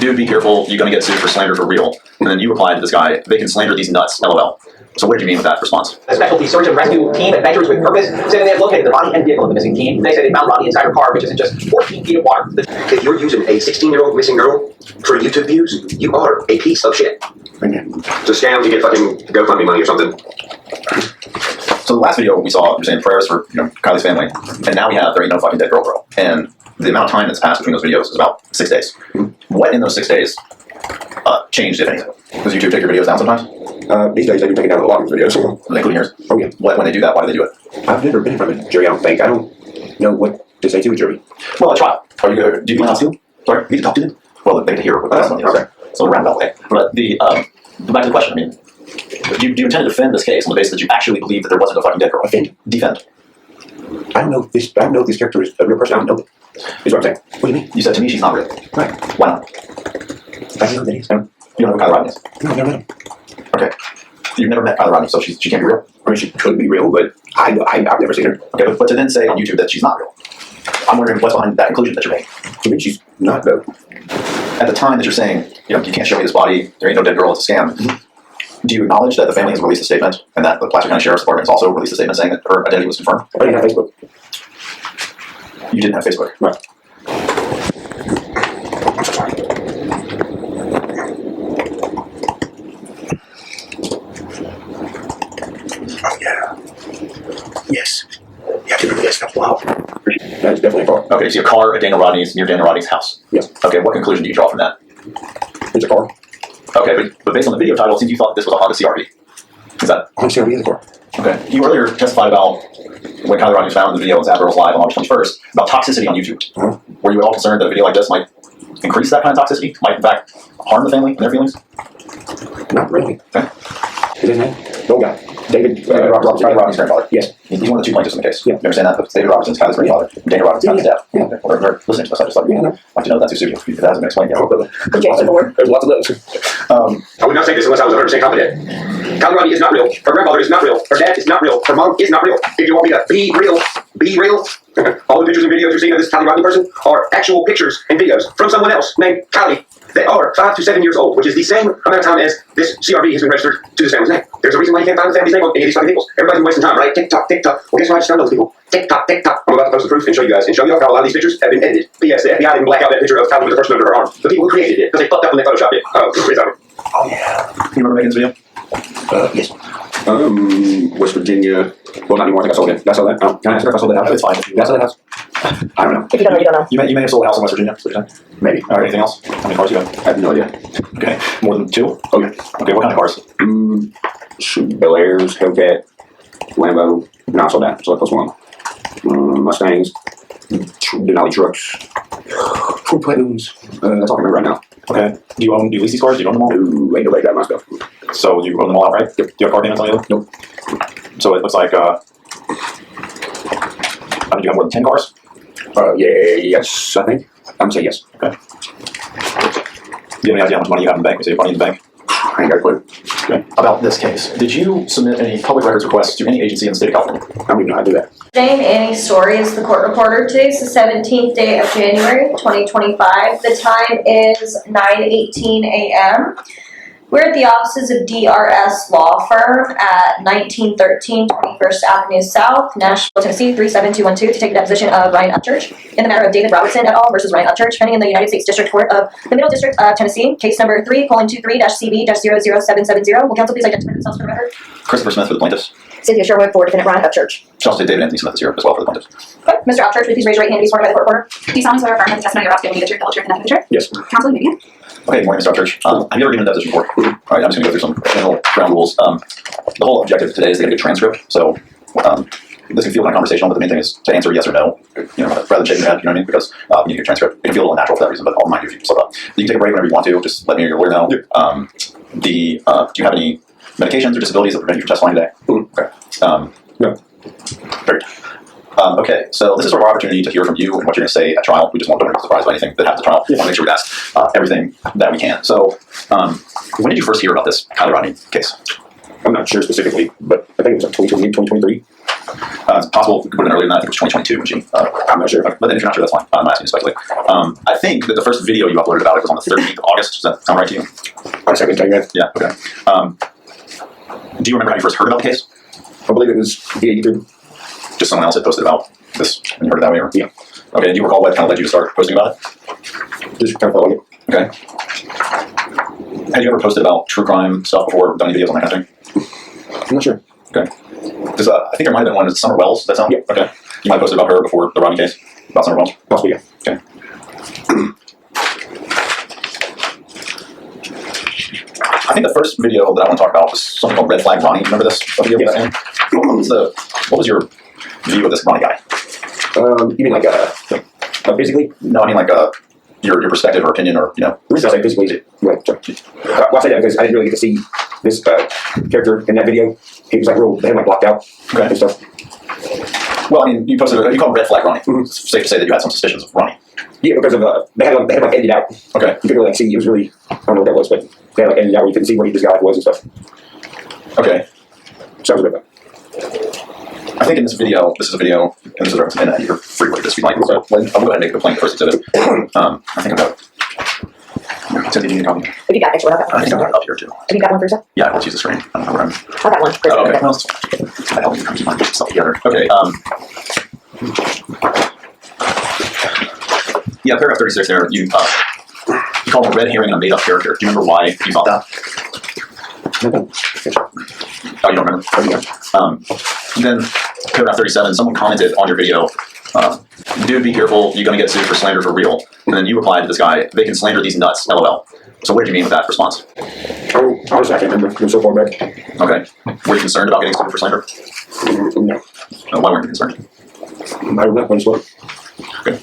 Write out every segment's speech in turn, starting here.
dude, be careful, you're going to get sued for slander for real. And then you replied to this guy, they can slander these nuts, LOL. So what did you mean with that response? A specialty search and rescue team, Adventures with Purpose, said they had located the body and vehicle of the missing teen. They said they found Rodni inside her car, which is in just 14 feet of water. If you're using a 16-year-old missing girl for YouTube views, you are a piece of shit. It's a scam to get fucking GoFundMe money or something. So the last video we saw, you're saying prayers for Kiely's family, and now we have there ain't no fucking dead girl, bro. And the amount of time that's passed between those videos is about 6 days. What in those 6 days changed, if anything? Does YouTube take your videos down sometimes? These days they do take it down the logging videos. Including yours? Oh yeah. When they do that, why do they do it? I've never been in front of a jury, I don't think. I don't know what to say to a jury. Well, a trial. Do you plan on stealing? Sorry, you need to talk to them? Well, they get to hear what that's okay. So a roundabout way. But back to the question, I mean, do you intend to defend this case on the basis that you actually believe that there wasn't a fucking dead girl? Defend. I don't know if this character is a real person. I don't know it. Is what I'm saying. What do you mean? You said to me she's not real. Right. Why not? I don't know who that is. You don't know who Kiely Rodni is? No, I've never met him. Okay. You've never met Kiely Rodni, so she can't be real? I mean, she could be real, but I've never seen her. Okay, but to then say on YouTube that she's not real, I'm wondering what's behind that conclusion that you're making. You mean she's not, though? At the time that you're saying, you can't show me this body, there ain't no dead girl, it's a scam, do you acknowledge that the family has released a statement and that the Placer County Sheriff's Department has also released a statement saying that her identity was confirmed? I didn't have Facebook. You didn't have Facebook? Right. I'm so sorry. Oh, yeah. Yes. Yeah, I remember this. Wow. That is definitely a car. Okay, so your car at Daniel Rodni's, near Daniel Rodni's house? Yes. Okay, what conclusion do you draw from that? It's a car. Okay, but based on the video title, it seems you thought this was a Honda CRV. Is that? Honda CRV is a car. Okay. You earlier testified about when Kiely Rodni was found in the video on Zap Girls Live on August 21st about toxicity on YouTube. Were you at all concerned that a video like this might increase that kind of toxicity? Might, in fact, harm the family and their feelings? Not really. Okay. Is his name? The old guy. David Rodni's grandfather. Yes. He's one of the two plaintiffs in the case. Yeah. You understand that? But David Robinson's Kiely's grandfather. Daniel Robinson's Kiely's dad. Yeah. Okay. We're listening to this. I just like to know that's who sued you. If that hasn't been explained yet. There's lots of those. I would not say this unless I was 100% confident. Kiely Rodni is not real. Her grandfather is not real. Her dad is not real. Her mom is not real. If you want me to be real, be real. All the pictures and videos you're seeing of this Kiely Rodni person are actual pictures and videos from someone else named Kiely. They are 5 to 7 years old, which is the same amount of time as this CRV has been registered to this family's name. There's a reason why you can't find the family's name on any of these fucking people. Everybody's been wasting time, right? TikTok. Well, guess what? I just found those people. TikTok. I'm about to post the proof and show you guys. And show you how a lot of these pictures have been edited. P.S. The FBI didn't black out that picture of Kiely with the person under her arm. The people who created it, because they fucked up when they photoshopped it. Oh, yeah. You remember making this video? Yes. West Virginia. Well, not anymore. I think I sold it. Did I sell that? Can I ask her if I sold that house? It's fine. Did I sell that house? I don't know. If you don't know, you don't know. You may have sold a house in West Virginia. Maybe. All right, anything else? How many cars you have? I have no idea. Okay. More than 2? Oh, yeah. Okay, what kind of cars? Bel Airs, Hellcat, Lambo. No, I sold that. So that plus one. Mustangs. Denali trucks. Ford Platinums. That's all I remember right now. Okay. Do you lease these cars? Do you own them all? No, ain't nobody got my stuff. So you own them all outright? Yep. Do you have car payments on either? Nope. So it looks like, did you have more than 10 cars? Yes, I think. I'm gonna say yes. Okay. Do you have any idea how much money you have in the bank? You say money in the bank? I ain't got a clue. Okay. About this case, did you submit any public records requests to any agency in the state of California? I don't even know how to do that. Jane Annie Story is the court reporter. Today's the 17th day of January, 2025. The time is 9:18 a.m. We're at the offices of DRS Law Firm at 1913 21st Avenue South, Nashville, Tennessee 37212 to take the deposition of Ryan Upchurch in the matter of David Robertson et al. Versus Ryan Upchurch, pending in the United States District Court of the Middle District of Tennessee, case number 3:23-CB-00770. Will counsel please identify themselves for the record? Christopher Smith for the plaintiffs. Cynthia Sherwood for defendant Ryan Upchurch. Shall state David Anthony Smith is here as well for the plaintiffs. Okay. Mr. Upchurch, will you please raise your right hand and be sworn by the court reporter? Do you solemnly swear or affirm that the testimony you're about to give will be the truth, the whole truth, and nothing but the truth? Yes. Counsel, you may begin. Okay, good morning, Mr. Upchurch. Have you ever given a deposition before? All right, I'm just going to go through some general ground rules. The whole objective today is to get a good transcript. So this can feel kind of conversational, but the main thing is to answer yes or no, rather than shaking your head, you know what I mean? Because you need a good transcript. It can feel a little unnatural for that reason, but I'll remind you if you slip up. You can take a break whenever you want to. Just let me or your lawyer know. Do you have any medications or disabilities that prevent you from testifying today? Okay. No. Great. Okay, so this is sort of our opportunity to hear from you and what you're going to say at trial. We just don't want to be surprised by anything that happens at trial. We want to make sure we ask everything that we can. So, when did you first hear about this Kiely Rodni case? I'm not sure specifically, but I think it was like 2020, 2023. It's possible it would have been earlier than that. I think it was 2022 when she. I'm not sure. But then if you're not sure, that's fine. I'm not asking you to speculate. I think that the first video you uploaded about it was on the 13th of August. Does that sound right to you? I second telling that. Yeah. Okay. Do you remember how you first heard about the case? I believe it was via YouTube. Just someone else had posted about this and you heard it that way? Or? Yeah. Okay. And do you recall what kind of led you to start posting about it? Just kind of felt like it. Okay. Had you ever posted about true crime stuff before, done any videos on that kind of thing? I'm not sure. Okay. Does, I think there might have been one. Is Summer Wells? That sound? Yeah. Okay. You might have posted about her before the Rodni case? About Summer Wells? Possibly, yeah. Okay. I think the first video that I want to talk about was something called Red Flag Ronnie. Remember this video? Yes. What was your view of this Ronnie guy? You mean like physically? No, I mean like your perspective or opinion or, you know. The reason I say physically, well, I say that because I didn't really get to see this character in that video. He was like real, they had him like blocked out and stuff. Well, I mean, you posted, you called him Red Flag Ronnie. Mm-hmm. It's safe to say that you had some suspicions of Ronnie. Yeah, because of they had him like edited out. Okay. You couldn't really like see. It was really, I don't know what that was, but they had like edited out where you couldn't see what this guy was and stuff. Okay. So I was a bit. I think in this video, this is a video, and this is a reference, and you're free to just be like, so I'll go ahead and make the complaint first exhibit. I think about. So did you need a copy? Have you got extra? I think I got it up here too. Have you got one for yourself? Yeah, let's use the screen. I don't know where I'm. I've got one. Oh, okay. Well, I help you keep my stuff together. Okay. Yeah, paragraph 36 there. You called a red herring a made-up character. Do you remember why you thought that? Oh, you don't remember? Then paragraph 37. Someone commented on your video. Dude, be careful. You're gonna get sued for slander for real. And then you replied to this guy, they can slander these nuts. LOL. So what did you mean with that response? Oh, honestly, I can't remember. It was so far back. Okay. Were you concerned about getting sued for slander? No. Why weren't you concerned? I don't know. What is what? Okay.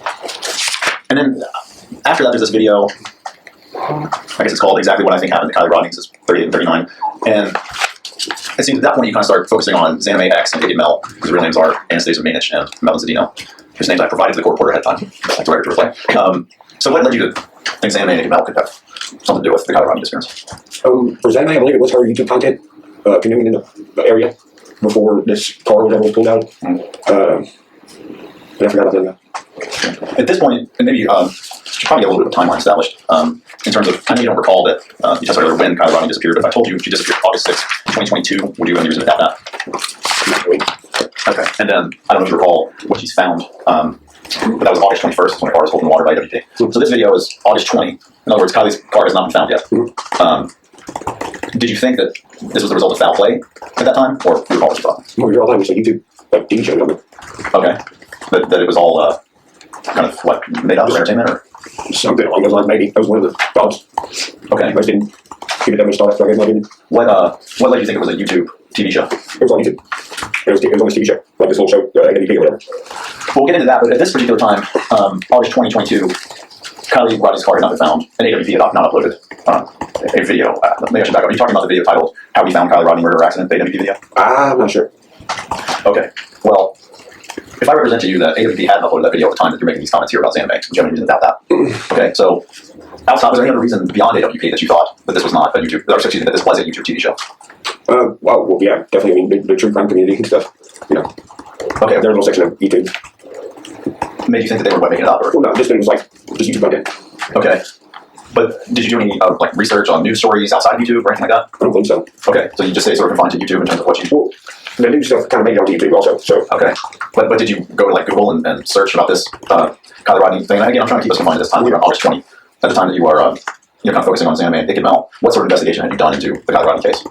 And then after that, there's this video. I guess it's called Exactly What I Think Happened to Kiely Rodni. This is 38 and 39. And it seems at that point you kind of start focusing on Xaname X and Iggy Mel, whose real names are Anastasia Manich and Melvin Zadino, whose names I provided to the court reporter ahead of time. I'd like to write to reply. So what led you to think Xaname and Iggy Mel could have something to do with the Kiely Rodni disappearance? For Xaname, I believe it was her YouTube content canoeing in the area before this car was ever pulled out. And I forgot about that. At this point, and maybe you should probably get a little bit of a timeline established in terms of, I know you don't recall that you testified earlier when Kiely Rodni disappeared, but if I told you she disappeared August 6, 2022, would you have any reason to doubt that? Okay, and then I don't know if you recall what she's found, but that was August 21st when the car was pulled in the water by AWP. So this video is August 20. In other words, Kylie's car has not been found yet. Did you think that this was the result of foul play at that time, or do you recall what you thought? Well, you're all time. It's like YouTube, like TV shows. Okay, that it was all kind of what made up for entertainment, or something along those lines. Maybe that was one of the thoughts. okay. I just didn't give it that much thought. So I guess I didn't. What led you to think it was a YouTube TV show? It was on YouTube. It was on this TV show, like this whole show, NDP or whatever. We'll get into that, but at this particular time, August 2022, Kiely Rodni's car had not been found, and AWP had not uploaded a video. Maybe I should back up. Are you talking about the video titled "How We Found Kiely Rodni Murder Accident," the AWP video? I'm not sure. Okay. Well, if I represent to you that AWP hadn't uploaded that video at the time that you're making these comments here about Xaname, would you have any reason to doubt that? Okay. So, outside, was there any other reason beyond AWP that you thought that this was not a YouTube, or excuse me, that this was a YouTube TV show? Well, yeah, definitely. I mean, the true crime community and stuff. You know. Okay. There's a little section of YouTube. Made you think that they were making it up, or? Well, no, this thing was like just YouTube content. Okay. But did you do any like research on news stories outside of YouTube or anything like that? I don't think so. Okay. So you just say sort of confined to YouTube in terms of what you. Well, the news stuff kind of made it onto YouTube also. So. Okay. But did you go to like Google and search about this Kiely Rodni thing? And again, I'm trying to keep us in mind at this time. We're on August 20, at the time that you are kind of focusing on Xaname and Iggy Mel. What sort of investigation have you done into the Kiely Rodni case?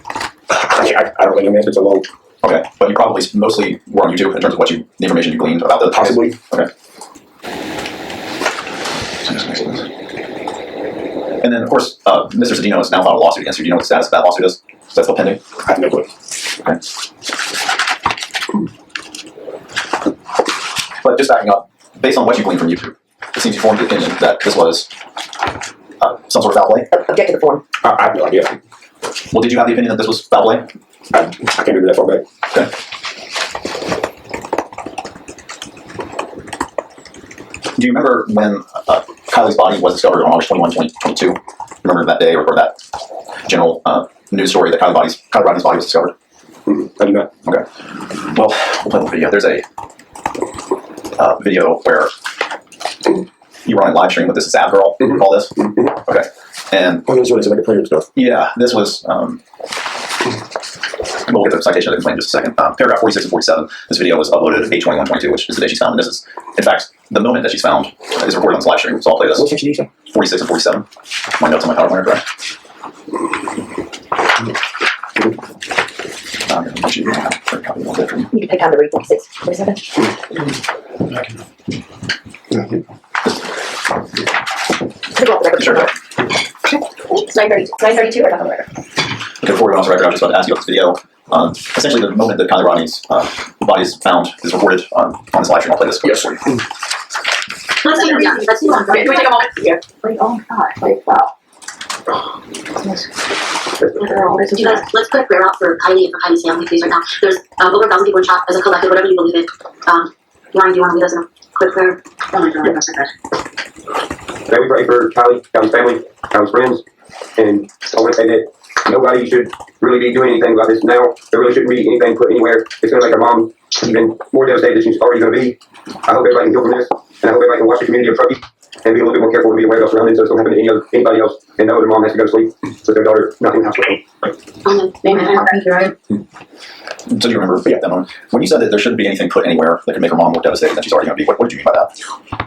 I don't really know, man. It's been so long. Okay. But you probably mostly were on YouTube in terms of the information you gleaned about the case. Possibly. Okay. And then, of course, Mr. Zadino has now filed a lawsuit against you. Do you know what the status of that lawsuit is? Is that still pending? I have no clue. Okay. But just backing up, based on what you gleaned from YouTube, it seems you formed the opinion that this was some sort of foul play. Object to the form. I have no idea. Well, did you have the opinion that this was foul play? I can't remember that far back. Okay. Do you remember when Kylie's body was discovered on August 21, 2022? Remember that day or that general news story that Kiely Rodni's body was discovered? I do not. Okay. Well, we'll play the video. There's a video where you were on a live stream with this Zab girl. All this. Okay. And Oh, that's what it's like a player and stuff. yeah, this was. We'll get the citation of the complaint in just a second. Paragraph 46 and 47. This video was uploaded at 8/21/22, which is the day she's found. And this is, in fact, the moment that she's found is recorded on this live stream. So I'll play this. What section do you say? 46 and 47. My notes on my PowerPoint are correct. You can take time to read 46, 47. Sure. It's 9:32 or nothing later. Okay, before we go on to record, I was just about to ask you about this video. Essentially, the moment that Kiely Rodni's body is found is recorded on this live stream. I'll play this Yes. for you. Let's do it. Let's do it. Can we take a moment? Yeah. Wait, oh my God. Wait, wow. Let's put a prayer out for Kiely and for Kylie's family, please, right now. There's over 1,000 people in chat as a collective, whatever you believe in. Ryan, do you want to lead us in a quick prayer? Oh my God, that's okay. Today we pray for Kylie's family, Kylie's friends, and I want to say that nobody should really be doing anything about this now. There really shouldn't be anything put anywhere. It's going to make our mom even more devastated than she's already going to be. I hope everybody can heal from this, and I hope everybody can watch the community of Truckee and be a little bit more careful and be aware of our surroundings so it don't happen to anybody else, and know their mom has to go to sleep with their daughter not in the house with them. Amen. Thank you, Ryan. So do you remember that moment? When you said that there shouldn't be anything put anywhere that could make her mom more devastated than she's already going to be, what did you mean by that?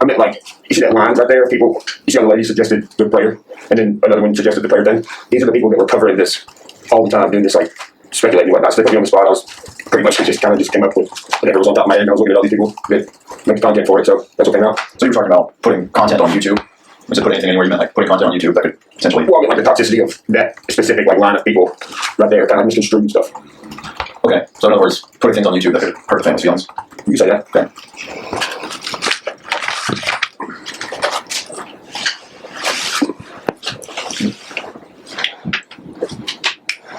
I meant, like, you see that line right there? People, this young lady suggested the prayer, and then another one suggested the prayer thing. These are the people that were covering this all the time, doing this, like, speculating and whatnot. So they put me on the spot. I was pretty much just came up with whatever was on top of my head. And I was looking at all these people that make the content for it, so that's okay now. So you were talking about putting content on YouTube? When you said put anything anywhere, you meant like putting content on YouTube that could potentially... Well, I mean, like the toxicity of that specific, like, line of people right there, kind of misconstrued and stuff. Okay, so in other words, putting things on YouTube that could hurt the family's feelings. You can say that. Okay.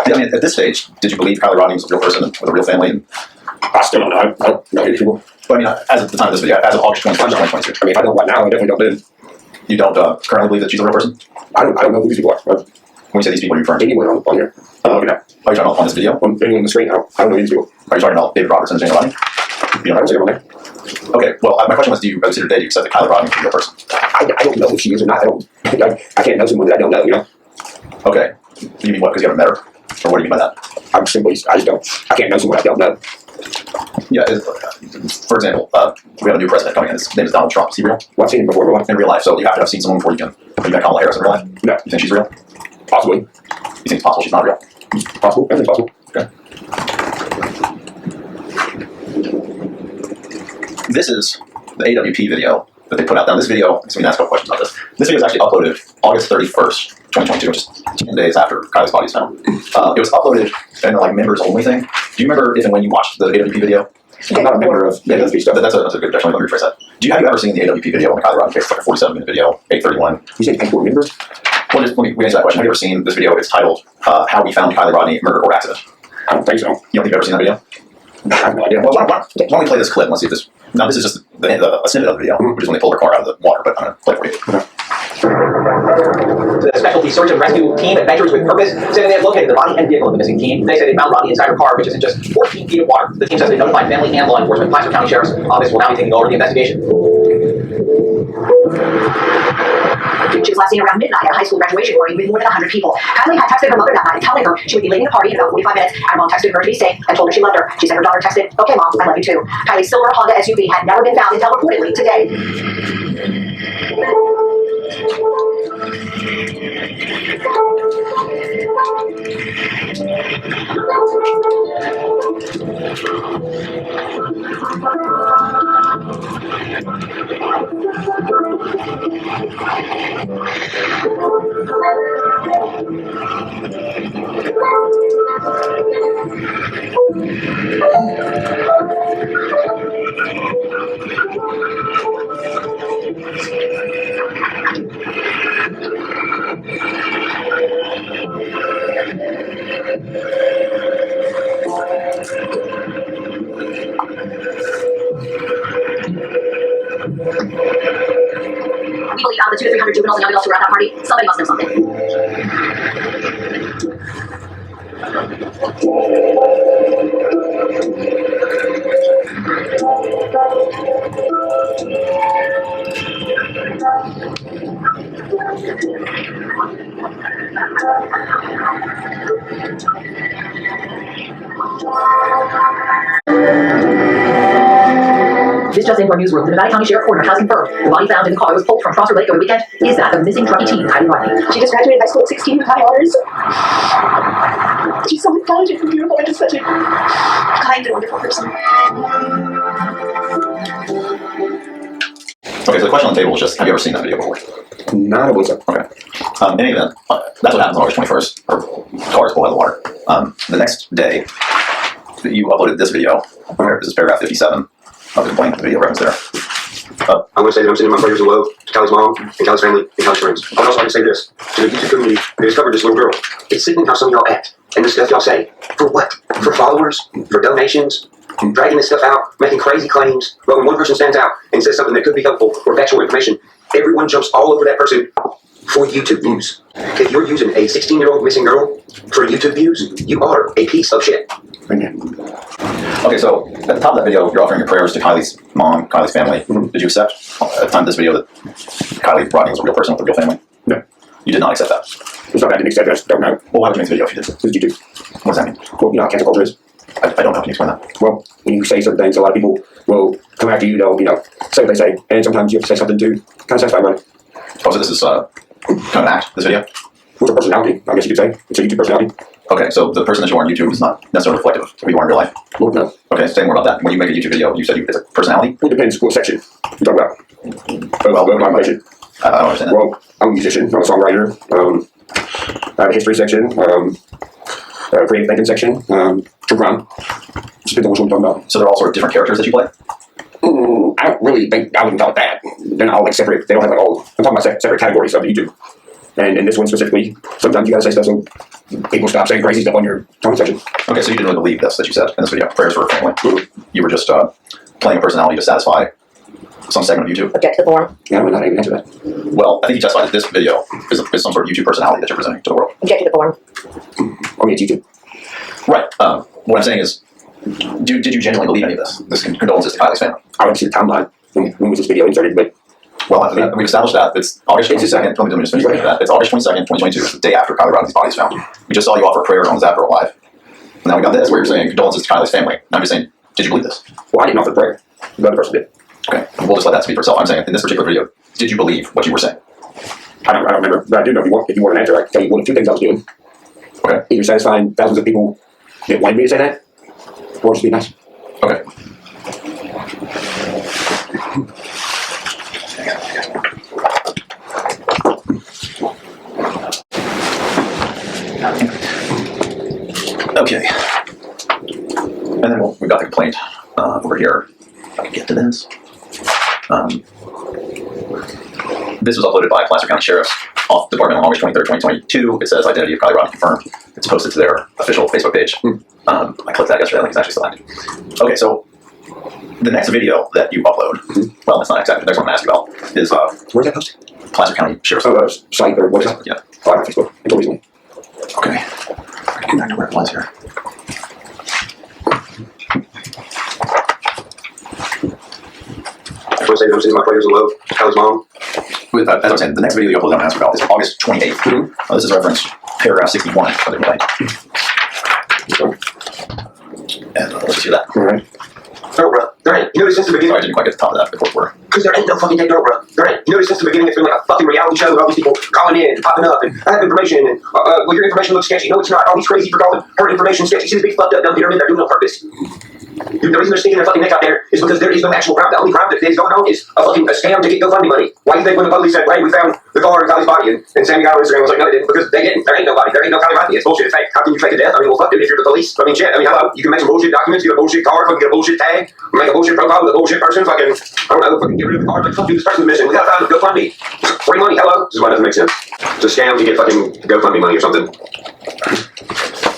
Yeah, I mean, at this stage, did you believe Kiely Rodni was a real person with a real family? And, I still don't know. I don't know any people. but I mean, as of the time of this video, as of August 21st, 2022, I mean, if I don't right now, I definitely don't then. you don't currently believe that she's a real person? I don't know who these people are. When you say these people, are you referring to? Anyone on here. Are you talking about on this video? On anyone on the screen, I don't know these people. Are you talking about David Robertson and Jane Rodni? You I know, don't see them on there. okay, well, my question was, do you consider today, do you accept that Kiely Rodni is a real person? I don't know if she is or not. I can't know someone that I don't know, you know? Okay. You mean what, because you haven't met her? Or what do you mean by that? I just don't. I can't know someone I don't know. Yeah, for example, we have a new president coming in. His name is Donald Trump. Is he real? Well, I've seen him before in real life. In real life, so you have to have seen someone before you met Kamala Harris in real life? No. You think she's real? Possibly. You think it's possible she's not real? Possible. Everything's possible. Okay. This is the AWP video that they put out. Now, this video, so we can ask a couple questions about this. This video was actually uploaded August 31st, 2022, which is 10 days after Kylie's body was found. It was uploaded in a members only thing. Do you remember if and when you watched the AWP video? I'm not a member of the AWP stuff. That's a good, definitely let me rephrase that. Have you ever seen the AWP video on the Kiely Rodni case? It's like a 47-minute video, 8:31. You say people remember? Well, just let me answer that question. Have you ever seen this video? It's titled, How We Found Kiely Rodni, Murder or Accident. I don't think so. You don't think you've ever seen that video? I have no idea. Well, why don't we play this clip and let's see if this... Now, this is just a snippet of the video, which is when they pulled her car out of the water, but I'm going to play it for you. The specialty search and rescue team, Adventures with Purpose, said they have located the body and vehicle of the missing teen. They say they found Rodni inside her car, which is in just 14 feet of water. The team says they notified family and law enforcement. Placer County Sheriff's Office will now be taking over the investigation. She was last seen around midnight at a high school graduation party with more than 100 people. Kiely had texted her mother that night, telling her she would be leaving the party in about 45 minutes, and mom texted her to be safe and told her she loved her. She said her daughter texted, "Okay, mom, I love you too." Kylie's silver Honda SUV had never been found until reportedly today. We believe out of the 200 to 300 juveniles and young adults who were at that party, somebody must know something. just into our newsroom. The Nevada County Sheriff Coroner has confirmed the body found in the car that was pulled from Prosser Lake over the weekend is that of missing truckie teen Kiely Rodni. She just graduated high school at 16 with high honors. She's so intelligent and beautiful and just such a kind and wonderful person. Okay, so the question on the table is just, have you ever seen that video before? Not a believe so. Okay. In any event, that's what happens on August 21st, or cars pulled out of the water. The next day, you uploaded this video. This is paragraph 57 of the complaint, the video reference there. I want to say that I'm sending my prayers of love to Kiely's mom, and Kiely's family, and Kiely's friends. I would also like to say this to the YouTube community that has covered this little girl. It's sickening how some of y'all act, and the stuff y'all say. For what? For followers? For donations? Dragging this stuff out, making crazy claims. But when one person stands out and says something that could be helpful or factual information, everyone jumps all over that person for YouTube views. If you're using a 16-year-old missing girl for YouTube views, you are a piece of shit. Okay, so at the top of that video, you're offering your prayers to Kiely's mom, Kiely's family. Did you accept at the time of this video that Kiely Rodni was a real person with a real family? No. You did not accept that? It's not that I didn't accept it, I just don't know. Well, why would you make the video if you did? It's YouTube. What does that mean? Well, you know how cancel culture is. I don't know. Can you explain that? Well, when you say certain things, a lot of people will come after you, they'll, say what they say, and sometimes you have to say something to kind of satisfy everybody. Oh, so this is kind of an act, this video? What's a personality, I guess you could say. It's a YouTube personality. Okay, so the person that you are on YouTube is not necessarily reflective of who you are in real life? Well, no. Okay, say more about that. When you make a YouTube video, you said it's a personality? It depends what section you talk about. Well, my information. I don't understand that. Well, I'm a musician, I'm a songwriter. I have a history section, creative thinking section, true crime. Just depends on which one you're talking about. So they're all sort of different characters that you play? I don't really think I wouldn't call it that. They're not all like separate. They don't have like all. I'm talking about separate categories of YouTube. And in this one specifically, sometimes you gotta say stuff so people stop saying crazy stuff on your comment section. Okay, so you didn't really believe this that you said in this video, prayers for a family. You were just playing a personality to satisfy some segment of YouTube. Object to the form. Yeah, I'm not even answer that. Well, I think you testified that this video is some sort of YouTube personality that you're presenting to the world. Object to the form. I mean, it's YouTube. Right. What I'm saying is, did you genuinely believe any of this? This condolences to Kiely's family. I don't see the timeline. When was this video inserted? But well, we've established that it's August 22nd. Let me just finish that. It's August 22nd, 2022. It's the day after Kiely Rodni's body is found. We just saw you offer a prayer on Zapper Live. And now we got this where you're saying condolences to Kiely's family. Now I'm just saying, did you believe this? well, I didn't offer the prayer. The other person did. Okay, we'll just let that speak for itself. I'm saying in this particular video, did you believe what you were saying? I don't remember, but I do know if you want an answer, I can tell you one of two things I was doing. Okay. Either satisfying thousands of people that wanted me to say that, or just be nice. Okay. Okay. And then we've got the complaint over here. If I can get to this. This was uploaded by Placer County Sheriff's Department on August 23rd, 2022. It says identity of Kiely Rodni confirmed. It's posted to their official Facebook page. I clicked that yesterday. I think it's actually still active. Okay, so the next video that you upload, well, it's not exactly the next one I'm asking about, is Where's that posted? Placer County Sheriff's Site or website? Yeah. Oh, on Facebook. Until recently. Okay. Get back to where it was here. I want to say that I'm sending my prayers of love to Kiely's mom. As I was saying, the next video you upload I'm asking about is August 28th. This is reference paragraph 61 of the complaint. And let's just hear that. All right. No, bro. There ain't. You notice since the beginning. Sorry, I didn't quite get to the top of that before we're. Because there ain't no fucking day, bro. There ain't. You notice since the beginning it's been like a fucking reality show with all these people calling in and popping up and I have information and well your information looks sketchy. No, it's not. All these crazy for calling her information sketchy. She's a big fucked up dumb hitter. They're doing it on purpose. The reason they're sticking their fucking neck out there is because there is no actual crime. The only crime that is going on is a scam to get GoFundMe money. Why do you think when the police said, hey, we found the car in Kiely's body and Sammy got on Instagram was like, no, they didn't, because they didn't. There ain't nobody. There ain't no Kiely Rodni. It's bullshit. It's fake. How can you fake a death? I mean, well, fuck it if you're the police. I mean, shit. I mean, hello. You can make some bullshit documents, get a bullshit card, fucking get a bullshit tag, make a bullshit profile with a bullshit person, fucking, I don't know, fucking get rid of the card, like, fuck, dude, this person's missing. We gotta find GoFundMe. Free money. Hello. This is why it doesn't make sense. It's a scam to get fucking GoFundMe money or something.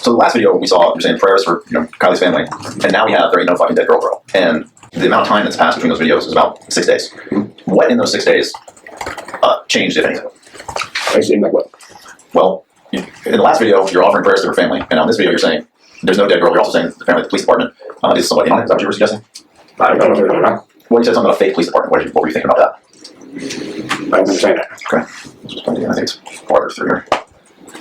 So the last video we saw, you're saying prayers for Kiely's family, and now we have there ain't no fucking dead girl. And the amount of time that's passed between those videos is about 6 days. What in those 6 days changed, if anything? I see, like what? Well, in the last video, you're offering prayers to her family, and on this video, you're saying there's no dead girl. You're also saying the family, the police department is somebody in it. Is that what you were suggesting? I don't know. Well, you said something about a fake police department. What were you thinking about that? I don't understand that. Okay. I think it's farther through here.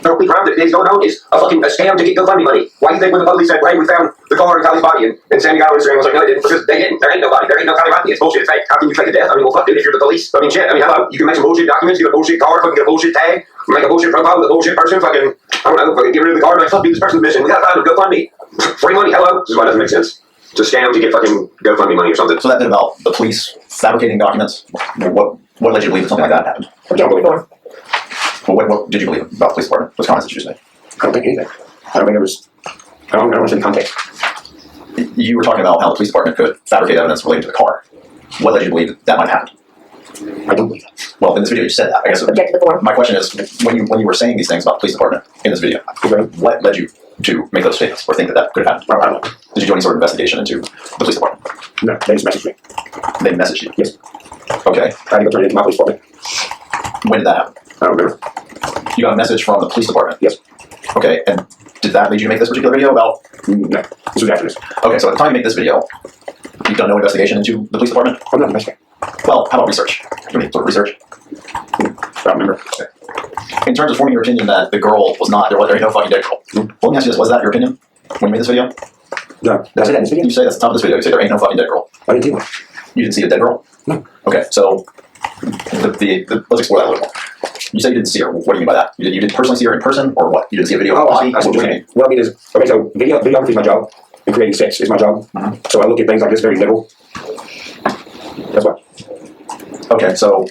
No, complete crime that is going on is a fucking scam to get GoFundMe money. Why do you think when the police said, hey, we found the car in Kiely's body, and Sammy got on Instagram and was like, no, they didn't, because they didn't. There ain't nobody. There ain't no Kiely Rodni. It's bullshit. It's fake. How can you fake a death? I mean, well, fuck, dude, if you're the police. I mean, shit. I mean, hello. You can make some bullshit documents, get a bullshit car, fucking get a bullshit tag, make a bullshit profile with a bullshit person, fucking, I don't know, fucking get rid of the car, like, fuck, dude, this person's missing. We gotta find him. GoFundMe. Free money. Hello. This is why it doesn't make sense. It's a scam to get fucking GoFundMe money or something. So that bit about the police fabricating documents, what led you to believe that something like that happened? Objective form. Well, what did you believe about the police department? Those comments that you just made? I don't think anything. I don't think there was, I don't understand context. You were talking about how the police department could fabricate evidence relating to the car. What led you to believe that might happen? I don't believe that. Well, in this video you said that. I guess Objective form. my question is, when you were saying these things about the police department in this video, what led you to make those statements or think that could have happened? I don't know. Did you do any sort of investigation into the police department? No, they just messaged me. They messaged you? Yes. Okay. I had to go turn it into my police department. When did that happen? I don't remember. You got a message from the police department? Yes. Okay, and did that lead you to make this particular video about? No, this was after this. Okay, so at the time you make this video, you've done no investigation into the police department? I'm not investigating. Well, how about research? Do any sort of research? I don't remember. Okay. In terms of forming your opinion that the girl was not, there ain't no fucking dead girl. Well, let me ask you this, was that your opinion when you made this video? No, did I say that in this video? You say that's the top of this video, you say there ain't no fucking dead girl. I didn't see one. You didn't see a dead girl? No. Okay, so let's explore that a little more. You say you didn't see her. What do you mean by that? You didn't personally see her in person, or what? You didn't see a video? Oh, I see What what do you're you saying. What I mean is, okay, so videography is my job, and creating sets is my job. So I look at things like this very literal. That's why. Okay, so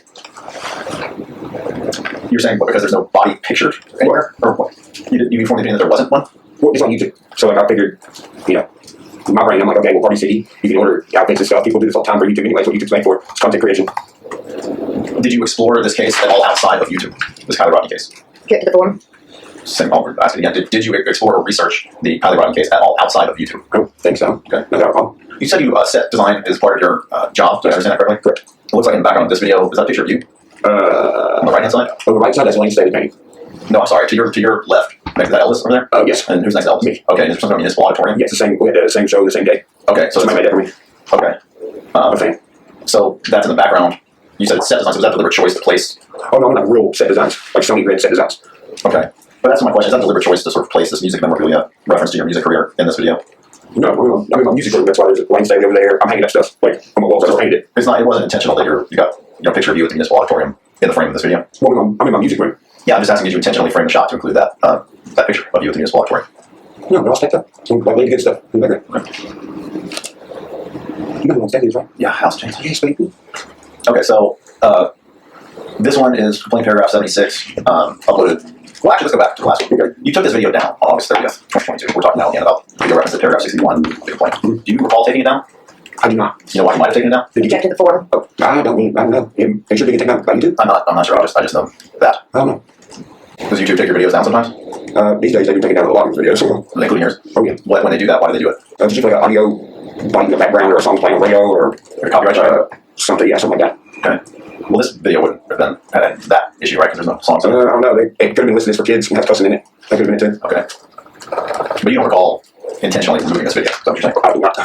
you're saying what, because there's no body picture anywhere, or what? You formed the opinion that there wasn't one? Well, it's on YouTube. So like I figured, you know, in my brain, I'm like, okay, well, Party City, you can order outfits and stuff. People do this all the time for YouTube anyway. That's what YouTube's made for. It's content creation. Did you explore this case at all outside of YouTube? This Kiely Rodni case? Objective form. Same. I'll ask it again. Did you explore or research the Kiely Rodni case at all outside of YouTube? I don't think so. Okay. Not that I recall. You said you set design is part of your job. Did I understand that correctly? Correct. It looks like in the background of this video, is that a picture of you on the right hand side? On the right side, that's Lane State painting. No, I'm sorry. To your left, next to that Elvis over there. Oh, yes. And who's next to Elvis? Me. Okay. And it's some sort of municipal auditorium. Yes, the same. We had the same show the same day. Okay. So Somebody made that for me. okay. I'm a fan. So that's in the background. You said it's set design. So was that deliberate choice to place? Oh no, not real set designs, like Sony Grid set designs. Okay. But that's my question. Is that deliberate choice to sort of place this music memorabilia reference to your music career in this video? No, I mean my music room. That's why there's a Lane State over there. I'm hanging up stuff like on my walls. I just painted it. It's not. It wasn't intentional that you got a picture of you at the municipal auditorium in the frame of this video. Well, I'm in my music room. Yeah, I'm just asking, did you intentionally frame the shot to include that that picture of you at the municipal auditorium? No, but I'll stack up. Like really good stuff in the background. You know who I'm stacking is, right? Yeah, house change. Yes, baby. Okay, so this one is complaint paragraph 76, uploaded. Well, actually, let's go back to the last one. You took this video down on August 30th, 2022. We're talking now again about video reference to paragraph 61, the complaint. Do you recall taking it down? I do not. You know why you might have taken it down? Objective form. Oh, I don't know. It should be taken down by YouTube. I'm not sure. I just know that. I don't know. Does YouTube take your videos down sometimes? These days they do take it down a lot of videos. Including yours? Oh yeah. When they do that, why do they do it? Just like an audio, like in the background or a song playing on radio or Copyright strike? something. Yeah, something like that. Okay. Well, this video wouldn't have been had that issue, right? Because there's no songs in it. I don't know. It could have been listed for kids and has cussing in it. That could have been it too. Okay. But you don't recall intentionally removing this video. Is that what you're saying? I do not.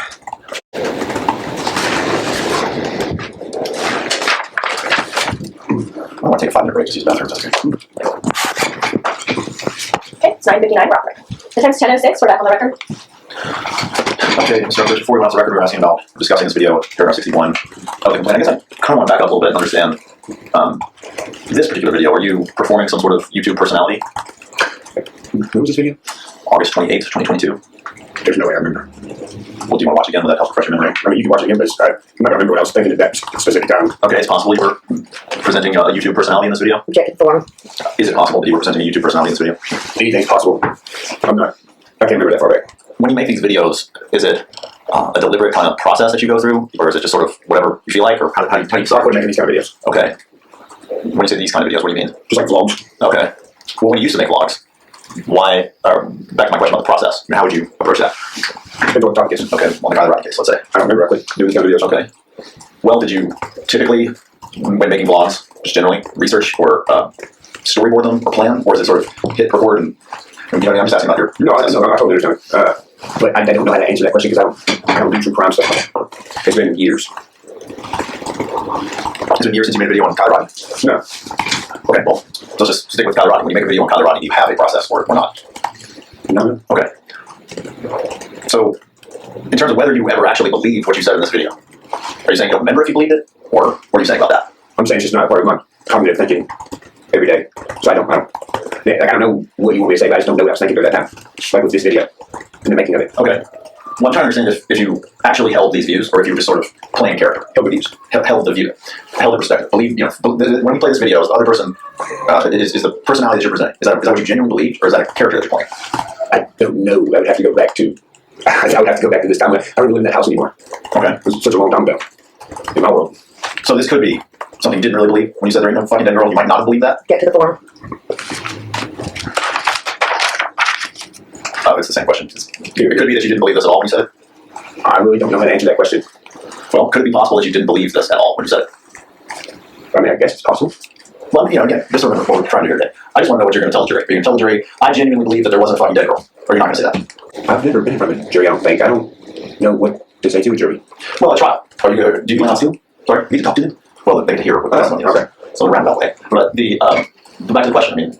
I want to take a 5-minute break to use the bathroom. That's good. Okay, it's 9:59, we're on. The time's 10:06, we're back on the record. Okay, Mr. Upchurch, before we went off the record, we were asking about discussing this video, paragraph 61 of the complaint. I guess I kind of want to back up a little bit and understand this particular video. Are you performing some sort of YouTube personality? When was this video? August 28th, 2022. There's no way I remember. Well, do you want to watch again? Will that help refresh your memory? I mean, you can watch it again, but I'm not gonna remember what I was thinking at that specific time. Okay, it's possible you were presenting a YouTube personality in this video. Objective form. Is it possible that you were presenting a YouTube personality in this video? Anything's possible. I can't remember that far back. When you make these videos, is it a deliberate kind of process that you go through, or is it just sort of whatever you feel like, or how do you So I quit making these kind of videos. Okay. When you say these kind of videos, what do you mean? Just like vlogs. Okay. Well, when you used to make vlogs, why? Back to my question about the process. How would you approach that? Depends what the topic is. Okay, on the Kiely Rodni case, let's say. I don't remember. I quit doing these kind of videos. Okay. Well, did you typically, when making vlogs, just generally research or storyboard them or plan, or is it sort of hit record and you know, I'm just asking about your. No, I totally understand. But I don't know how to answer that question because I don't do true crime stuff. It's been years. It's been years since you made a video on Kiely Rodni. No. Okay, well, let's just stick with Kiely Rodni. When you make a video on Kiely Rodni, do you have a process for it or not? No. Okay. So, in terms of whether you ever actually believed what you said in this video, are you saying you don't remember if you believed it, or what are you saying about that? I'm saying it's just not a part of my cognitive thinking every day. So I don't know what you want me to say, but I just don't know what I was thinking during that time. Like with this video and the making of it. Okay. Well, I'm trying to understand if you actually held these views, or if you were just sort of playing character. Held the views. Held the view. Held the perspective. Believe, when you play this video, is the other person, is the personality that you're presenting, is that what you genuinely believe, or is that a character that you're playing? I don't know. I would have to go back to this time. I don't live in that house anymore. Okay. It was such a long time ago in my world. So this could be something you didn't really believe when you said there ain't no fucking dead girl. You might not have believed that. Get to the form. Oh, it's the same question. It could be that you didn't believe this at all when you said it. I really don't know how to answer that question. Well, could it be possible that you didn't believe this at all when you said it? I mean, I guess it's possible. Well, again, just remember what we're trying to do here today. I just want to know what you're going to tell the jury. You're going to tell the jury, I genuinely believe that there wasn't a fucking dead girl. Or you're not going to say that. I've never been in front of a jury, I don't think. I don't know what to say to a jury. Well, at trial. Do you want to talk to them? Sorry, you can talk to them? Well, they get to hear what the testimony is. Okay. So, in a roundabout way. But back to the question, I mean,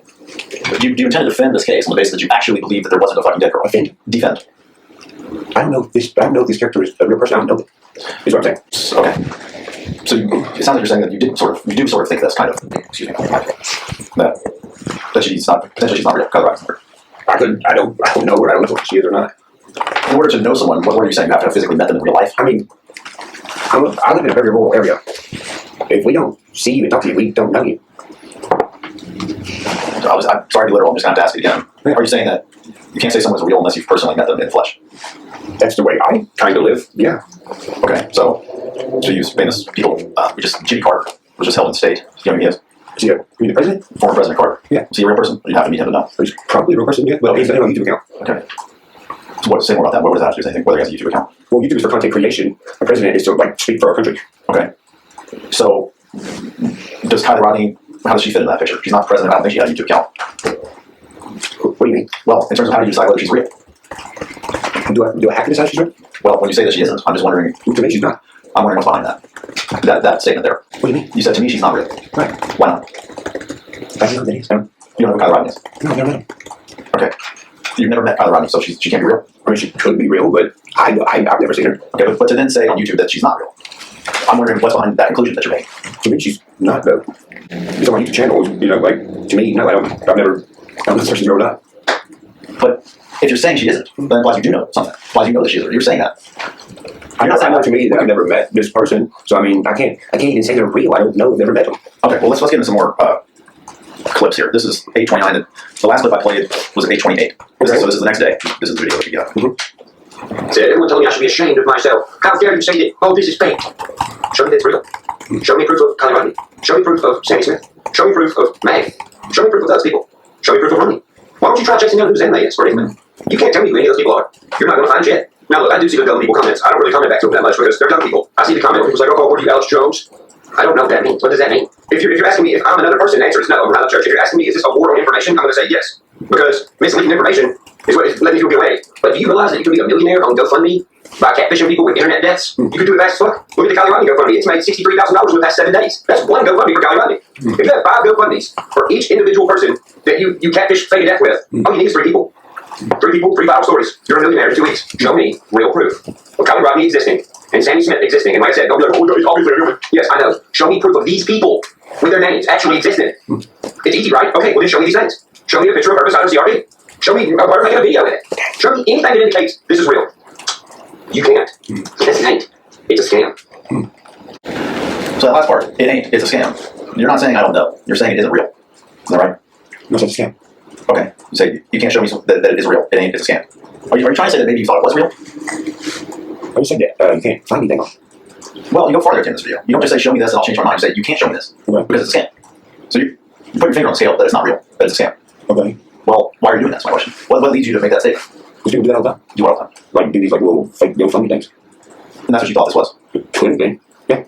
do you intend to defend this case on the basis that you actually believe that there wasn't a fucking dead girl? Defend. I don't know if this character is a real person. I don't know that. Is what I'm saying. Okay. So it sounds like you're saying that you do sort of think that's kind of, excuse me, that she's not, potentially she's not real. Kiely Rodni's not real. I don't know if she is or not. In order to know someone, what were you saying? You have to have physically met them in real life? I mean, I live in a very rural area. If we don't see you and talk to you, we don't know you. I'm sorry to be literal, I'm just going to have to ask it again. Are you saying that you can't say someone's real unless you've personally met them in the flesh? That's the way I kind of live, yeah. Okay, so you famous people, Jimmy Carter was just held in state. You know who he is? Is he the president? Former President Carter. Yeah. Is he a real person? Or you have to meet him to know? He's probably a real person, yeah. Well, he's on a YouTube account. Okay. So say more about that. What does that have to do with anything, whether he has a YouTube account? Well, YouTube is for content creation. A president is to speak for our country. Okay. So does Kiely Rodni, how does she fit in that picture? She's not the president. I don't think she has a YouTube account. What do you mean? Well, in terms of how do you decide whether she's real? Do I have to decide she's real? Well, when you say that she isn't, I'm just wondering. To me, she's not. I'm wondering what's behind that statement there. What do you mean? You said to me she's not real. Right. Why not? I don't know who that is. You don't know who Kiely Rodni is? No, I don't know. Okay. You've never met Kiely Rodni, so she can't be real? I mean, she could be real, but I've never seen her. Okay, but to then say on YouTube that she's not real, I'm wondering what's behind that conclusion that you're making. To me, she's not, though. It's on my YouTube channel, to me, no, I don't know if this person's real or not. But if you're saying she isn't, then it implies you do know something. It implies you know that she isn't. You're saying that. You're not saying that to me that I've never met this person. So I mean, I can't even say they're real. I don't know. I've never met them. Okay, well let's get into some more clips here. This is 8:29. The last clip I played was at 8:28. So this is the next day. This is the video that you got. Said everyone told me I should be ashamed of myself. How dare you say that? Oh, this is fake. Show me that's real. Show me proof of Kiely Rodni. Show me proof of Sammy Smith. Show me proof of Meg. Show me proof of those people. Show me proof of Rodni. Why don't you try checking out who's in is or anything? You can't tell me who any of those people are. You're not going to find shit. Now look, I do see the dumb people comments. I don't really comment back to them that much because they're dumb people. I see the comment where people's like, oh, what are you, Alex Jones? I don't know what that means. What does that mean? If you're asking me if I'm another person, the answer is no. I'm Ryan Upchurch. If you're asking me, is this a war on information? I'm going to say yes. Because misleading information is what is letting people get away. But do you realize that you can be a millionaire on GoFundMe by catfishing people with internet debts? You can do it fast as fuck. Look at the Kiely Rodni GoFundMe. It's made $63,000 in the past 7 days. That's one GoFundMe for Kiely Rodni. If you have 5 GoFundMes for each individual person that you catfish fake death with, all you need is 3 people. 3 people, 3 viral stories. You're a millionaire in 2 weeks. Show me real proof of Kiely Rodni existing and Sammy Smith existing. And like I said, don't be like, oh, he's obviously a human. Yes, I know. Show me proof of these people with their names actually existed. It's easy, right? Okay, well then show me these names. Show me a picture of her beside a CRV. Show me a part making a video with it. Show me anything that indicates this is real. You can't. This ain't. It's a scam. So that last part, it ain't. It's a scam. You're not saying I don't know. You're saying it isn't real. Is that right? No, it's a scam. Okay. You say you can't show me that it is real. It ain't. It's a scam. Are you trying to say that maybe you thought it was real? I just said that you can't find anything on. Well, you go farther in this video. You don't just say show me this and I'll change my mind. You say you can't show me this because it's a scam. So you put your finger on the scale that it's not real, that it's a scam. Okay. Well, why are you doing that? That's my question. What leads you to make that statement? Because people do that all the time. Do what all the time? Like do these little fake GoFundMe things. And that's what you thought this was? Could have been. Yeah.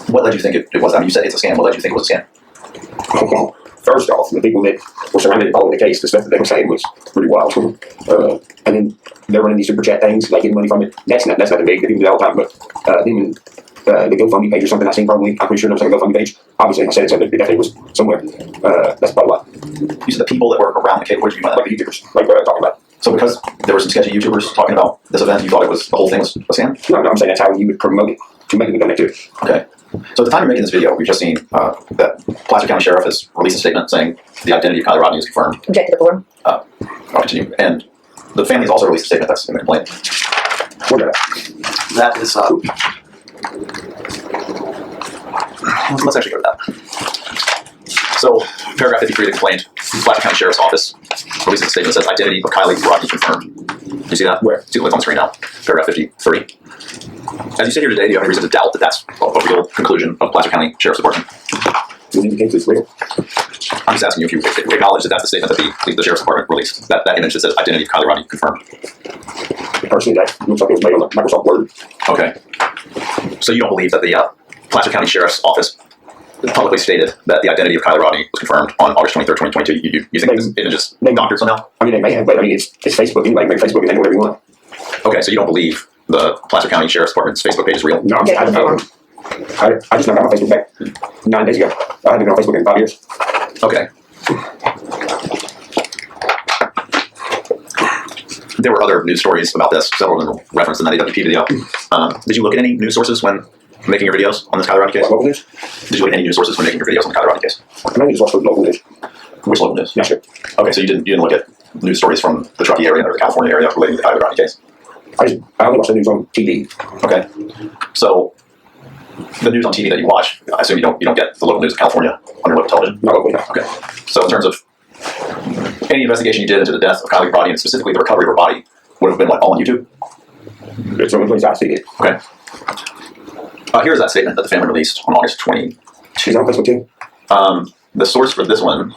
What led you to think it was? I mean, you said it's a scam. What led you to think it was a scam? Well, first off, the people that were surrounded following the case, the stuff that they were saying was pretty wild. And then they're running these super chat things, like getting money from it. That's nothing big. The people do that all the time. But them and the GoFundMe page or something I seen probably. I'm pretty sure there was like a GoFundMe page. Obviously, I said it, so it definitely was somewhere. That's probably why. You said the people that were around the case, what did you mean by Like that? the YouTubers, like what I'm talking about. So because there were some sketchy YouTubers talking about this event, you thought it was, the whole thing was a scam? No, I'm saying that's how you would promote it to make people donate to it. Okay. So at the time you're making this video, we've just seen that Placer County Sheriff has released a statement saying the identity of Kiely Rodni is confirmed. Object to the form. I'll continue. And the family has also released a statement that's in the complaint. What about That is, let's actually go to that. So, paragraph 53 of the complaint, Placer County Sheriff's Office releases a statement that says identity of Kiely Rodni confirmed. You see that? Where? See the link on the screen now. Paragraph 53. As you sit here today, do you have any reason to doubt that that's a real conclusion of Placer County Sheriff's Department? you indicate it's real? I'm just asking you if you acknowledge that that's the statement that the Sheriff's Department released. That image that says identity of Kiely Rodni confirmed. Personally, that looks like it was made on the Microsoft Word. Okay. So you don't believe that the Placer County Sheriff's Office publicly stated that the identity of Kiely Rodni was confirmed on August 23rd, 2022. You think this image is doctored somehow? I mean, they may have, but I mean, it's Facebook. Anybody can make Facebook and name whatever you want. Okay, so you don't believe the Placer County Sheriff's Department's Facebook page is real? No, I just not got my Facebook back 9 days ago. I haven't been on Facebook in 5 years. Okay. There were other news stories about this, several of them referenced in that AWP video. Did you look at any news sources when making your videos on this Kiely Rodni case? Local news? Did you look at any news sources when making your videos on the Kiely Rodni case? I mainly just watch the local news. Which local news? Yeah, sure. Okay, so you didn't look at news stories from the Truckee area or the California area relating to the Kiely Rodni case? I only watch the news on TV. Okay. So the news on TV that you watch, I assume you don't get the local news of California on your local television? Not locally, no. Okay. So in terms of any investigation you did into the death of Kiely Rodni and specifically the recovery of her body would have been what, all on YouTube? It's the only place I see it. Okay. Here's that statement that the family released on August 20. She's on Facebook too? The source for this one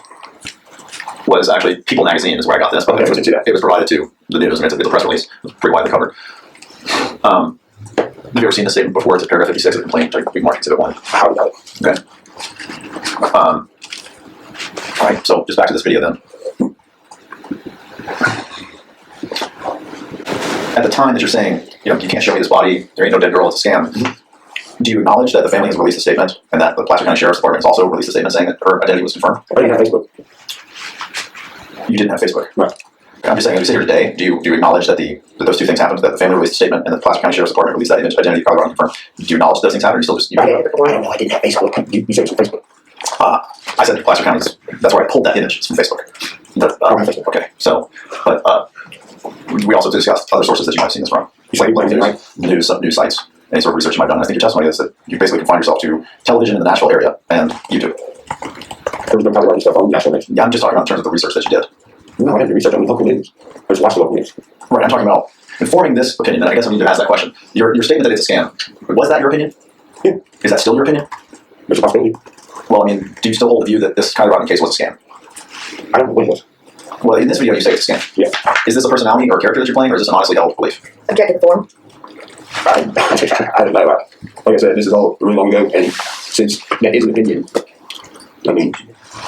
was actually People Magazine is where I got this, but Okay, it was provided to the news. I mean, it's a press release. It was pretty widely covered. Have you ever seen this statement before? It's at paragraph 56 of the complaint, which I think marked exhibit 1. How about it? Okay. All right, so just back to this video then. At the time that you're saying, you can't show me this body, there ain't no dead girl, it's a scam, do you acknowledge that the family has released a statement and that the Placer County Sheriff's Department has also released a statement saying that her identity was confirmed? I didn't have Facebook. You didn't have Facebook? Right. I'm just saying, as you sit here today, do you acknowledge that those two things happened, that the family released a statement and the Placer County Sheriff's Department released that image, identity of Kiely Rodni confirmed? Do you acknowledge those things happened, or you still just... I don't know, I didn't have Facebook. You said it was on Facebook. I said Placer County's, that's where I pulled that image, it's from Facebook. But, okay, so, but we also discussed other sources that you might have seen this from. News sites, any sort of research you might have done. I think your testimony is that you basically confine yourself to television in the Nashville area and YouTube. There was no Kiely Rodni stuff on national news. Yeah, I'm just talking about in terms of the research that you did. No, I didn't research on local news. I just watched the local news. Right, I'm talking about informing this opinion, and I guess I need to ask that question. Your statement that it's a scam, was that your opinion? Yeah. Is that still your opinion? There's a possibility. Well, I mean, do you still hold the view that this Kiely Rodni case was a scam? I don't know what it was. Well, in this video you say it's a scam. Yeah. Is this a personality or a character that you're playing, or is this an honestly held belief? Object to the form. I don't know. Like I said, this is all really long ago, and since that is an opinion, I mean,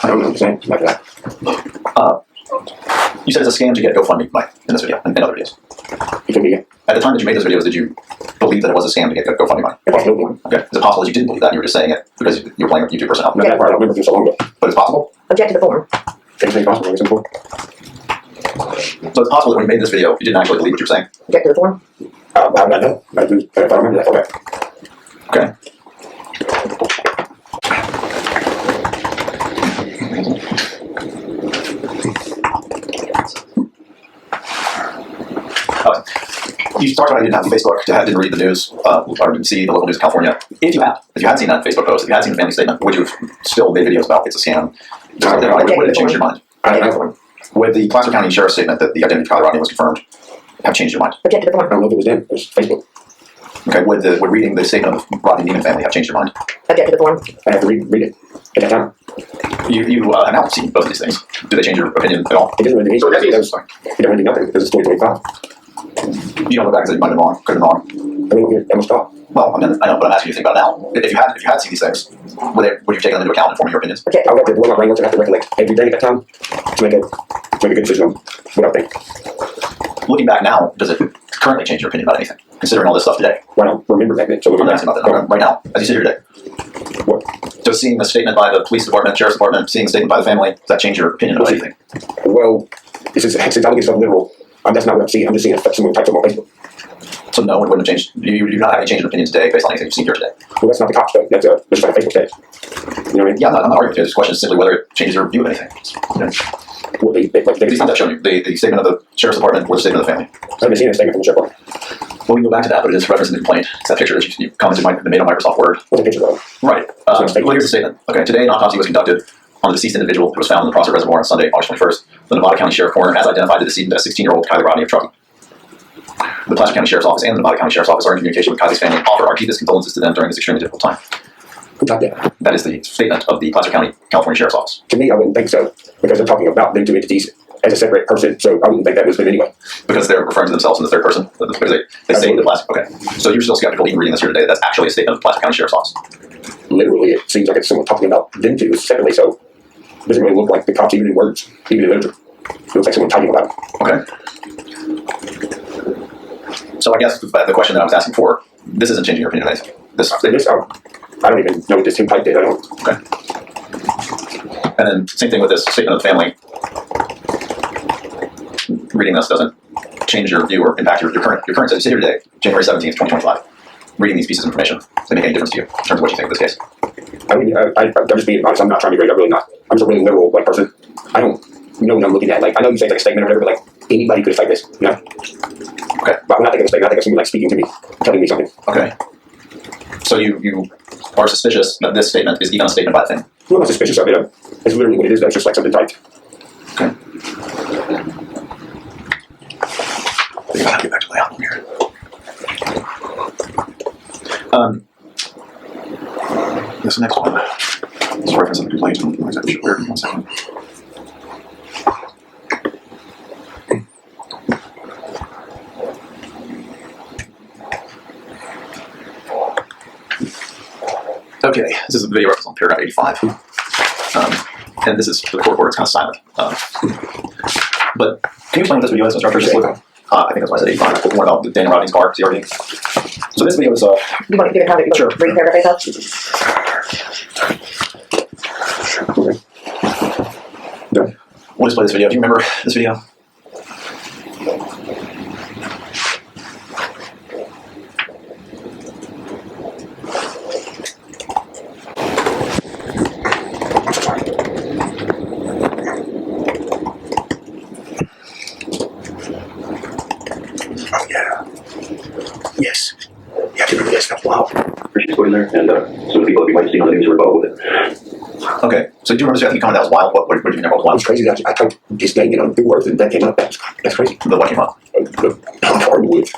I don't know what I'm saying like that. You said it's a scam to get GoFundMe money in this video and in other videos. It could be, yeah. At the time that you made those videos, did you believe that it was a scam to get GoFundMe money? If I still do. Okay. Is it possible that you didn't believe that and you were just saying it because you were playing with YouTube personnel? No, that part I don't remember from so long ago. But it's possible? Object to the form. Anything possible, I guess, before. So it's possible that when you made this video, you didn't actually believe what you were saying? Object to the form. I don't know. I remember that. Okay. Okay. You talked about you didn't have Facebook, didn't read the news, or didn't see the local news in California. If you had seen that Facebook post, if you had seen the family statement, would you have still made videos about it's a scam? Would it change your mind? I don't know. Would the Placer County Sheriff's statement that the identity of Kiely Rodni was confirmed have changed your mind? Object to the I form. don't know if it was them. It was Facebook. Okay, would reading the statement of Rodney Neiman family have changed your mind? Object to the form. I have to read it at that time. You have now seen both of these things. Do they change your opinion at all? It doesn't really mean So that is- it doesn't really mean nothing because it's 2025. You don't look back and say you might have been wrong, could have been wrong. I mean, that must stop. Well, I mean, I know, but I'm asking you to think about it now. If you had seen these things, would you have taken them into account and form your opinions? Object I to would have to blow my brain once and have to recollect every day at that time to make a good decision on what I think. Looking back now, does it currently changed your opinion about anything, considering all this stuff today? Well, I don't remember back then. So I'm not asking about that. Right now, as you sit here today. What? Does seeing a statement by the police department, sheriff's department, seeing a statement by the family, does that change your opinion about anything? Well, since I don't get stuff literal, that's not what I'm seeing. I'm just seeing if someone types up on Facebook. So no, it wouldn't have changed. You do not have any change in opinion today based on anything you've seen here today. Well, that's not the cops though. That's just like a Facebook page. You know what I mean? Yeah, I'm not arguing with you. This question is simply whether it changes your view of anything. You know? Well, These things I've shown you, the statement of the sheriff's department or the statement of the family. I haven't seen a statement from the sheriff's department. Well, we can go back to that, but it is referenced in the complaint. It's that picture that you commented made on Microsoft Word. What's the picture though? Right. Well, here's the statement. Okay, today an autopsy was conducted on the deceased individual who was found in the Prosser Reservoir on Sunday, August 21st. The Nevada County Sheriff Coroner has identified the decedent as 16-year-old Kiely Rodni of Truckee. The Placer County Sheriff's Office and the Nevada County Sheriff's Office are in communication with Kiely's family and offer our deepest condolences to them during this extremely difficult time. Who got that? That is the statement of the Placer County, California Sheriff's Office. To me, I wouldn't think so, because they're talking about them two entities as a separate person, so I wouldn't think that was them anyway. Because they're referring to themselves in the third person? Because they say the Placer. Okay. So you're still skeptical even reading this here today, that's actually a statement of the Placer County Sheriff's Office? Literally, it seems like it's someone talking about them two separately, so it doesn't really look like the cops even in words, even in literature. It looks like someone typing about it. Okay. So I guess the question that I was asking for, this isn't changing your opinion of anything. I don't even know what this team typed did. I don't. Okay. And then same thing with this statement of the family. Reading this doesn't change your view or impact your current as you sit here today, January 17th, 2025. Reading these pieces of information, does they make any difference to you in terms of what you think of this case? I mean, I'm just being honest. I'm not trying to be great. I'm really not. I'm just a really literal person. I don't know what I'm looking at. Like, I know you say like a statement or whatever, but like anybody could have typed this, you know? Okay. But I'm not thinking of a statement. I think of someone like speaking to me, telling me something. Okay. So you are suspicious that this statement is even a statement by the thing? I'm not suspicious of it. It's literally what it is. That's just like something typed. Okay. I gotta get back to my album here. This next one. This reference of the complaint. I'm not exactly sure where. 1 second. Okay, this is a video reference on paragraph 85. And this is the court order, it's kind of silent. But can you explain what this video is, Mr. Upchurch? I think that's why I said 85. More about Daniel Rodney's car, CRD. So this video is You want to give it a comment? Sure. Read paragraph 8 Okay. Done. We'll display this video. Do you remember this video? Oh yeah. Yes. Yeah, I remember this stuff. Wow. She's put in there, and some of the people that you might see on the news were involved with it. Okay, so do you remember this? I think you commented that was wild. What do you remember was It wild? was crazy. I typed this name in on Google Earth and that came up. That's crazy. The what came up? Hardwood.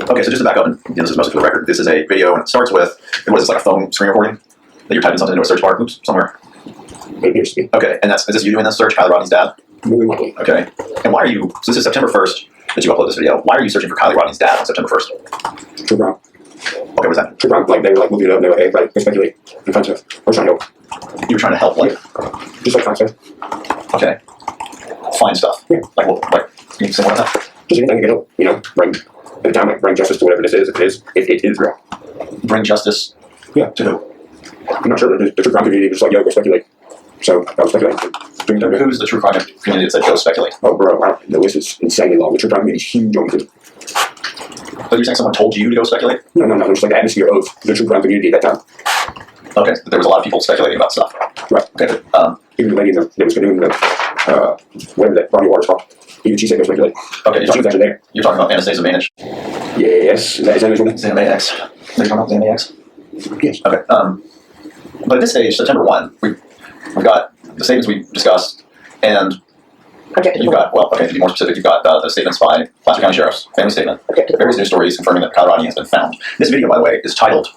Okay, so just to back up, and this is mostly for the record, this is a video, and it starts with, what is this, like a phone screen recording? That you're typing something into a search bar, oops, somewhere? Maybe it's me. Okay, and is this you doing this search, Kiely Rodni's dad? More than likely. Okay, and why are you, so this is September 1st that you upload this video, why are you searching for Kiely Rodni's dad on September 1st? True crime. Okay, what was that? True crime. Like, they were like moving it up and they were like, hey, like, let's speculate and find stuff. I was trying to help. You were trying to help, like, Just like find stuff. okay, find stuff. Yeah. Like, what, can you say more about that? Just anything that can help, you know, bring, at the time, like, bring justice to whatever this is, if it is real. Bring justice Yeah. to who? I'm not sure. The true crime community was like, yo, go speculate. So I was speculating. Who's the true crime community that said go speculate? Oh, bro, wow. The list is insanely long. The true crime community is huge on YouTube. But you're saying someone told you to go speculate? No. It was like the atmosphere of the true crime community at that time. Okay, but there was a lot of people speculating about stuff. Right. Okay, but, even the lady that was doing the, whatever that body water is called, even she said go speculate. okay, She was actually there. you're talking about Anastasia Manich. Yes. Is that his name? Xanax. Are you talking about Xanax? Yes. Okay. But at this stage, September 1, we've got the statements we discussed, and you've got, well, okay, to be more specific, you've got the statements by Placer County Sheriff's family statement, various news stories confirming that Kiely Rodni has been found. This video, by the way, is titled,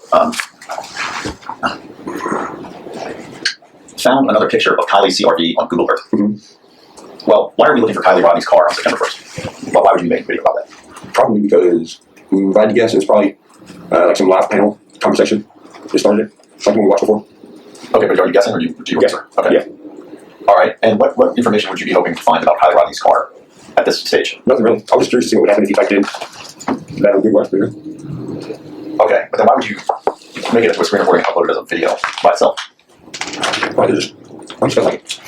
Found Another Picture of Kiely's CRV on Google Earth. Mm-hmm. Well, why are we looking for Kiely Rodni's car on September 1st? Why would you make a video about that? Probably because, if I had to guess, it's probably like some live panel conversation that started it, like when we watched before. Okay, but are you guessing or do you Yes. answer? Okay. Yeah. All right, and what information would you be hoping to find about Kiely Rodni's car at this stage? Nothing really. I was just curious to see what would happen if you typed in That would be worse, yeah. Okay, but then why would you make it into a screen recording and upload it as a video by itself? Why just like it?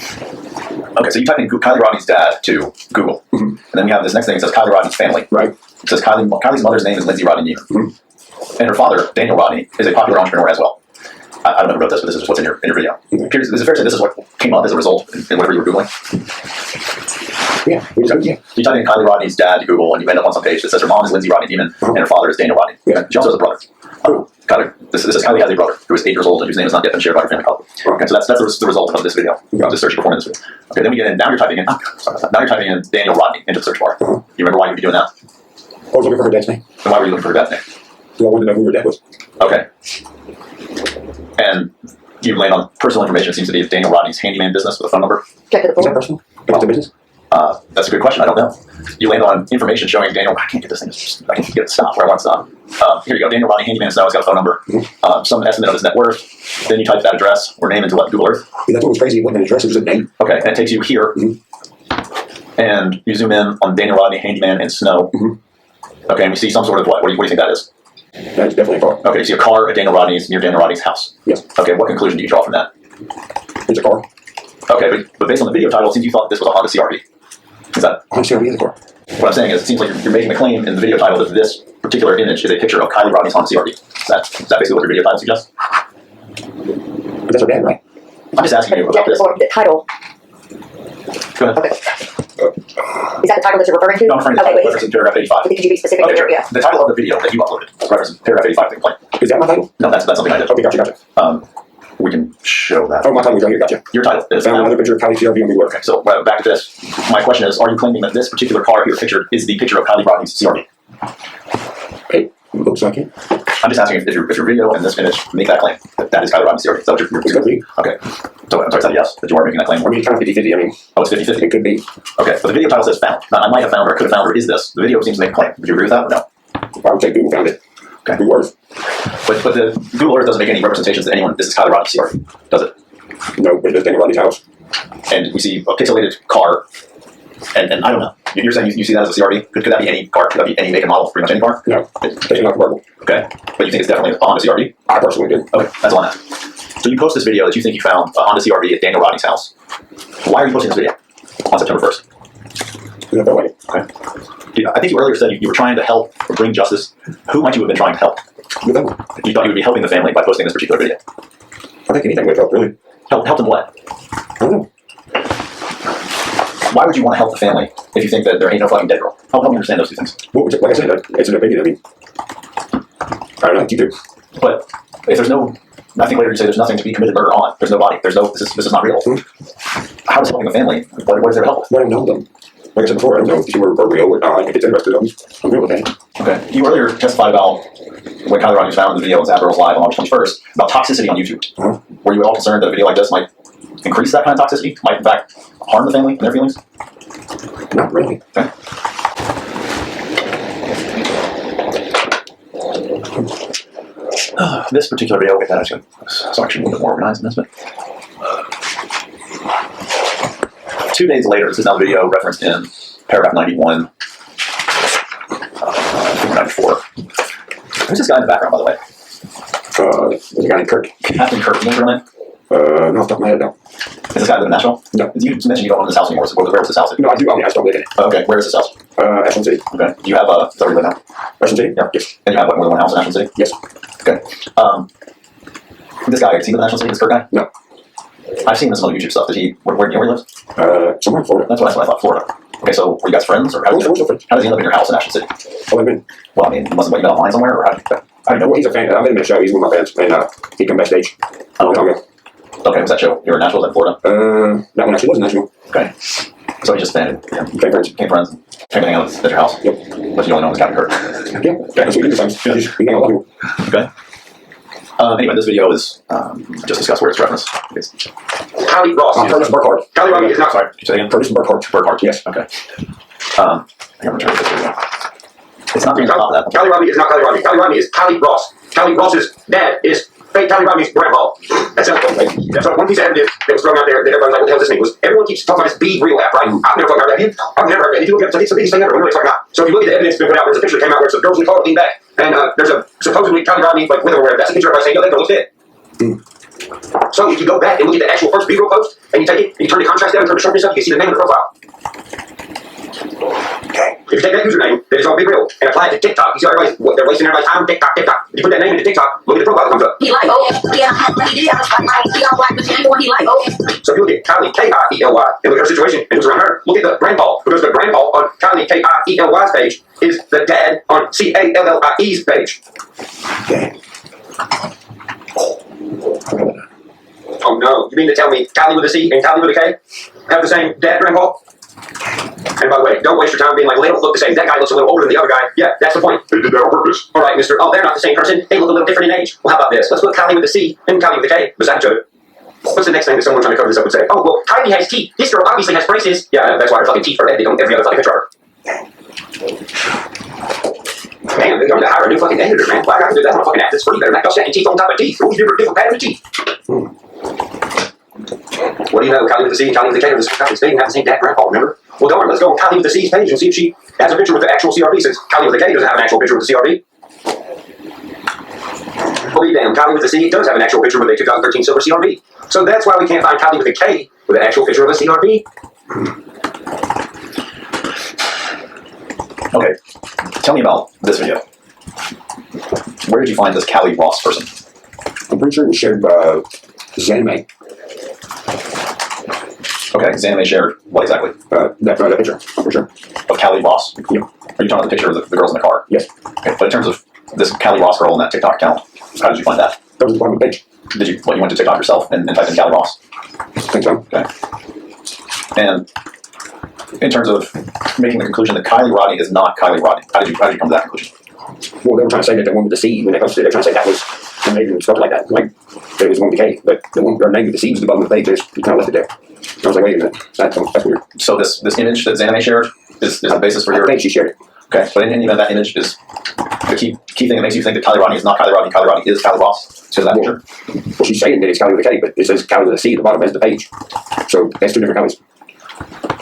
Okay, so you type in Kiely Rodni's dad to Google, and then we have this next thing. It says Kiely Rodni's family. Right. It says Kylie's mother's name is Lindsay Rodni, and her father, Daniel Rodni, is a popular entrepreneur as well. I don't know who wrote this, but this is just what's in your video. Is it fair to say this is what came up as a result in whatever you were Googling? Yeah. You type in Kiely Rodni's dad to Google, and you end up on some page that says her mom is Lindsay Rodni Demon, and her father is Daniel Rodni. Yeah. She also has a brother. This is Kiely has a brother who is 8 years old and whose name has not yet been shared by her family public. Okay, so that's the result of this video, of this search you performed in this video. Okay, then we get in, now you're typing in Daniel Rodni into the search bar. You remember why you'd be doing that? I was looking for her dad's name. And why were you looking for her dad's name? So I wanted to know who her dad was. Okay. And you land on personal information. It seems to be Daniel Rodni's handyman business with a phone number. Check to the Is that floor. personal? About the business? That's a good question. I don't know. You land on information showing Daniel. I can't get this thing. I can't get it to stop where I want it to stop. Here you go. Daniel Rodni, handyman. Now he's got a phone number. Some estimate of his net worth. Then you type that address or name into what? Google Earth. Yeah, that's what was crazy. It wasn't an address. It was a name. Okay, and it takes you here. And you zoom in on Daniel Rodni, handyman, and snow. Okay, and we see some sort of what? What do you think that is? That's definitely a car. Okay, you see a car at Daniel Rodni's, near Daniel Rodni's house. Yes. Okay, what conclusion do you draw from that? It's a car. Okay, but based on the video title, it seems you thought this was a Honda CR-V. Is that? Honda CR-V is a car. What I'm saying is, it seems like you're making the claim in the video title that this particular image is a picture of Kiely Rodni's Honda CR-V. Is that basically what your video title suggests? But that's her dad, right? I'm just asking you Check about to the this. floor. The title. Go ahead. Okay. Is that the title that you're referring to? No, I'm referring to the title referencing paragraph 85. Could you be specific Okay, in sure. your area? The title of the video that you uploaded references paragraph 85 of the complaint. Is that my title? No, that's something I did. Okay, gotcha. We can show that. Oh, my title was right here. Gotcha. Your title is Found another picture of Kiely CR-V on Google Earth. Okay, so back to this. My question is, are you claiming that this particular car here pictured is the picture of Kiely Rodni's CR-V? Hey, looks like it. I'm just asking if your video and this image make that claim, that is Kiely Rodni's CR-V. Is that what you're It could be. Okay. So I'm sorry, is that a yes, that you are making that claim? I mean, it's kind of 50-50. I mean, Oh, it's 50-50. it could be. Okay, but the video title says found. Now, I might have found or I could have found or is this. The video seems to make a claim. Would you agree with that or no? I would say Google found it. Okay. Google Earth. But the Google Earth doesn't make any representations that anyone, this is Kiely Rodni's CR-V, does it? No, but it is Daniel Rodni's house. And we see a pixelated car, and I don't know. You're saying you see that as a CR-V? Could that be any car? Could that be any make and model, pretty much any car? No, it's not convertible. Okay. But you think it's definitely a Honda CR-V? I personally do. Okay, that's all I'm asking. So you post this video that you think you found a Honda CR-V at Daniel Rodni's house. Why are you posting this video on September 1st? Is that way? Okay. I think you earlier said you were trying to help or bring justice. Who might you have been trying to help? With that one. You thought you would be helping the family by posting this particular video. I think anything would help, really. Help them what? I don't know. Why would you want to help the family if you think that there ain't no fucking dead girl? Help me understand those two things. Well, like I said, it's an opinion. I mean, I don't know. You do. But if there's no, I think later you say there's nothing to be committed murder on. There's no body. There's no. This is not real. How is helping the family? What is there to help? I don't know them. Like I said before, I don't know if you were real or not. If it's interested, I'm real with that. Okay. You earlier testified about when Kiely Rodni was found in the video on Zap Girls Live on August 21st about toxicity on YouTube. Were you at all concerned that a video like this might increase that kind of toxicity? Might in fact harm the family and their feelings? Not really. Okay. This particular video, okay, that's actually a little bit more organized than this, but 2 days later, this is now the video referenced in paragraph 91, 94. Who's this guy in the background, by the way? There's a guy named Kirk. Captain Kirk, you know his real name? Not off the top of my head, no. Is this guy live in Nashville? No. You mentioned you don't own this house anymore, so where was this house? No, I do. I mean, I still live in it. Okay, where is this house? Ashland City. Okay. Do you have is that where you live now? Ashland City? Yeah. Yes. And you have what, more than one house in Ashland City? Yes. Okay. This guy, is he live in Ashland City, this Kirk guy? No. I've seen this on YouTube stuff. Did he, where do you know where he lives? Somewhere in Florida. That's what I thought, Florida. Okay, so were you guys friends, or how does he live in your house in Ashland City? Oh, I mean, Well, I mean, you must have met online somewhere, or how do you know? well, he's a fan. I met him at a show. He's one of my fans, and he come backstage. Okay, was that show? You were in Nashville, was that in Florida? That one actually was in Nashville. Okay. So he just fan, Became friends. became friends, came hanging out at your house. Yep. But you only know him as Captain Kirk. Yeah, that's what we do sometimes. We hang out a lot of people. Okay. Anyway, this video is just discuss where it's referenced. It's Kiely Ross. Curtis Burkhardt. Kiely Rodni is not. sorry, can you say again? Curtis Burkhardt. Burkhardt. Yes. Okay. I think I'm gonna try to get this video. It's not being on top of that. Kiely Rodni is not Kiely Rodni. Kiely Rodni is Kiely Ross. Kiely Ross's dad is fake Kiely Rodni's grandpa. That's it. That's one piece of evidence that was thrown out there that everybody's like, what the hell is this thing? Was everyone keeps talking about this Be Real app, right? I've never heard of that. I've never heard of that. If you look at it, it's the biggest thing ever. What are they talking about? So if you look at the evidence that's been put out, there's a picture that came out where it's the girls in the car leaning back, and there's a supposedly Kiely Rodni like with her wearing. That's a picture of everybody saying, yo, that girl looks dead. So if you go back and look at the actual first Be Real post, and you take it, and you turn the contrast down and turn the sharpness up, you can see the name of the profile. Okay. If you take that username that is on Be Real and apply it to TikTok, you see how they're wasting everybody's time on TikTok. If you put that name into TikTok, look at the profile that comes up. He like, oh, yeah, he did have a spotlight. He got black, but he ain't the one he like, oh. So if you look at Kiely, Kiely, and look at her situation and what's around her, look at the grandpa, because the grandpa on Kiely, Kiely's page is the dad on Callie's page. Okay. Oh no, you mean to tell me Kiely with a C and Kiely with a K have the same dad, grandpa? And by the way, don't waste your time being like, well, they don't look the same. That guy looks a little older than the other guy. Yeah, that's the point. They did that on purpose. All right, mister. Oh, they're not the same person. They look a little different in age. Well, how about this? Let's put Kiely with a C and Kiely with a K beside each other. What's the next thing that someone trying to cover this up would say? Oh, well, Kiely has teeth. This girl obviously has braces. Yeah, that's why her fucking teeth are edited on every other fucking picture of her. Man, they're going to hire a new fucking editor, man. Why I gotta do that on a fucking app that's free? Better not go setting teeth on top of teeth. What would you do for different patterns of teeth? What do you know? Kiely with the C and Kiely with the K are the same Kiely's page and have the same dad, grandpa, remember? Well, darn, let's go on Kiely with the C's page and see if she has a picture with the actual CRB, since Kiely with the K doesn't have an actual picture with the CRB. Well, be damned, Kiely with the C does have an actual picture with a 2013 silver CRB. So that's why we can't find Kiely with a K with an actual picture of a CRB. Okay, tell me about this video. Where did you find this Kiely Ross person? I'm pretty sure it was shared by Zanime. Okay, Zanime shared what exactly? That picture, for sure. Of Kiely Ross? Yep. Are you talking about the picture of the girls in the car? Yes. Okay, but in terms of this Kiely Ross girl in that TikTok account, how did you find that? That was the bottom of the page. Did you, you went to TikTok yourself and typed in Kiely Ross? I think so. Okay. And in terms of making the conclusion that Kiely Rodni is not Kiely Rodni, how did you come to that conclusion? Well, they were trying to say that the one with the C, when they posted it, they were trying to say that was maybe stuff like that. Like, it was one with the K, but the one, their name with the C was the bottom of the page, they just kind of left it there. I was like, wait a minute, that's weird. So this image that Zanime shared is the basis for your... I think she shared it. Okay, but in any event, that image is the key thing that makes you think that Kiely Rodni is not Kiely Rodni. Kiely Rodni is Kiely Ross. So that picture. Well, she's saying that it's Kiely with a K, but it says Kiely with a C at the bottom as the page. So that's two different Kielys.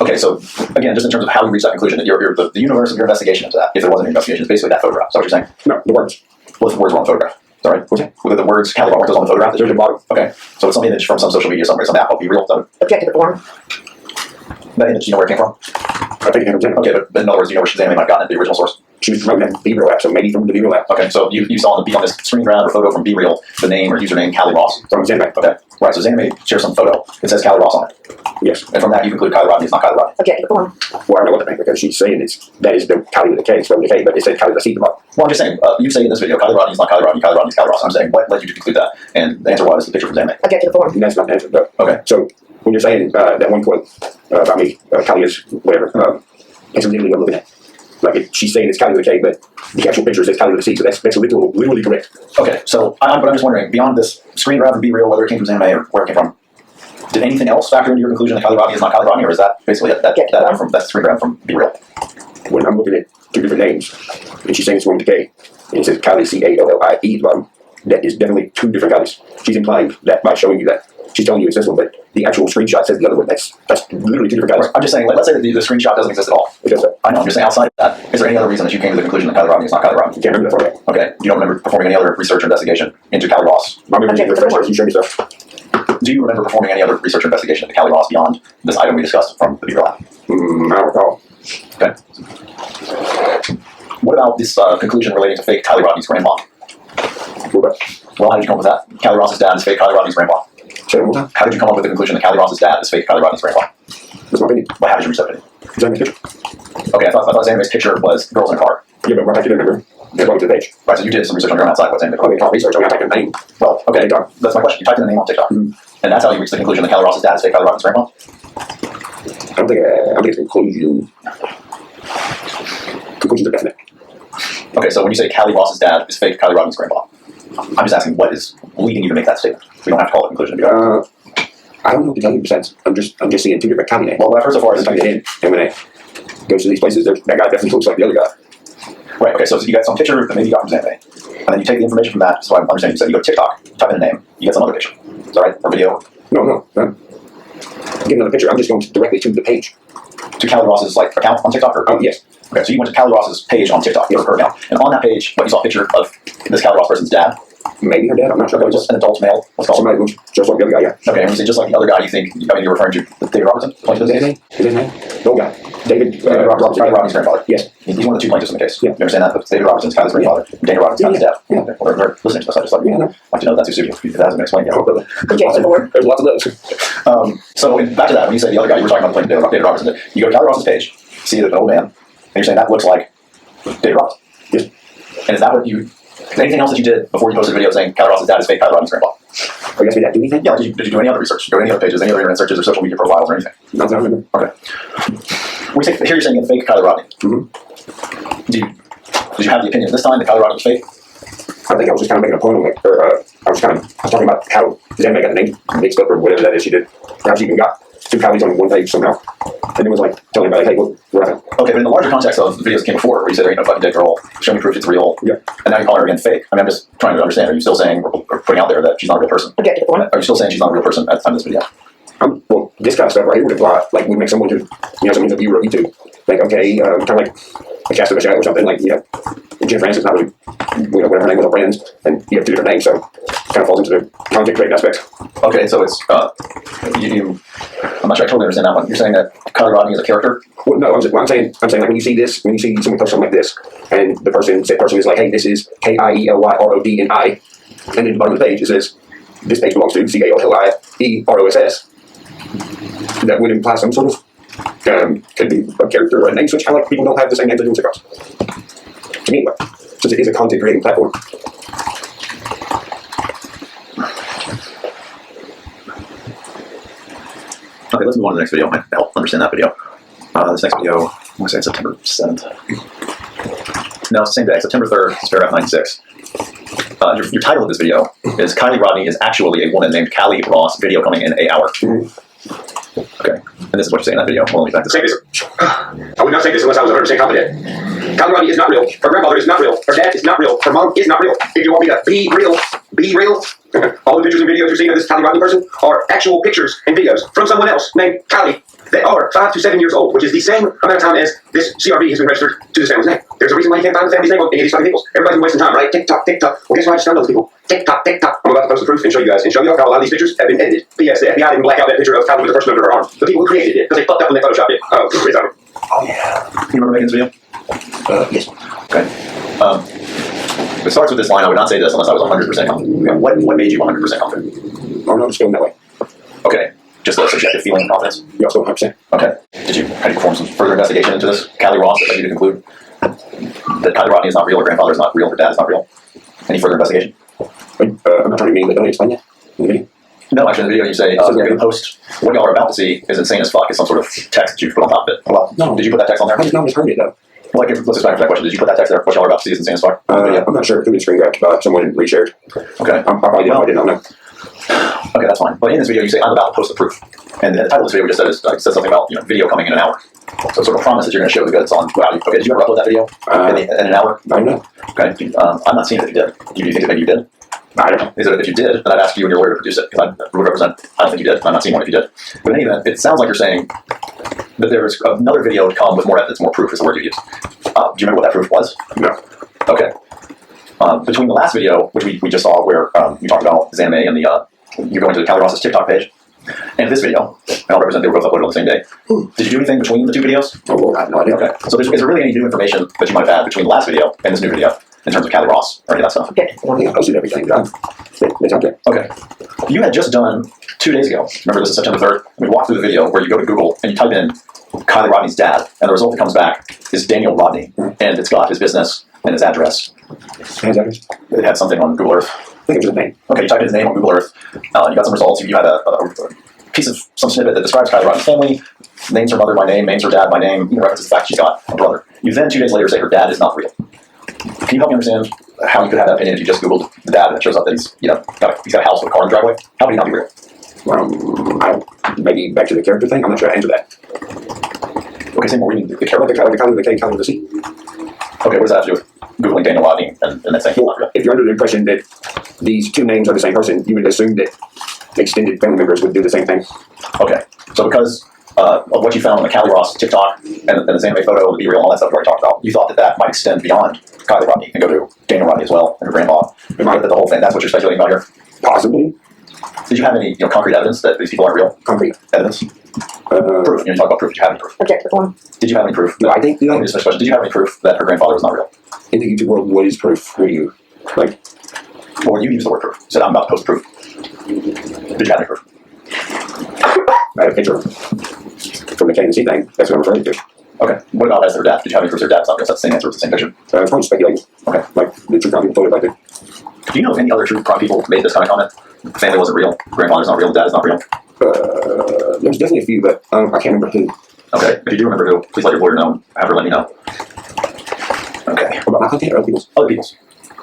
Okay, so again, just in terms of how you reach that conclusion, that the universe of your investigation into that, if there was an investigation, is basically that photograph. Is that what you're saying? No, the words. Well, the words were on the photograph. Is that right? Okay. Were the words Kiely Rodni was on the photograph? There's the bottom. Okay, so it's some image from some social media somewhere, some app called Be Real. Objective form. That image, do you know where it came from? I think it came from Okay, but in other words, do you know where Zanime might have gotten it, the original source? She was promoting that Be Real app, so maybe from the Be Real app. Okay, so you saw on this screen grab or photo from Be Real, the name or username Kiely Ross. From Zanime. Okay, right, so Zanime shares some photo. It says Kiely Ross on it. Yes. And from that, you conclude Kiely Rodni is not Kiely Rodni. Objective form. Well, I don't know what to think, because she's saying that is the Kiely with a K, spelled with a K, but it said Kiely with a C at the bottom. Well, I'm just saying, you say in this video, Kiely Rodni is not Kiely Rodni, Kiely Rodni is Kiely Ross. I'm saying, what led you to conclude that? And the answer was the picture from Zanime. Objective form. And that's not the answer, though. Okay. So when you're saying that one quote about me, Kiely is whatever, that's literally what I'm looking at. Like, she's saying it's Kiely with a K, but the actual picture says Kiely with a C, so that's literally correct. Okay, so but I'm just wondering, beyond this screen grab and Be Real, whether it came from Zanime or where it came from, did anything else factor into your conclusion that Kiely Rodni is not Kiely Rodni, or is that basically that screen grab from Be Real? When I'm looking at two different names, and she's saying it's one with a K, and it says Kiely Callie at the bottom, that is definitely two different Kielys. She's implying that by showing you that. She's telling you it's this one, but the actual screenshot says the other one. That's literally two different Kielys. I'm just saying, let's say that the screenshot doesn't exist at all. It does that. I know, I'm just saying outside of that, is there any other reason that you came to the conclusion that Kiely Rodni is not Kiely Rodni? You can't remember that for me. Okay, you don't remember performing any other research or investigation into Kiely Ross? I remember you refresh you showed me stuff. Do you remember performing any other research or investigation into Kiely Ross beyond this item we discussed from the Be Real app? I don't recall. Okay. What about this conclusion relating to fake Kiely Rodni's grandma? What? Well, how did you come up with that? Kiely Ross's dad is fake Kiely Rodni's grandpa. Say it one more time. How did you come up with the conclusion that Kiely Ross's dad is fake Kiely Rodni's grandpa? That's my opinion. Well, how did you reach that opinion? Zanime's picture. Okay, I thought Zanime's picture was girls in a car. Yeah, but right back to the number. That's why to the page. Right, so you did some research on your own outside what Zanime. I can't research. I'm not typing a name. Well, okay, TikTok. that's my question. You typed in a name on TikTok. Mm-hmm. And that's how you reached the conclusion that Kiely Ross's dad is fake Kiely Rodni's grandpa? I don't think it's a conclusion. Conclusions are definite. Okay, so when you say Kiely Ross's dad is fake Kiely Rodni's grandpa, I'm just asking what is leading you to make that statement. We don't have to call it a conclusion. I don't know what to tell you in a sense. I'm just seeing two different Kiely names. Well, first of all, I'm typing it in, and when it goes to these places, that guy definitely looks like the other guy. Right, okay, so you got some picture that maybe you got from Zanime. And then you take the information from that, so I'm understanding you said you go to TikTok, type in a name, you get some other picture. Is that right? Or video? No. Get another picture. I'm just going directly to the page. To Kiely Ross's like account on TikTok? Or? Oh, yes. Okay, so you went to Kiely Ross's page on TikTok, or her account, and on that page, what, you saw a picture of this Kiely Ross person's dad? Maybe her dad, I'm not sure. Okay, just an adult male, let's call him. Somebody who's just like the other guy, yeah. Okay, and you say just like the other guy, you think, I mean, you're referring to David Robertson? Is his name? The old guy. David Robertson. Kiely Rodni's grandfather. Yes. He's one of the two plaintiffs in the case. Yeah. You understand that? But David Robertson's Kiely's grandfather, and David Robertson's dad. Yeah. Okay, well, they're listening to us, I just like, Yeah, no. like to know that too soon, if that hasn't been explained yet. Jason Bourne. There's lots of those. So back to that, when you say the other guy, you were talking about playing David Robertson, you go to Kiely Ross's page, see an old man, and you're saying that looks like David Robertson. Yes. And is that what you, anything else that you did before you posted a video saying Kiely Ross's dad is fake Kiely Rodni's grandpa? Oh, you asked me that, do anything? Yeah, did you do any other research? Go to any other pages, any other internet searches or social media profiles or anything? Nothing I remember. Okay. Here you're saying a fake Kiely Rodni. Mm-hmm. Did you have the opinion this time that Kiely Rodni was fake? I think I was just kind of making a point on it, I was talking about how Zen got the name mixed up or whatever that is she did. Perhaps she even got two Kylies on one page somehow. And it was like telling everybody, hey, look, what happened? Okay, but in the larger context of the videos that came before, where you said there ain't no fucking dead girl, show me proof it's real, Yeah. and now you're calling her again fake. I mean, I'm just trying to understand. Are you still saying, or putting out there that she's not a real person? Objective one. Are you still saying she's not a real person at the time of this video? Well, this kind of stuff right here would imply, like, would make someone who, someone's a viewer of YouTube, like, okay, kind of like a cast of a show or something, like, Jim Francis, not really, whatever her name was, friends, and you have two different names, so it kind of falls into the content creating aspect. Okay, so it's, I'm not sure I totally understand that one. You're saying that Kiely Rodni is a character? Well, no, I'm saying like when you see this, when you see someone post something like this, and the person is like, hey, this is KIELYROD and I, and then at the bottom of the page it says, this page belongs to CALIEROSS. That would imply some sort of could be a character or a name switch. Kind of like people don't have the same names as Instagrams. To me, anyway, since it is a content creating platform. Okay, let's move on to the next video. Might help understand that video. This next video, I want to say it's September 7th. No, it's the same day, September 3rd, it's paragraph 96. Your title of this video is Kiely Rodni is actually a woman named Kiely Ross, video coming in an hour. Okay, and this is what you say in that video. Well, let me back this Say this. I would not say this unless I was 100% confident. Kiely Rodni is not real. Her grandfather is not real. Her dad is not real. Her mom is not real. If you want me to be real, be real. All the pictures and videos you're seeing of this Kiely Rodni person are actual pictures and videos from someone else named Kiely. They are 5 to 7 years old, which is the same amount of time as this CRV has been registered to this family's name. There's a reason why you can't find the family's name on any of these fucking peoples. Everybody's been wasting time, right? TikTok. Well, guess why I just found those people? TikTok. I'm about to post the proof and show you guys. And show you how a lot of these pictures have been edited. P.S. The FBI didn't black out that picture of Kiely with the person under her arm. The people who created it, because they fucked up when they photoshopped it. Oh, it's over. Oh, yeah. You remember making this video? Yes. Okay. It starts with this line, I would not say this unless I was 100% confident. What made you 100% confident? Oh, no, just feeling that way. Okay. Just a subjective feeling of confidence? You also 100%. Okay. Had you perform some further investigation into this Kiely Ross that led you to conclude that Kiely Rodni is not real, her grandfather is not real, her dad is not real? Any further investigation? I'm not trying to mean that. Don't explain that in the video. No, actually in the video you say, you're going to post, what y'all are about to see is insane as fuck. It's some sort of text that you put on top of it. Well, No. Did you put that text on there? I just heard it though. Well, let's just back to that question. Did you put that text there? What y'all are about to see is insane as fuck? I'm not sure. It could be screen grabbed by someone and reshared. Okay. I probably did. I did not know. Okay, that's fine. But in this video, you say, I'm about to post the proof. And the title of this video just says something about, video coming in an hour. So it's sort of a promise that you're going to show the goods on value. Okay, did you ever upload that video in an hour? I don't know. Okay, I'm not seeing it if you did. Do you think that maybe you did? I don't know. If you did, then I'd ask you and your lawyer to produce it, because I would represent, I don't think you did. I'm not seeing one if you did. But in any event, it sounds like you're saying that there's another video to come with more evidence, more proof is the word you used. Do you remember what that proof was? No. Okay. Between the last video, which we just saw, where you talked about Zanme and you go into the Kiely Ross's TikTok page, and this video, and I'll represent they were both uploaded on the same day. Did you do anything between the two videos? Oh, well, I have no idea. Okay. So is there really any new information that you might have had between the last video and this new video in terms of Kiely Ross or any of that stuff? Objective I think I posted everything. It's out there. Okay. You had just done 2 days ago, remember this is September 3rd, we walked through the video where you go to Google and you type in Kiely Rodni's dad, and the result that comes back is Daniel Rodni, and it's got his business and his address. His address? It had something on Google Earth. I think it was his name. Okay, you type in his name on Google Earth, you got some results, you had a piece of some snippet that describes Kiely Rodni's family, names her mother by name, names her dad by name, references the fact she's got a brother. You then 2 days later say her dad is not real. Can you help me understand how you could have that opinion if you just Googled the dad and it shows up that he's, he's got a house with a car in the driveway? How would he not be real? Maybe back to the character thing. I'm not sure I answer that. Okay, say more reading the The character. Kiely with the K, Kiely with the C. Okay, what does that have to do with Googling Daniel Rodni and then saying he's not real. If you're under the impression that these two names are the same person, you would assume that extended family members would do the same thing. Okay, so because of what you found on the Kiely Ross TikTok and the anime photo, the Be Real, and all that stuff we already talked about, you thought that might extend beyond Kiely Rodni and go to Daniel Rodni as well, and her grandpa. That the whole thing, that's what you're speculating about here? Possibly. Did you have any concrete evidence that these people aren't real? Concrete evidence? Proof. You talk about proof. Did you have any proof? Objective form. Did you have any proof? No, I think, Let me just finish the question. Did you have any proof that her grandfather was not real? in the YouTube world, what is proof? What do you, like? Well, when you use the word proof, you said I'm about to post proof. Did you have any proof? I had a picture from the KNC thing. That's what I'm referring to. Okay. What about as their dad? Did you have any proof their dad's not real? That's the same answer. It's the same picture. It's probably speculating. Okay. Like, the true crime people told it like that. Do you know of any other true crime people who made this kind of comment? The family wasn't real. Grandfather's not real. Dad is not real. There's definitely a few, but I can't remember who. Okay. If you do remember who, please let your lawyer know. Have her let me know. Okay. What about my content or other people's? Other people's.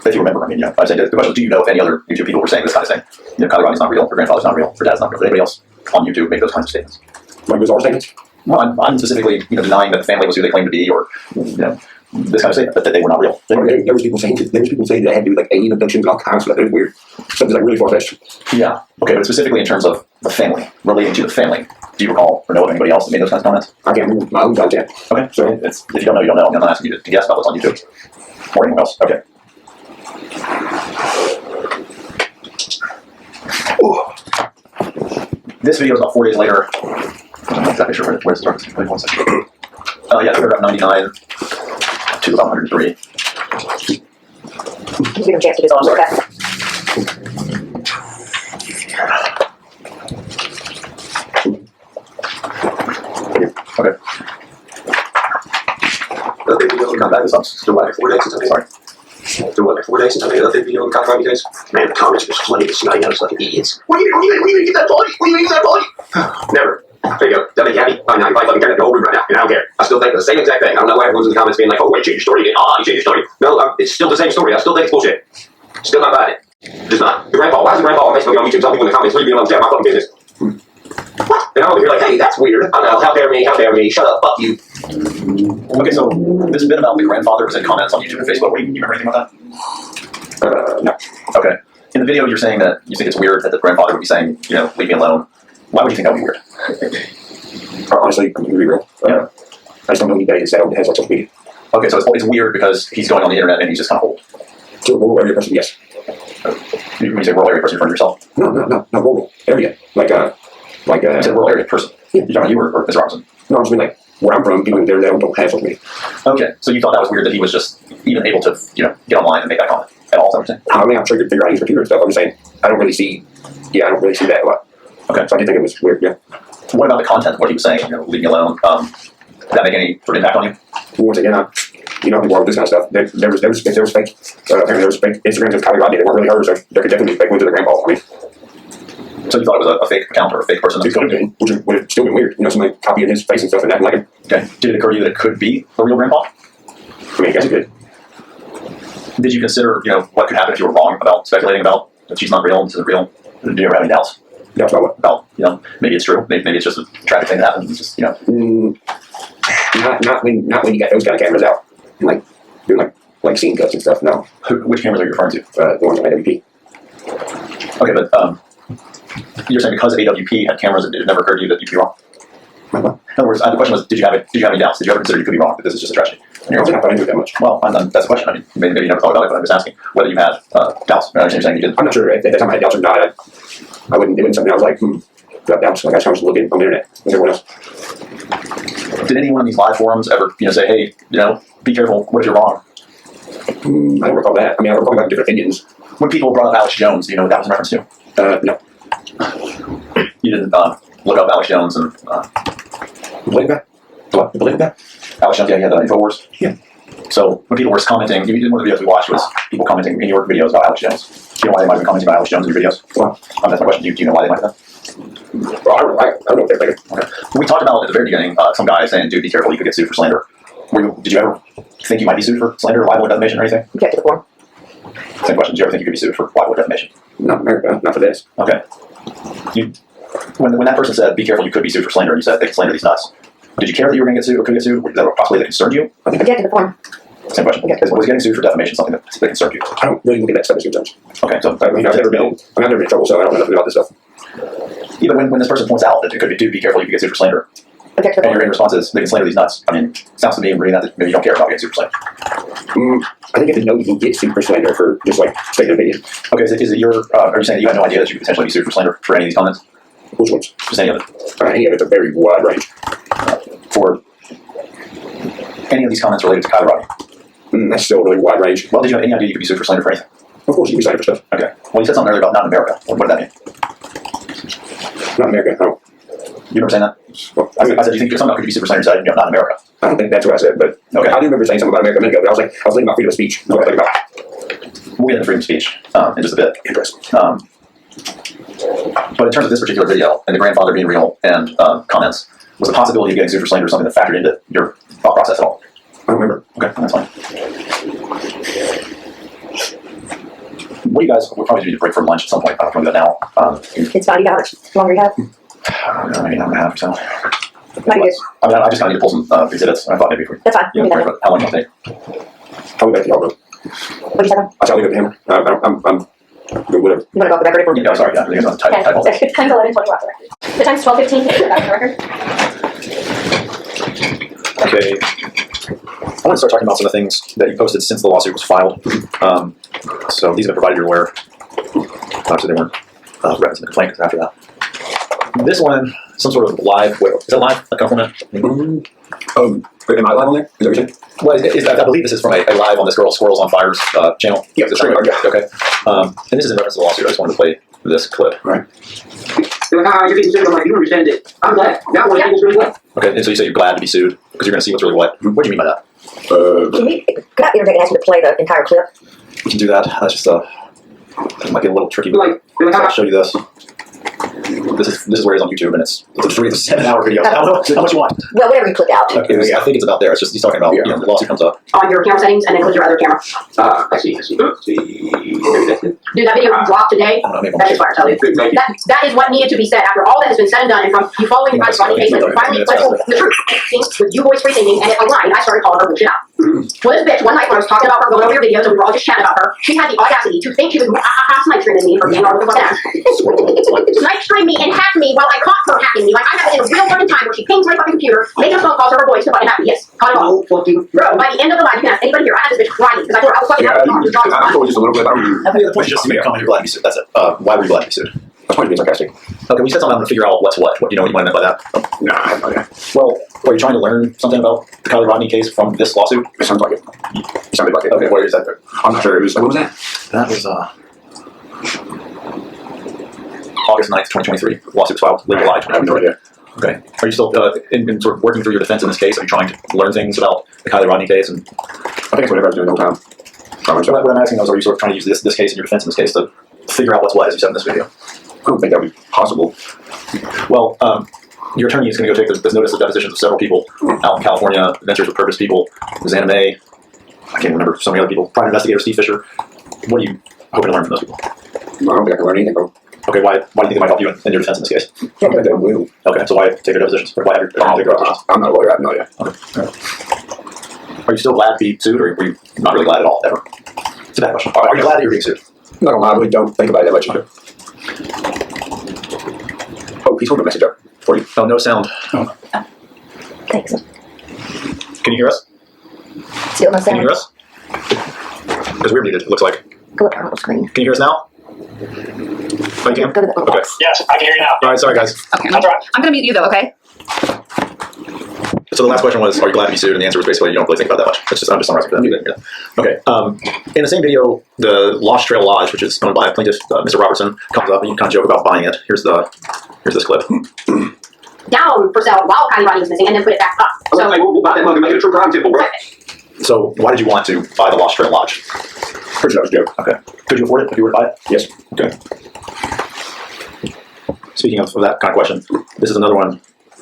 If you remember, I mean, yeah. I said the question: do you know if any other YouTube people were saying this kind of thing? Kiely Rodni's not real. Her grandfather's not real. Her dad's not real. Did anybody else on YouTube make those kinds of statements? Like bizarre statements? Well, I'm specifically denying that the family was who they claimed to be, or this kind of statement that they were not real. There was people saying that they had to do like alien abductions and all kinds of stuff. It was weird. Something like really far-fetched. Yeah. Okay, but specifically in terms of the family, relating to the family, do you recall or know of anybody else that made those kinds of comments? I can't remember my own content. Okay, so if you don't know, you don't know. I'm not asking you to guess about what's on YouTube or anyone else. Okay. Ooh. This video is about 4 days later. I'm not exactly sure where it starts. Wait 1 second. Yeah, paragraph 99 to about 103. Give him a chance to do Oh, I'm sorry. Okay. Come back this up. Still like 4 days since I sorry. Still what, like 4 days since I made that video on Kiely Rodni days? Man, the comments were flooding with snotty nose like idiots. What do you mean get that body? What do you mean get that body? Never. There you go. That make you happy? Oh, now you probably fucking tear the whole room right now, and I don't care. I still think the same exact thing. I don't know why everyone's in the comments being like, oh, wait, change your story again. You changed your story. No, it's still the same story. I still think it's bullshit. Still not buying it. Just not. The grandpa, why is the grandpa on Facebook on YouTube telling people in the comments, leave me alone, stay out of my fucking business? What? And I'm over here like, hey, that's weird. I know, how dare me, shut up, fuck you. Okay, so this bit about the grandfather was in comments on YouTube and Facebook. You remember anything about that? No. Okay. In the video, you're saying that you think it's weird that the grandfather would be saying, leave me alone. Why would you think that would be weird? Honestly, I'm gonna be real. I just don't know anybody has like social media. Okay, so it's weird because he's going on the internet and he's just kind of old. To a rural area person, yes. When you say rural area person, you're referring to yourself? No, rural area. You said rural area person. Yeah. You're talking about you or Mr. Robinson? No, I'm just mean like where I'm from, people there don't have social media. Okay, so you thought that was weird that he was just even able to, get online and make that comment at all, is that what you're saying? I mean, I'm sure you can figure out his computer and stuff. I'm just saying, I don't really see that a lot. Okay. So I did think it was weird, yeah. What about the content of what he was saying? Leave me alone. Did that make any sort of impact on you? Once again, the world, this kind of stuff. There was fake. Apparently there was fake Instagrams of Kiely Rodni that weren't really hers, so there could definitely be fake ones of the grandpa. I mean, so you thought it was a fake account or a fake person? it could have been, which would have still been weird. Somebody copying his face and stuff and acting like him. Okay. Did it occur to you that it could be a real grandpa? I mean, I guess it could. Did you consider, what could happen if you were wrong about speculating about that she's not real, this isn't real? Do you ever have any doubts? That's about what? About, maybe it's true. Maybe it's just a tragic thing that happens. It's just, Not when you got those kind of cameras out and like doing like scene cuts and stuff. No. Which cameras are you referring to? The ones on AWP. Okay, but you're saying because AWP had cameras, it never occurred to you that you could be wrong? What? In other words, the question was, did you have any doubts? Did you ever consider you could be wrong, that this is just a tragedy? I don't think I thought into it that much. Well, that's the question. I mean, maybe you never thought about it, but I'm just asking whether you had doubts. I understand you're saying you didn't. I'm not sure at that time I had doubts or not. It wasn't something I was like, got doubts. Like I was looking on the internet with everyone else. Did anyone in these live forums ever, say, hey, be careful, what if you're wrong? I don't recall that. I mean, I recall about different opinions. When people brought up Alex Jones, do you know what that was in reference to? No. You didn't look up Alex Jones and... Believe that? What? Believe that? Alex Jones, yeah, he had the InfoWars? Yeah. So when people were commenting, one of the videos we watched was people commenting in your videos about Alex Jones. Do you know why they might have been commenting about Alex Jones in your videos? Well, that's my question. Do you know why they might have that? Well, I don't know if they're thinking. Okay. We talked about at the very beginning, some guy saying, dude, be careful, you could get sued for slander. Did you ever think you might be sued for slander, libel, or defamation, or anything? Objective form. Same question. Did you ever think you could be sued for libel or defamation? Not in America, not for this. Okay. When that person said, be careful, you could be sued for slander, and you said they could slander these nuts, did you care that you were going to get sued or could get sued? Was that possibly that concerned you? Objective form. Same question. Okay. Was getting sued for defamation something that concerned you? I don't really look at that stuff as terms. Okay, so I've never been in trouble, so I don't know nothing about this stuff. even when this person points out that it could be, do be careful, you could get sued for slander. Objective. And your response is, they can slander these nuts. I mean, sounds to me, reading that maybe you don't care about getting sued for slander. I think if you know you can get sued for slander for just like stating an opinion. Okay, is it your, are you saying that you have no idea that you could potentially be sued for slander for any of these comments? Which ones? Just any of it? Any of it's a very wide range. For any of these comments related to Kiely Rodni? That's still a really wide range. Well, did you have any idea you could be sued for slander for anything? Of course you can be slander for stuff. Okay. Well, you said something earlier about not in America. What did that mean? Not America, no. You remember saying that? Well, I said, you think somehow could you be sued for slander, you said, not in America. I don't think that's what I said, but Okay. I do remember saying something about America a minute ago, but I was thinking about freedom of speech. That's what I was thinking about. We'll get into freedom of speech in just a bit. Interesting. But in terms of this particular video and the grandfather being real and comments, was the possibility of getting sued for slander something that factored into your thought process at all? I don't remember. Okay, that's fine. What do you guys, we'll probably need to break for lunch at some point. I don't know that now. It's fine. You got how much longer you have? Maybe an hour and a half or so. Might be good. I mean, I just kind of need to pull some exhibits. I thought maybe if we, That's fine. you know, We'll break do for how long it'll take. I'll leave that to y'all, bro. What'd you say? I shall leave it to him. I'm good, whatever. You want to go off the record? Or... Yeah, sorry, yeah, I think it's on the title. Okay, time to 11:20 off the record. The time's 12:15, back on the record. Okay. I want to start talking about some of the things that you posted since the lawsuit was filed. So these have been provided, you're aware. Obviously they weren't referenced in the complaint after that. This one, some sort of live, is that live? A compliment? Am I live on there? Is that what you're saying? Well, I believe this is from a live on this girl Squirrels on Fire's channel. Yeah, Is it sure, right? yeah. Okay. And this is in reference to the lawsuit. I just wanted to play this clip. Right. You're getting sued. I'm like, you don't understand it. I'm glad. Now one of people's really well. Okay, and so you say you're glad to be sued because you're going to see what's really what. What do you mean by that? Could I interject and ask you to play the entire clip? We can do that. That's just it might get a little tricky. Like, I'll show you this. This is where it is on YouTube, and it's a 7-hour video. How much you want? Well, whatever you clicked out. Okay, I think it's about there. It's just he's talking about, the lawsuit comes up. On your camera settings and then click your other camera. I see. Dude, that video you dropped today, I don't know, maybe that is fire, tell you. That is what needed to be said after all that has been said and done, and from you following the Kiely Rodni case, and finally told the truth. With you boys free thinking, and it aligned, I started calling her bullshit out. Well, this bitch, one night when I was talking about her, going over your videos, and we were all just chatting about her, she had the audacity to think she was snipe streaming me for being all over the fucking ass. Snipe stream me and hack me while I caught her hacking me. Like I have it in a real fucking time where she pings my fucking computer, making a phone call to her voice to fucking hack me. Yes, caught it all. Bro, by the end of the live, you can ask anybody here. I had this bitch crying because I told her I was fucking Yeah, having a I told you just a little bit about The point is just to make a comment, you're glad to be sued. That's it. Why were you glad to be sued? That's why you're being sarcastic. Okay, we said something, I'm going to figure out what's what. You know what you might have meant by that? Nah, I have no idea. Well, are you trying to learn something about the Kiely Rodni case from this lawsuit? It sounds like it. It sounded like it. Okay, what is that there? I'm not sure. It was, what was that? That was August 9th, 2023. Lawsuit was filed late July I have no 2023. idea. Okay. Are you still in sort of working through your defense in this case? Are you trying to learn things about the Kiely Rodni case? And I think it's whatever I was doing the whole time. so what I'm asking is, are you sort of trying to use this case in your defense in this case to figure out what's what, as you said in this video? I don't think that would be possible. Well, your attorney is going to go take this notice of depositions of several people out in California, Ventures with Purpose people, Zanna Mae, I can't remember so many other people, private investigator Steve Fisher. What are you hoping to learn from those people? I don't think I can learn anything from them. Okay, why do you think it might help you in your defense in this case? I don't think they will. Okay, so why take their depositions? Or why have your attorney take their depositions? I'm not a lawyer. I have no idea. Okay. Are you still glad to be sued, or were you not really glad at all, ever? It's a bad question. Are you glad that you're being sued? I'm not gonna lie, I really don't think about it that much. Okay. Oh, please hold the message up for you. Oh, no sound. Thanks. Can you hear us? Still no Can you sound. hear us? Because we're muted, it looks like. Go up on the screen. Can you hear us now? Oh, you can? Go to the Okay. Yes, I can hear you now. All right, sorry guys. Okay, That's all right. I'm gonna mute you though, okay? So the last question was, are you glad to be sued? And the answer was basically, you don't really think about that much. I'm just summarizing for them. Yeah. Okay. In the same video, the Lost Trail Lodge, which is owned by a plaintiff, Mr. Robertson, comes up and you kind of joke about buying it. Here's this clip. Down for sale while Kiely Rodni was missing, and then put it back up. I was like, we'll buy that mug and make it a true crime temple, bro. So why did you want to buy the Lost Trail Lodge? Pretty sure that was a joke. Okay. Could you afford it if you were to buy it? Yes. Okay. Speaking of that kind of question, this is another one.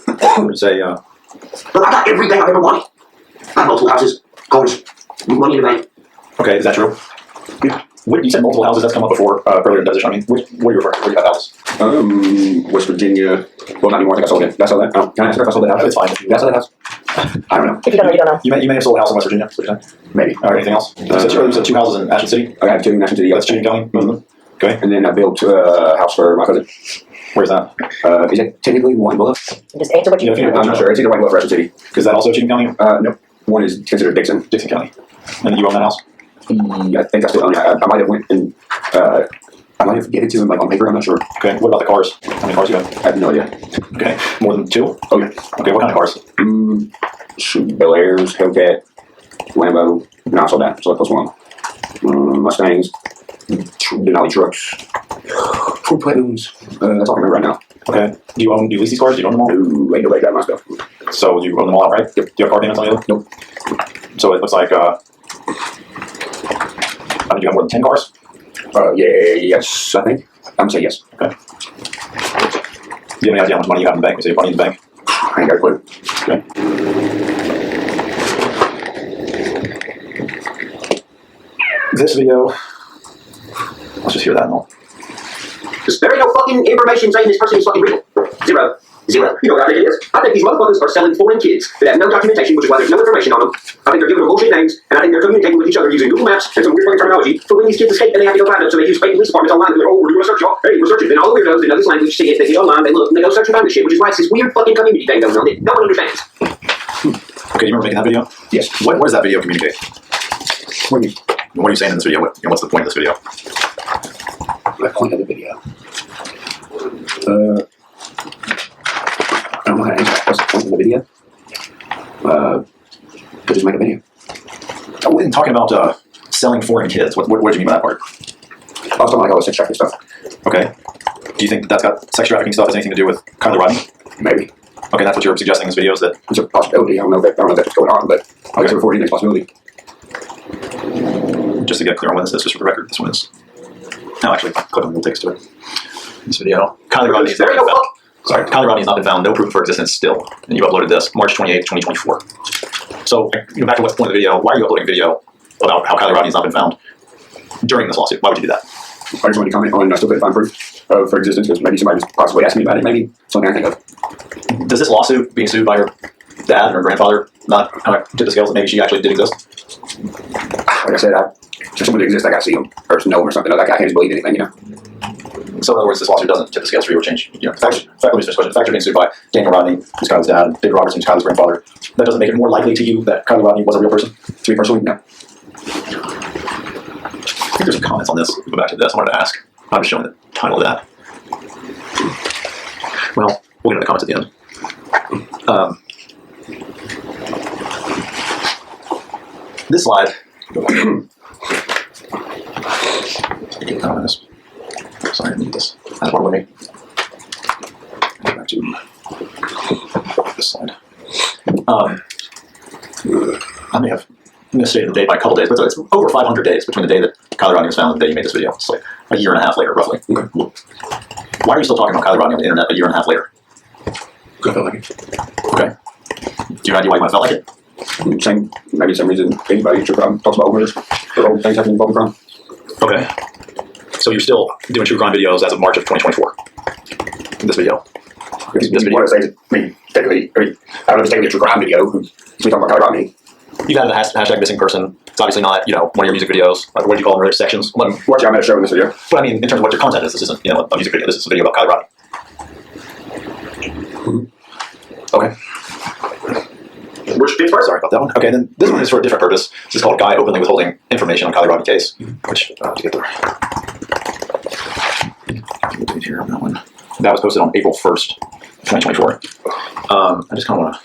You say, But I got everything I've ever wanted. I have multiple houses, cars, money in the bank. okay, is that true? You said multiple houses. That's come up before earlier in the deposition. I mean, what are you referring to? Where do you have houses? West Virginia. Well, not anymore. I think I sold it. Did I sell that? Oh, can I ask her if I sold that house? It's fine. Did I sell that house? I don't know. If you don't know, you don't know. You may have sold a house in West Virginia. Is what you're saying? Maybe. All right, anything else? You said 2 houses in Ashland City. I have 2 in Ashland City. That's cheating, Kelly. Mhm. Okay. And then I built a house for my cousin. Where's that? Is it technically White Bluff? Just answer what you. Yeah, I'm not sure. It's either White Bluff or Ashland City. Is that also cheating County? No. One is considered Dixon. Dixon County. And you own that house? I think I still own it. I might have went and I might have given it to him like on paper. I'm not sure. Okay. What about the cars? How many cars you have? I have no idea. Okay. More than 2? Oh yeah. Okay. What kind of cars? Bel Airs, Hellcat, Lambo. No, I sold that. So plus 1. Mustangs, Denali trucks, Ford Platinums. That's all I can remember right now. Okay. Do you lease these cars? Do you own them all? No, ain't nobody got my stuff. So you own them all outright? Do you have car payments on them? Nope. So it looks like, do you have more than 10 cars? Yes, I think. I'm gonna say yes. Okay. Do you have any idea how much money you have in the bank? You say you have money in the bank? I ain't got a clue. Okay. This video, let's just hear that and all. There ain't no fucking information saying this person is fucking real. Zero. You know what I think it is? I think these motherfuckers are selling foreign kids that have no documentation, which is why there's no information on them. I think they're giving them bullshit names, and I think they're communicating with each other using Google Maps and some weird fucking terminology for when these kids escape and they have to go find them. So they use fake police departments online. They're like, oh, we're doing a search, y'all. Hey, we're searching. Then all the weirdos that know this language see it, they get online, they look, and they go search and find this shit, which is why it's this weird fucking community thing going on that no one understands. Okay, you remember making that video? Yes. What does that video communicate? What do you What are you saying in this video? What's the point of this video? the point of the video? I don't know how to answer that. What's the point of the video? To just make a video. I wasn't talking about selling foreign kids. What did you mean by that part? I was talking like all the sex trafficking stuff. Okay. Do you think that's got sex trafficking stuff has anything to do with Kiely Rodni? Maybe. Okay, that's what you're suggesting in this video is that. It's a possibility. I don't know if that's what's going on, but I guess before anything's a possibility. Just to get clear on when this is, just for the record, this one is. No, actually, click on the text to it. This video. Kiely Rodni has not been found. Sorry, Kiely Rodni has not been found. No proof of her existence still. And you uploaded this March 28th, 2024. So, back to what's the point of the video. Why are you uploading a video about how Kiely Rodni has not been found during this lawsuit? Why would you do that? I just wanted to comment on I still couldn't find proof of her existence because maybe somebody just possibly asked me about it. Maybe something I think of. Does this lawsuit, being sued by her dad and her grandfather, not kind of tip the scales that maybe she actually did exist? Like I said, for someone to exist, I got to see them or know them or something. Like I can't just believe anything, you know. So in other words, this lawsuit doesn't tip the scales for you or change. You know, let me just finish this question. The fact you're being sued by Daniel Rodni, who's Kylie's dad, David Robertson, who's Kylie's grandfather, that doesn't make it more likely to you that Kiely Rodni was a real person? To me personally, no. I think there's some comments on this. We'll go back to this. I wanted to ask. I'm just showing the title of that. Well, we'll get to the comments at the end. This slide. Sorry, I need this. That's one with me. Go back to this slide. I may have misstated the date by a couple days, but it's over 500 days between the day that Kiely Rodni was found and the day you made this video. It's like a year and a half later, roughly. Okay. Why are you still talking about Kiely Rodni on the internet a year and a half later? I felt like it. Okay. Do you have any idea why you might have felt like it? Maybe some reason anybody talks about overdose or old things happening involving crime. Okay. So you're still doing true crime videos as of March of 2024. This video. This video. I say, technically, I don't know if it's technically a true crime video. We talk about Kiely Rodni. You've added the hashtag missing person. It's obviously not, one of your music videos. What do you call them? Other sections? Watch, I'm going to show in this video. But I mean, in terms of what your content is, this isn't, a music video. This is a video about Kiely Rodni. Okay. Which did first? Sorry about that one. Okay, then this one is for a different purpose. This is called Guy Openly Withholding Information on Kiely Rodni Case, which I'll have to get there. Here on that one. That was posted on April 1st, 2024. I just kind of want to.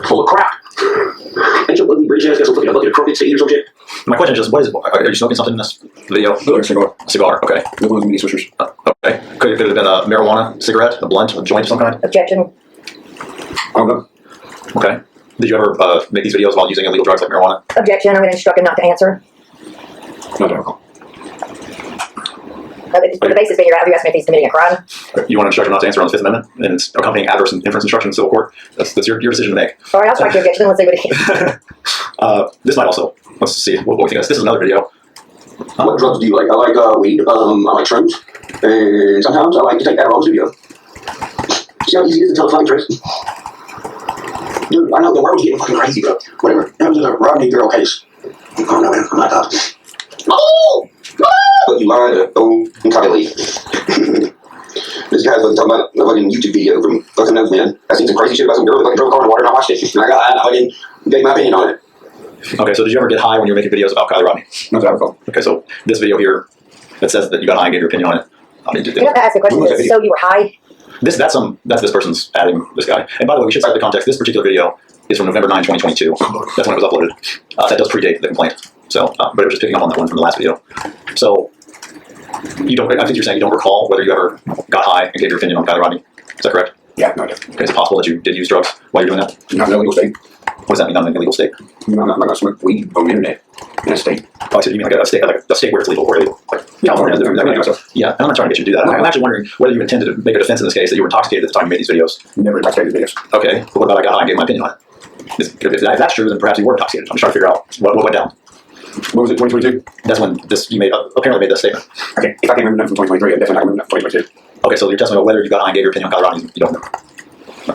Holy crap! Ain't your ugly bridge ass got some fucking bucket of crooked seed or some shit? My question is just, what is it? Are you smoking something in this video? A cigar. A cigar, okay. One of those mini swishers. Okay. Could it have been a marijuana cigarette, a blunt, a joint of some kind? Objection. I don't know. Okay. Did you ever make these videos while using illegal drugs like marijuana? Objection. I'm going to instruct him not to answer. Not that I recall. For the basis being you're asking if he's committing a crime. You want to instruct him not to answer on the Fifth Amendment and its accompanying adverse inference instruction in civil court? That's your decision to make. All right, I'll strike your objection. Let's see what he is. This might also, let's see what we think of this. This is another video. What drugs do you like? I like weed. I like shrooms. And sometimes I like to take that raw studio. See how easy it is to tell a fucking truth? Dude, I know the world's getting fucking crazy, bro. Whatever. That was a Rodney girl case. I don't know, man. I'm not up. Oh! But you lied to old Kiely. This guy's fucking talking about a fucking YouTube video from fucking knows, man. I seen some crazy shit about some girl that fucking drove a car in the water and I watched it. And I fucking gave my opinion on it. Okay, so did you ever get high when you were making videos about Kiely Rodni? Not that I recall. Okay, so this video here that says that you got high and gave your opinion on it. I mean, You have to ask the question, so you were high? that's this person's adding this guy. And by the way, we should cite the context. This particular video is from November 9, 2022. That's when it was uploaded. That does predate the complaint. So, but it was just picking up on that one from the last video. So, I think you're saying you don't recall whether you ever got high and gave your opinion on Kiely Rodni. Is that correct? Yeah, no, I don't. Okay, is it possible that you did use drugs while you're doing that? Not in a legal state. What does that mean, not in an illegal state? I'm not gonna smoke weed on the internet in a state. Oh, so you mean like a state where it's legal or illegal? Like California has different. Yeah, and I'm not trying to get you to do that. I'm actually wondering whether you intended to make a defense in this case that you were intoxicated at the time you made these videos. Never intoxicated videos. Okay, but what about I got high and gave my opinion on it? If that's true, then perhaps you were intoxicated. I'm just trying to figure out what went down. What was it, 2022? That's when you apparently made that statement. Okay, if I can remember nothing from 2023, I definitely remember nothing from 2022. Okay, so you're telling me whether you got high and gave your opinion on Kiely Rodni, you don't know.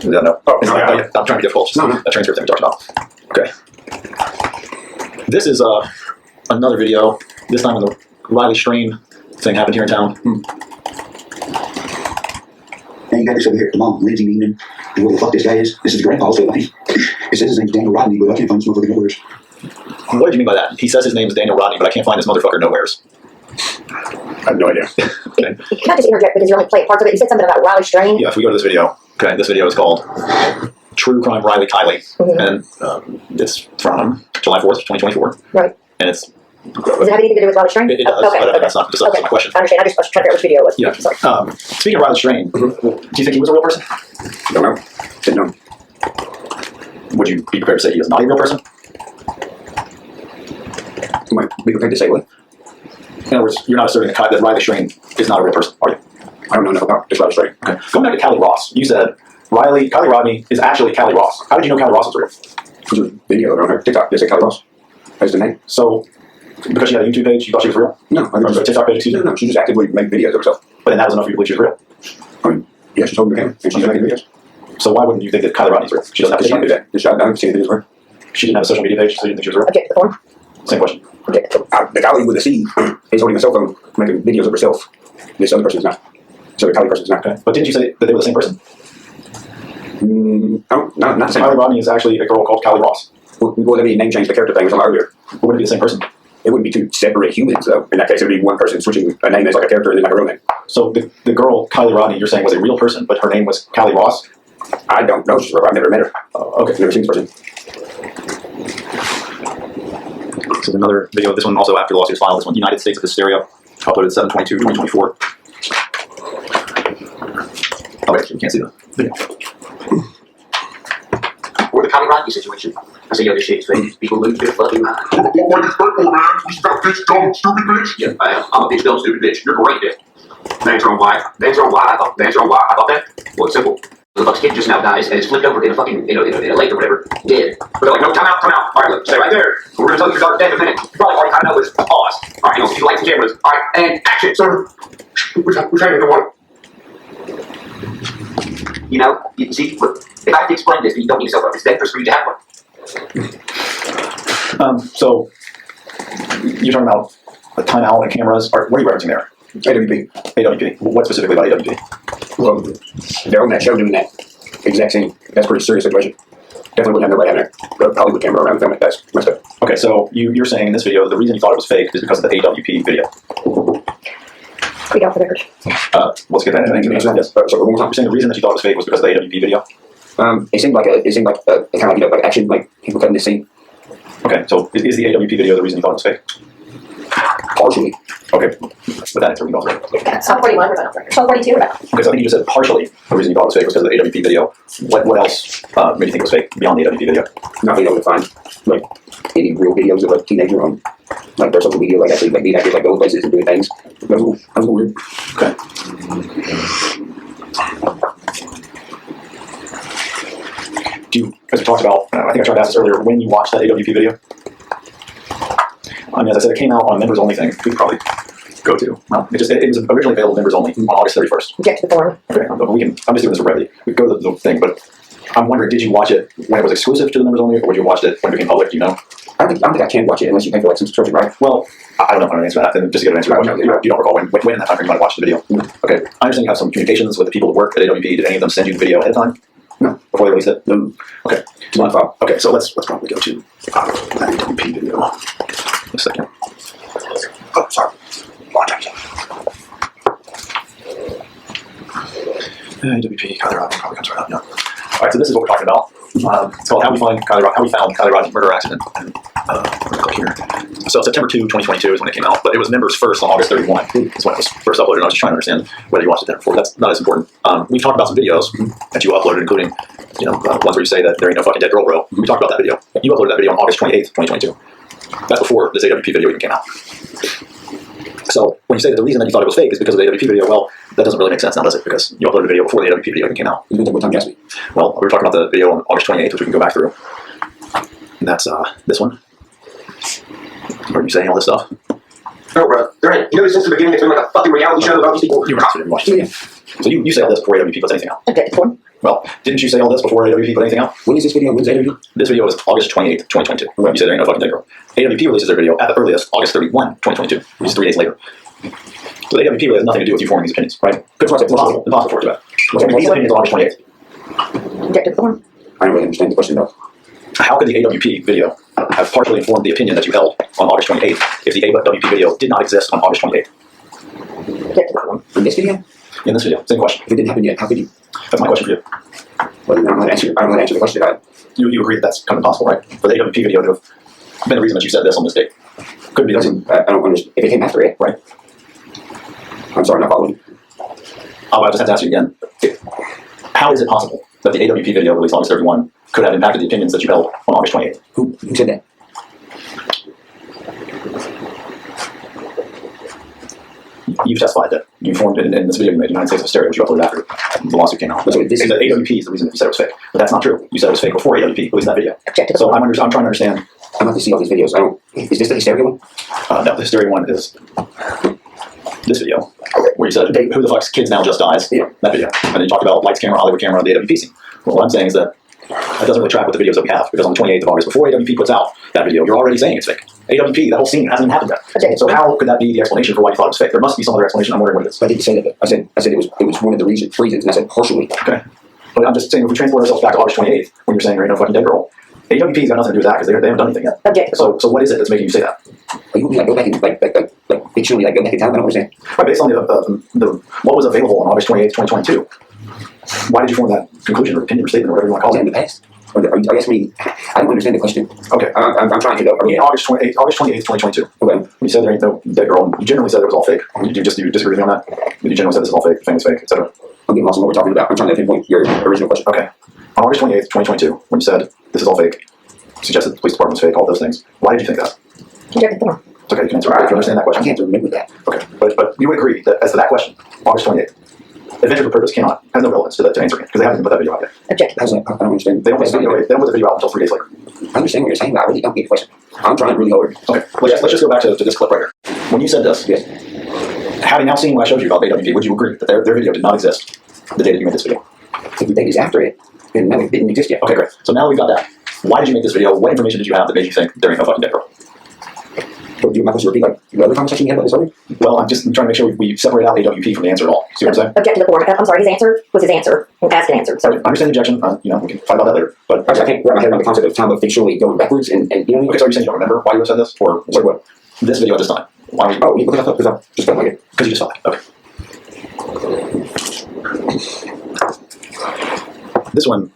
You don't know. Oh, no, yeah. I'm trying to be difficult. No. That transcript thing we talked about. Okay. This is another video. This time when the Riley Strain thing happened here in town. Hey, you got this over here. Come on, Lindsay Neiman. And who the fuck this guy is? This is grandpa's buddy. It says his name's Daniel Rodney, but I can't find this motherfucker nowhere. What did you mean by that? He says his name is Daniel Rodni, but I can't find this motherfucker nowheres. I have no idea. Okay. You can't just interject because you're only playing parts of it. You said something about Riley Strain. Yeah, if we go to this video. Okay, this video is called True Crime Riley Kiely. And it's from July 4th, 2024. Right. And it's... Does it have anything to do with Riley Strain? It does, but that's not my question. I understand. I just was trying to figure out which video it was. Yeah. Sorry. Speaking of Riley Strain, do you think he was a real person? Don't know. Didn't know. Would you be prepared to say he is not a real person? You might be prepared to say what? In other words, you're not asserting that Riley Strain is not a real person, are you? I don't know enough about this Riley Strain. Okay. Going back to Kiely Ross, you said Kiely Rodni is actually Kiely Ross. How did you know Kiely Ross was real? There's a video on her TikTok. They say Kiely Ross. That's the name. So, because she had a YouTube page, you thought she was real? No, I Or a TikTok page, excuse me? No, she just actively made videos of herself. But then that was enough for you to believe she was real. I mean, yeah, she's holding the camera and she's making videos. So why wouldn't you think that Kiely Rodni's real? She doesn't have a She social can't do media. that. I haven't seen videos of her. She didn't have a social media page, so you didn't think she was real? Object to the form. Same question. Object to the form. The Kiely with a C is holding a cell phone making videos of herself. This other person is not. So the Kiely person is not. Okay. But didn't you say that they were the same person? No, not the same. Kiely Rodni is actually a girl called Kiely Ross. Well, that mean name change the character thing was on earlier. But wouldn't it be the same person? It wouldn't be two separate humans, though. In that case, it would be one person switching a name that's like a character and then like a real name. So the girl, Kiely Rodni, you're saying was a real person, but her name was Kiely Ross? I don't know. She's real. I've never met her. Okay. I've never seen this person. This is another video. This one also after the lawsuit was filed. This one, United States of Hysteria, uploaded 7/22/2024. Oh wait, you can't see the video. Or the Kiely Rodni situation. I say, yo, this shit is fake. People lose their fucking mind. What you expect, man? You stop bitch, dumb, stupid bitch? Yeah, I am. I'm a bitch, dumb, stupid bitch. You're great, bitch. The answer on why I thought that. Well, it's simple. The fuck's kid just now dies and is flipped over in a fucking in a lake or whatever, dead. But they're like, no, time out. All right, look, stay right there. We're gonna tell you your daughter's dead in a minute. You probably already kind of know this. Pause. All right, see the lights and cameras. All right, and action, sir. We're trying to do what? You know, you see, look, if I have to explain this, then you don't need a cell phone. It's dangerous for you to have one. So you're talking about a timeout and cameras. What are you referencing there? AWP. AWP. What specifically about AWP? Well, they're on that show doing that exact same. That's a pretty serious situation. Definitely wouldn't have nobody having a Hollywood camera around filming. That's messed up. Okay, so you're saying in this video the reason you thought it was fake is because of the AWP video. Quick out for the record. Let's get that in. Yes. So one more time. You're saying the reason that you thought it was fake was because of the AWP video? It seemed like a kind of like action, like people cutting this scene. Okay, so is the AWP video the reason you thought it was fake? Partially. Okay, but that answer we don't know. Psalm 41, Psalm 42, Okay, so I think you just said partially the reason you thought it was fake was because of the AWP video. What else made you think it was fake beyond the AWP video? Not being able to find like any real videos of a teenager on like their social media, like actually like being active, like going places and doing things. That was a little weird. Okay. As we talked about, I think I tried to ask this earlier, when you watched that AWP video? I mean, as I said, it came out on a members only thing. We could probably go to. Well, it was originally available members only on August 31st. Object to the form. Okay, I'm just doing this for brevity. We could go to the thing, but I'm wondering, did you watch it when it was exclusive to the members only, or would you watch it when it became public? Do you know? I don't think I can watch it unless you pay for like some subscription, right? Well, I don't know how to answer that. Then just to get an answer. You don't recall when in that time frame you might have watched the video. Okay. I understand you have some communications with the people who work at AWP. Did any of them send you the video ahead of time? No. Before they released it? No. Okay. It's my fault. Okay, so let's probably go to that AWP video. A second. Oh, sorry. AWP, Kiely Rodni probably comes right up, yeah. All right, so this is what we're talking about. It's called How We Found Kiely Rodni's Murder Accident. And we're gonna click here. So September 2, 2022 is when it came out, but it was members first on August 31 is when it was first uploaded. And I was just trying to understand whether you watched it there before. That's not as important. We've talked about some videos that you uploaded, including ones where you say that there ain't no fucking dead girl, bro. We talked about that video. You uploaded that video on August 28th, 2022. That's before this AWP video even came out. So when you say that the reason that you thought it was fake is because of the AWP video, well, that doesn't really make sense now, does it? Because you uploaded a video before the AWP video even came out. What time, Jasmine? Well, we were talking about the video on August 28th, which we can go back through. And that's this one. Where you saying all this stuff? No, bro. There ain't. You know, since the beginning, it's been like a fucking reality show about these people. You were interested in watching the video. So you say all this before AWP puts anything out. Okay, one. Well, didn't you say all this before AWP put anything out? When is this video? When's AWP? This video is August 28th, 2022. You said there ain't no fucking dead girl. AWP releases their video at the earliest, August 31, 2022, which is 3 days later. So the AWP really has nothing to do with you forming these opinions, right? Impossible for it to have. These opinions on August 28th. Objective one. I don't really understand the question though. How could the AWP video have partially informed the opinion that you held on August 28th if the AWP video did not exist on August 28th? Objective one. In this video? In this video, same question. If it didn't happen yet, how could you? That's my question for you. Well, I don't know how to answer the question. You agree that that's kind of impossible, right? For the AWP video to have been the reason that you said this on this date. Could be the reason. I don't understand. If it came after it, right? I'm sorry, I'm not following. I just have to ask you again. How is it possible that the AWP video released August 31 could have impacted the opinions that you held on August 28th? Who said that? You've testified that you formed in this video you made, United States of Stereo, which you uploaded after the lawsuit came out. So this is that AWP is the reason that you said it was fake. But that's not true. You said it was fake before AWP released that video. Objective. So I'm trying to understand. I'm about to see all these videos. Is this the hysteria one? No, the hysteria one is this video where you said, who the fuck's kids now just dies? Yeah. That video. And then you talked about lights, camera, Hollywood camera, the AWP scene. Well, what I'm saying is that doesn't really track with the videos that we have, because on the 28th of August, before AWP puts out that video, you're already saying it's fake. AWP, that whole scene hasn't even happened yet. Okay. So how could that be the explanation for why you thought it was fake? There must be some other explanation. I'm wondering what it is. I didn't say that. I said it was one of the reasons, and I said partially. Okay. But I'm just saying, if we transport ourselves back to August 28th, when you're saying there ain't no fucking dead girl, AWP's got nothing to do with that because they haven't done anything yet. Objective. So what is it that's making you say that? Are you go back and like fictionally go back in time? I don't understand. Right, based on the what was available on August 28th, 2022. Why did you form that conclusion or opinion or statement or whatever you want to call In it? the past? I guess I don't understand the question. Okay. I'm trying to though. In August 28th, 2022. Okay. When you said there ain't no dead girl, you generally said it was all fake. You disagree with me on that? You generally said this is all fake, the thing is fake, etc. I'm getting lost in what we're talking about. I'm trying to pinpoint your original question. Okay. On August 28th, 2022, when you said this is all fake, suggested the police department was fake, all those things, why did you think that? Objective one. It's okay, you can answer it. Do you understand that question? I can't remember that. Okay. But you would agree that as to that question, August 28th, Adventure for Purpose has no relevance to answering it, because they haven't even put that video out yet. Objective. I don't understand. They don't put the video out until 3 days later. I understand what you're saying, but I really don't get the question. I'm trying really hard. Okay, let's just go back to this clip right here. When you said this, Yes. having now seen what I showed you about AWP, would you agree that their video did not exist the day that you made this video? If the date is after it, then no, it didn't exist yet. Okay, great. So now we've got that. Why did you make this video? What information did you have that made you think there ain't no fucking dead girl? So do you mind to repeat like the other conversation you had about this earlier? Well, I'm just trying to make sure we separate out AWP from the answer at all. See what I'm saying? Objective four. I'm sorry, his answer was his answer. Asked and answered. So I understand the objection. We can fight about that later. But I can't wrap my head around the concept of time of fictionally going backwards and you know what I mean? okay, so are you saying you don't remember why you said this, or What? this video at this time? Why? Oh, because I just felt like it. Because you just felt like it. Okay. This one,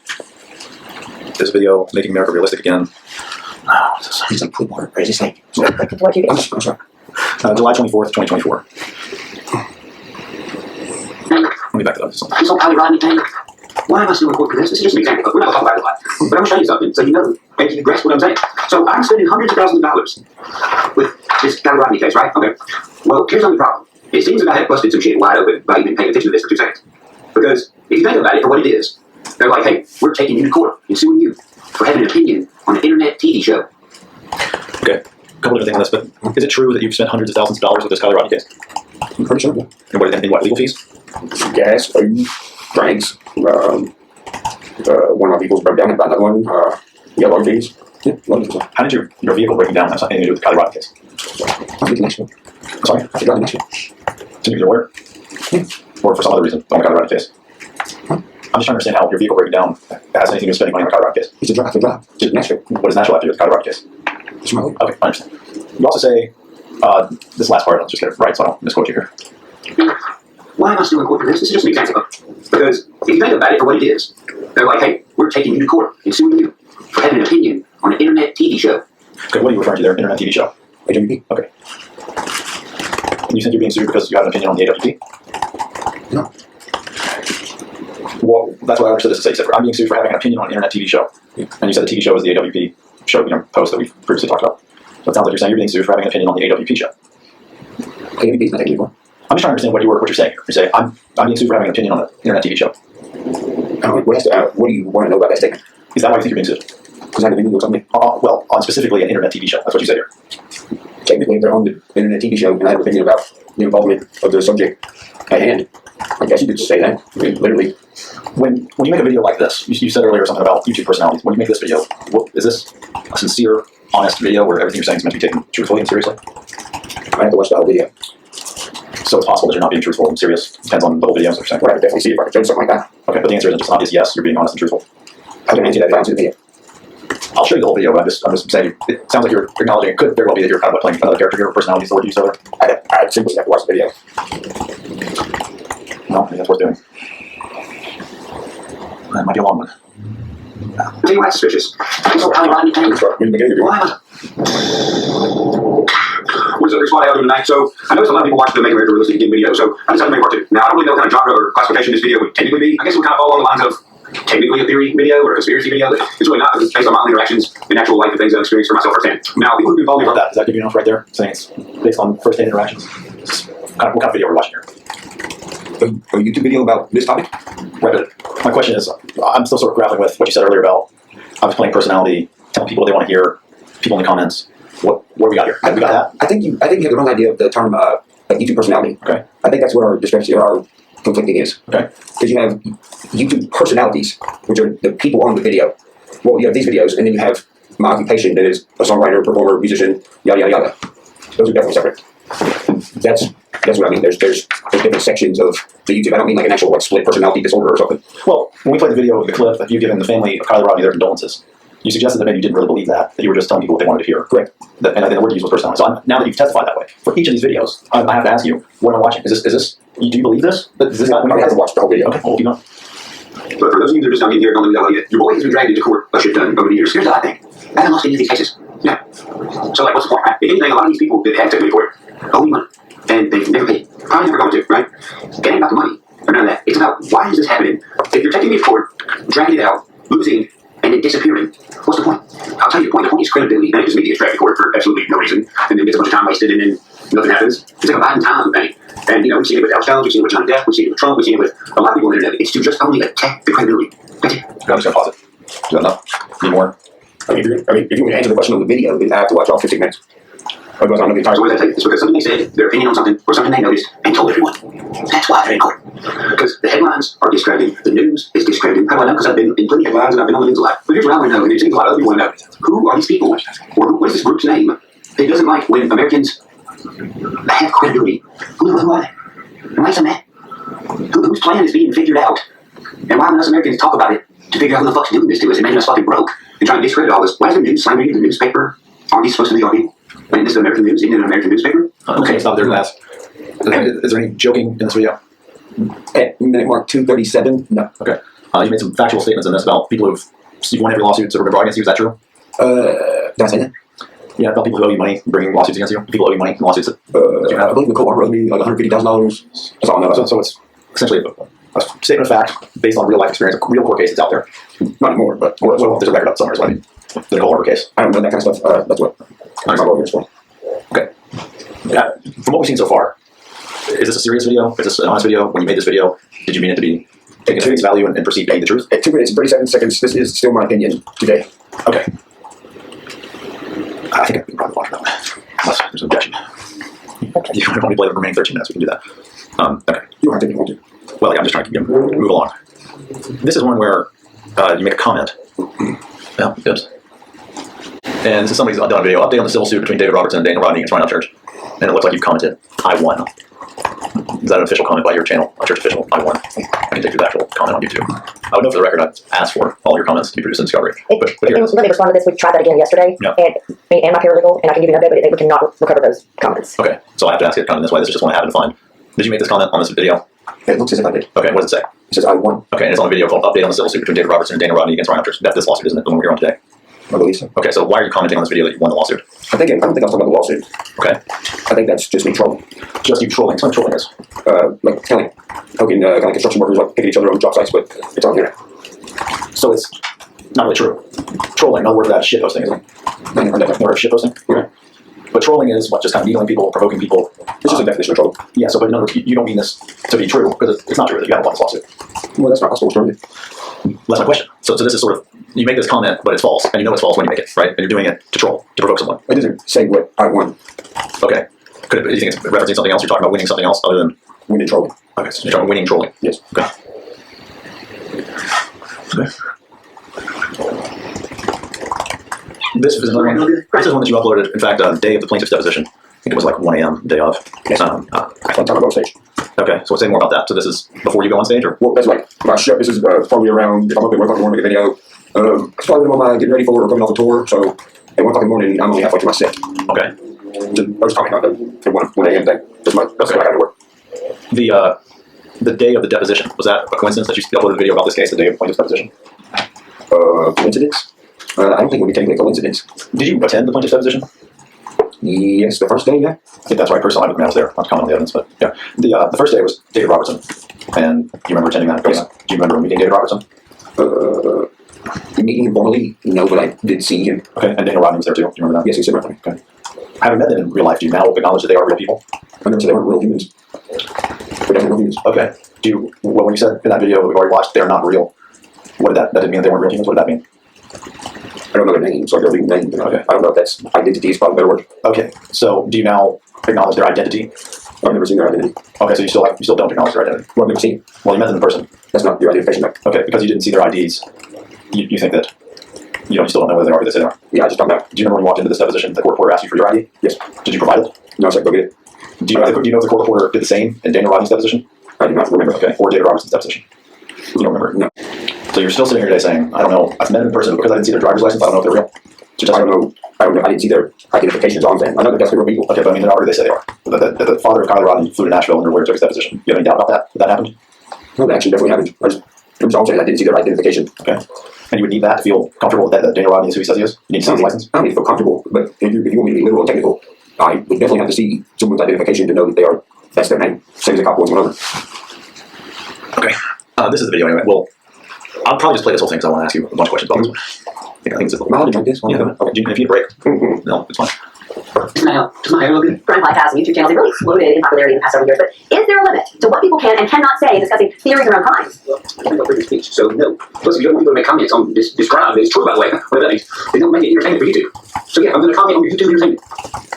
this video, Making America Realistic Again. Oh, what's this? It's like put water. Or is this like? what you I'm sorry. July 24th, 2024. Let me back it up. This whole Kiely Rodni thing. Why am I still recording this? This is just an example. We're not talking about it a lot. But I'm going to show you something so you know, maybe you grasp what I'm saying. So I'm spending hundreds of thousands of dollars with this Kiely Rodni case, right? Okay. Well, here's the only problem. It seems that I have busted some shit wide open by even paying attention to this for 2 seconds. Because if you think about it for what it is, they're like, hey, we're taking you to court and suing you for having an opinion on an internet TV show. Okay. A couple different things on this, but is it true that you've spent hundreds of thousands of dollars with this Kiely Rodni case? I'm pretty sure. And what, legal fees? Gas, food, drinks, One of my vehicles broke down and another one. Yellow RVs. Yeah, a lot of vehicles. How did your vehicle breaking down have something to do with the Kiely Rodni case? I think Nashville. Sorry? I think Nashville. So you're aware? Yeah. Or for some other reason, on the Kiely Rodni case? Huh? I'm just trying to understand how your vehicle breaking down has anything to do with spending money on the Kiely Rodni case. It's a drive. It's Nashville. What does Nashville have to do with the Kiely Rodni case? It's my way. Okay, I understand. You also say, this last part, let's just get it right so I don't misquote you here. Why am I still in court for this? This is just an example. Because if you think about it for what it is, they're like, hey, we're taking you to court and suing you for having an opinion on an internet TV show. Okay, what are you referring to there? Internet TV show? AWP. Okay. And you think you're being sued because you have an opinion on the AWP? No. Well, that's what I understood this to say. You said, I'm being sued for having an opinion on an internet TV show. Yeah. And you said the TV show is the AWP show, post that we've previously talked about. So it sounds like you're saying you're being sued for having an opinion on the AWP show. AWP is not illegal. I'm just trying to understand what you're saying here. You say, I'm being sued for having an opinion on an internet TV show. What do you want to know about that statement? Is that why you think you're being sued? Because I have a video or something. Well, on specifically an internet TV show. That's what you said here. Technically, they're on the internet TV show, and I have an opinion about the involvement of the subject at hand. I guess you could say that. I mean, literally. When you make a video like this, you said earlier something about YouTube personalities. When you make this video, is this a sincere, honest video where everything you're saying is meant to be taken truthfully and seriously? I have to watch the whole video. So it's possible that you're not being truthful and serious. Depends on the whole video, is what you're saying. Well, I could definitely see if I could show something like that. Okay, but the answer isn't just an obvious yes, you're being honest and truthful. I can answer that if I answer the video. I'll show you the whole video, but I'm just saying, it sounds like you're acknowledging it could very well be that you're kind of playing another character here, personality is the word you used earlier. I simply have to watch the video. No, I think that's worth doing. That might be a long one. I'll tell you why it's suspicious. So Kiely Rodni claims. Why am I? What is it? Here's what I do tonight. So I noticed a lot of people watch the Make America Real Estate Again video. So I decided to make part two. Now I don't really know what kind of genre or classification this video would technically be. I guess it would kind of fall along the lines of technically a theory video or a conspiracy video. It's really not. It's based on my own interactions in actual life and things I've experienced for myself firsthand. Now people who've been following me Does that give you enough right there? Saying it's based on first-hand interactions? What kind of video we're watching here? A YouTube video about this topic? Right, but my question is, I'm still sort of grappling with what you said earlier about I was playing personality, telling people what they want to hear, people in the comments. What do we got here? We got that? I think you have the wrong idea of the term YouTube personality. Okay. I think that's what our discrepancy or our conflicting is. Okay. Because you have YouTube personalities, which are the people on the video. Well, you have these videos, and then you have my occupation that is a songwriter, performer, musician, yada yada yada. Those are definitely separate. That's what I mean. There's different sections of the YouTube. I don't mean like an actual split personality disorder or something. Well, when we played the video, the clip that you've given the family of Kiely Rodni their condolences, you suggested that maybe you didn't really believe that you were just telling people what they wanted to hear. Correct. And I think the word you used was personality. So now that you've testified that way, for each of these videos, I have to ask you, what am I watching? Is this? Do you believe this? Is this not? I have to watch the whole video. Okay, well, keep going. But for those of you that are just not getting here, don't know yet. Your boy has been dragged into court a shit ton over the years. Here's the odd thing. I haven't lost any of these cases. No. So like, what's the point, right? If anything, a lot of these people that have taken me to court owe me money. And they've never paid. Probably never going to, right? It ain't about the money or none of that. It's about why is this happening? If you're taking me to court, dragging it out, losing, and then disappearing, what's the point? I'll tell you the point. The point is credibility. And it just means you get dragged to court for absolutely no reason. And then gets a bunch of time wasted and then nothing happens. It's like a buying time thing. And we've seen it with Alex Jones, we've seen it with Johnny Depp, we've seen it with Trump, we've seen it with a lot of people on the internet. It's to just only attack the credibility. That's it. I'm just going to pause it. Is that enough? Need more? If you want to answer the question on the video, then I have to watch all 15 minutes. Otherwise, I don't know the entire. So what does that take? It's because something they said, their opinion on something, or something they noticed, and told everyone. That's why they're in court. Because the headlines are discrediting, the news is discrediting. How do I know? Because I've been in plenty of headlines and I've been on the news a lot. But here's what I want to know, and it seems a lot of other people want to know. Who are these people? Or what is this group's name that doesn't like when Americans have credibility? Who are they? And why is that? Whose plan is being figured out? And why when us Americans talk about it to figure out who the fuck's doing this to us and making us fucking broke and trying to discredit all this? Why is the news slandering the newspaper? Aren't these supposed to be our people? When this is American news, isn't it an American newspaper? Okay, stop there and ask. Is there any joking in this video? At minute mark 2:37, no. Okay. You made some factual statements in this about people you've won every lawsuit that were brought against you. Is that true? Did I say that? Yeah, about people who owe you money, bringing lawsuits against you. People owe you money in lawsuits that you have. I believe Nicole owed me like $150,000. That's all I know. So it's essentially a statement of fact based on real life experience, a real court case that's out there. Not anymore, but There's a record up somewhere. So I mean, the Nicole Order case. I don't know that kind of stuff. That's what my lawyer is for. Okay. From what we've seen so far, is this a serious video? Is this an honest video? When you made this video, did you mean it to be taken at face value and perceived to be the truth? At 2 minutes and 37 seconds, this is still my opinion today. Okay. I think I can probably watch that one. Unless there's an objection. You want to play the remaining 13 minutes, we can do that. Okay. You don't have to if you want to. Well, yeah, I'm just trying to move along. This is one where you make a comment. Yeah, good. And this is somebody's done a video update on the civil suit between David Robertson and Daniel Rodni against Ryan Upchurch. And it looks like you've commented, I won. Is that an official comment by your channel, Upchurch official? I won. I can take through the actual comment on YouTube. I would know for the record, I've asked for all your comments to be produced in Discovery. But here. When they responded to this, we tried that again yesterday. Yeah. And me and my paralegal, and I can give you an update, but we cannot recover those comments. Okay, so I have to ask it kind of this way. This is just one I happen to find. Did you make this comment on this video? It looks as if I did. Okay, what does it say? It says I won. Okay, and it's on a video called Update on the Civil Suit between David Robertson and Daniel Rodni against Ryan Upchurch. That's this lawsuit, isn't it? The one we're here on today. I believe so. Okay, so why are you commenting on this video that you won the lawsuit? I don't think I was talking about the lawsuit. Okay. I think that's just me trolling. Just you trolling. Explain what trolling is. Like telling, poking kind of construction workers like picking each other on job sites, but it's on the internet. So it's not really true. Trolling, no word for that, shit posting, isn't it? I never heard that. No word for shit posting? Okay. But trolling is what, just kind of needling people, provoking people. It's just a definition of troll. Yeah, so but in other words, you don't mean this to be true, because it's not true that you haven't won this lawsuit. Well, that's not possible. Story. That's my question. So this is sort of, you make this comment, but it's false, and you know it's false when you make it, right? And you're doing it to troll, to provoke someone. It doesn't say what I won. Okay. Do you think it's referencing something else? You're talking about winning something else other than Winning trolling. Okay, so you're talking about winning trolling. Yes. Okay. Okay. This is another one. This is one that you uploaded. In fact, day of the plaintiff's deposition. I think it was like 1 a.m. day of. Yes. I thought I was on stage. Okay, so say more about that. So this is before you go on stage, or? Well, that's like my show. This is probably around, if I'm up at 1 o'clock in the morning to make a video, it's probably when I'm getting ready for or coming off the tour. So at 1 o'clock in the morning, I'm only halfway through my set. Okay. I was talking about the 1 a.m. thing. That's what I got to work. The day of the deposition, was that a coincidence that you uploaded a video about this case the day of the plaintiff's deposition? Coincidence? I don't think it would be technically a coincidence. Did you attend the plaintiff's deposition? Yes, the first day, yeah. I think that's right. Personally, I was there. Not to comment on the evidence, but yeah. The first day was David Robertson. And do you remember attending that? Yes. Do you remember meeting David Robertson? Meeting him formally? No, but I did see him. Okay, and Daniel Rodni was there too. Do you remember that? Yes, he said right. Okay. I haven't met them in real life. Do you now acknowledge that they are real people? I never said they weren't real humans. They're definitely real humans. Okay. Well, when you said in that video that we've already watched, they're not real, what did that didn't mean that they weren't real humans? What did that mean? I don't know their names, so I don't know their name. Okay. I don't know if that's identity is probably a better word. Okay. So do you now acknowledge their identity? I've never seen their identity. Okay, so you still don't acknowledge their identity? Well, I've never seen. Well, you met them in person. That's not your identification. Okay, because you didn't see their IDs, you think that you still don't know whether they are who they say they are? Yeah, I just don't know. Do you remember when you walked into this deposition, the court reporter asked you for your ID? Yes. Did you provide it? No, I said go get it. Do you know if the court reporter did the same in Daniel Rodni's deposition? I do not remember. Okay, or David Robertson's deposition? You don't remember? No. So you're still sitting here today saying, I don't know, I've met them in person, because I didn't see their driver's license, I don't know if they're real. I don't know. I didn't see their identifications on them. I know they're definitely real people. Okay, but I mean, they're not who they say they are. The father of Kiely Rodni flew to Nashville and took his deposition. You have any doubt about that? That happened? No, that actually definitely happened. It was all saying I didn't see their identification. Okay. And you would need that to feel comfortable that Daniel Rodni is who he says he is? You need to see his license? I don't need to feel comfortable, but if you want me to be literal and technical, I would definitely have to see someone's identification to know that that's their name. Same as a cop wants one over. Okay. This is the video anyway. Well, I'll probably just play this whole thing because I want to ask you a bunch of questions about this one. I think it's a Am I allowed to drink this? Yeah, okay. If you need a break. No, it's fine. Does my hair look good? Growing podcasts and YouTube channels have really exploded in popularity in the past several years, but is there a limit to what people can and cannot say discussing theories around crime? I think freedom of speech, so no. Plus, if you don't want people to make comments on this crime, it's true, by the way, whatever that means, they don't make it entertaining for YouTube. So yeah, I'm going to comment on your YouTube entertainment.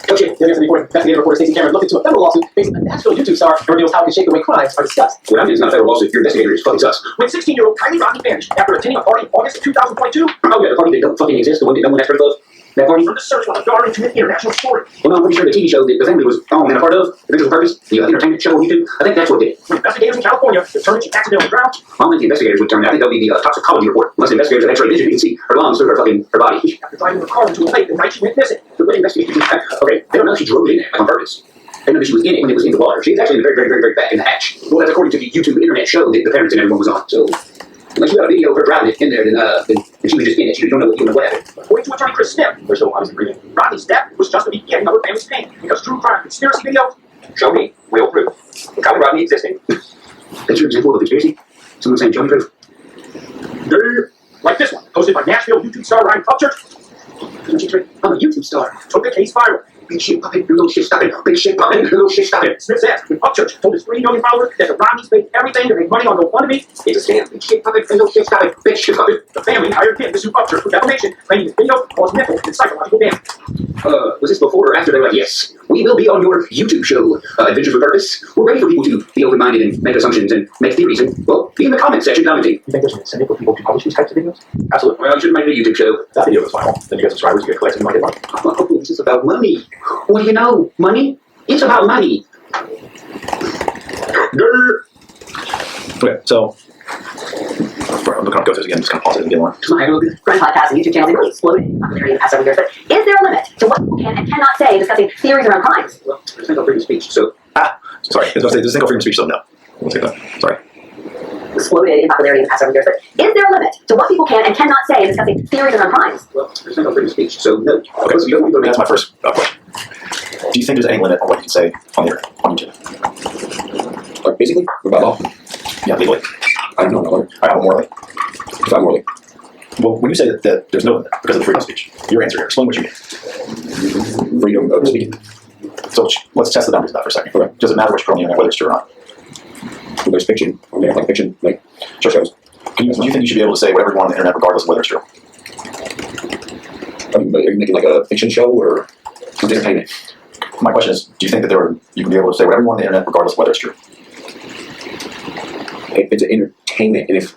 Coach, Investigative reporter Stacey Cameron looked into a federal lawsuit facing a Nashville YouTube star and reveals how it can shape the way crimes are discussed. what I mean is not a federal lawsuit. Your investigator is fucking sus. When 16-year-old Kiely Rodni vanished after attending a party in August of 2022, Oh yeah, the party that don't fucking exist, the one that no one asked for the that party. from the search warrant, daughter into an international story. Well, no, I'm pretty sure the TV show that the family was on and a part of, the Visual Purpose, the entertainment show on YouTube, I think that's what did it. When investigators in California determined she accidentally drowned, I don't think the investigators would determine that. I think that'll be the toxicology report. Unless the investigators have X-ray vision, you can see her lungs through her body. after driving her car into a lake the night she went missing. The way investigators okay, they don't know if she drove it in there, like on purpose. They know that she was in it when it was in the water. She was actually in the very, very, very, very back in the hatch. Well, that's according to the YouTube internet show that the parents and everyone was on. So, unless you got a video of her driving it in there, then she was just in it. You don't know what happened. According to attorney Chris Smith, there's no obvious agreement. Rodney's death was just the beginning of her family's pain because true crime conspiracy videos Show me real proof. Kiely Rodni existing. That's your example of a conspiracy? Someone saying, show me proof. like this one, posted by Nashville YouTube star Ryan Upchurch, I'm a YouTube star. took the case viral. Big shit popping, little shit stopping, big shit popping, little shit stopping. Smith says when Upchurch told his 3 million followers that the Rodneys paid everything to make money on GoFundMe, It's a scam. Big shit popping, little shit stopping, big shit popping. the family hired him to sue Upchurch for defamation, claiming his videos caused mental and psychological damage. Was this before or after they were like, yes, we will be on your YouTube show, Adventures with Purpose. We're ready for people to be open-minded and make assumptions and make theories and, well, be in the comment section commenting. You think there's an incentive for people to publish these types of videos? Absolutely. Well, you should make a YouTube show. If that video is viral, then you get subscribers, you get clicks, and you might get money. Oh, this is about money. What do you know? Money? It's about money. Okay, so I'm going to go through this again, just kind of pause it and get one. Growing podcasts and YouTube channels have really exploded in popularity in the past several years, but is there a limit to what people can and cannot say discussing theories around crimes? Well, there's no freedom of speech, so... Sorry, I was going to say, there's single freedom of speech, so no. We'll take that. Sorry. Exploded in popularity in the past several years, but is there a limit to what people can and cannot say discussing theories around crimes? Well, there's no freedom of speech, so no. Okay, so that's my first question. Do you think there's any limit on what you can say on the internet, on YouTube? Like basically, about law. Yeah, legally. I'm not a lawyer. I have morally. If I'm morally. Well, when you say that there's no limit because of the freedom of speech, your answer here, explain what you mean. Freedom of speaking. So let's test the boundaries of that for a second. Okay. Does it matter what you put on the internet, whether it's true or not? When there's fiction, I mean, like fiction, like Sure. shows. Do you think you should be able to say whatever you want on the internet regardless of whether it's true? I mean, are you making like a fiction show or entertainment? My question is, do you think that you can be able to say whatever you want on the internet regardless of whether it's true? If it's entertainment, and if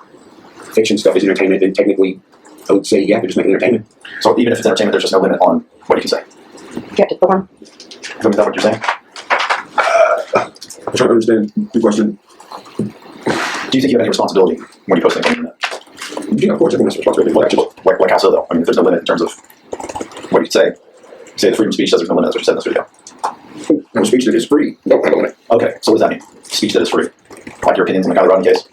fiction stuff is entertainment, then technically I would say, yeah, they're just making entertainment. So even if it's entertainment, there's just no limit on what you can say. Objective form. Is that what you're saying? I'm trying to understand the question. Do you think you have any responsibility when you post things on the internet? Yeah, of course, everyone has responsibility. Like how so, though? I mean, if there's no limit in terms of what you say. Say the freedom of speech says there's no limit, that's what you said in this video. No speech that is free. Don't have a limit. Okay, so what does that mean? Speech that is free. Like your opinions on the Kiely Rodni case?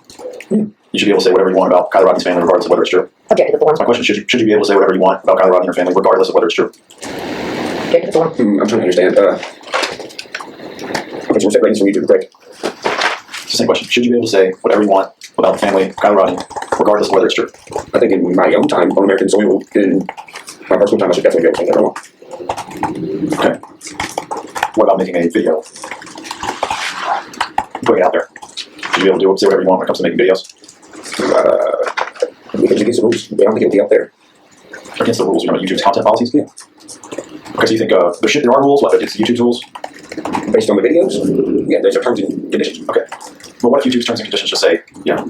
You should be able to say whatever you want about Kiely Rodni's family regardless of whether it's true. Objective form. That's my question. Should you be able to say whatever you want about Kiely Rodni and her family regardless of whether it's true? Objective form. I'm trying to understand. Okay, so we're separating from YouTube, correct? It's the same question. Should you be able to say whatever you want about the family of Kiely Rodni regardless of whether it's true? I think in my own time on American soil, in my personal time, I should definitely be able to say whatever I want. Okay. What about making a video? Putting it out there. Should you be able to say whatever you want when it comes to making videos? Because against the rules, I don't think it'll be out there. Against the rules, you know, YouTube's content policies? Yeah. Okay, so you think there are rules, what, against YouTube's rules? Based on the videos? Yeah, there's a terms and conditions. Okay. Well, what if YouTube's terms and conditions just say, you know,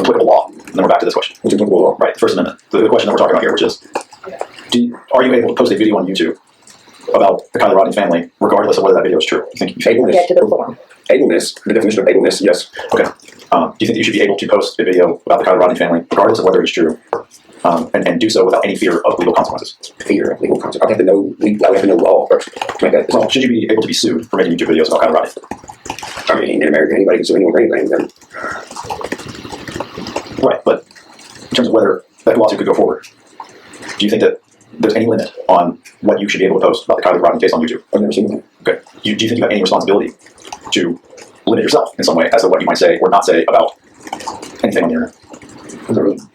applicable law? And then we're back to this question. What's applicable law? Right, the First Amendment. The question that we're talking about here, which is, are you able to post a video on YouTube about the Kiely Rodni family, regardless of whether that video is true? You think you should? Objective form. Ableness, the definition of ableness, yes. Okay. Do you think you should be able to post a video about the Kiely Rodni family, regardless of whether it's true, and do so without any fear of legal consequences? Fear of legal consequences. I have to know law first to make that decision. Well, should you be able to be sued for making YouTube videos about Kiely Rodni? I mean, in America, anybody can sue anyone for anything. Then. Right, but in terms of whether that lawsuit could go forward, do you think that there's any limit on what you should be able to post about the Kiely Rodni case on YouTube? I've never seen that. Okay. Do you think you have any responsibility to limit yourself in some way as to what you might say or not say about anything on the internet?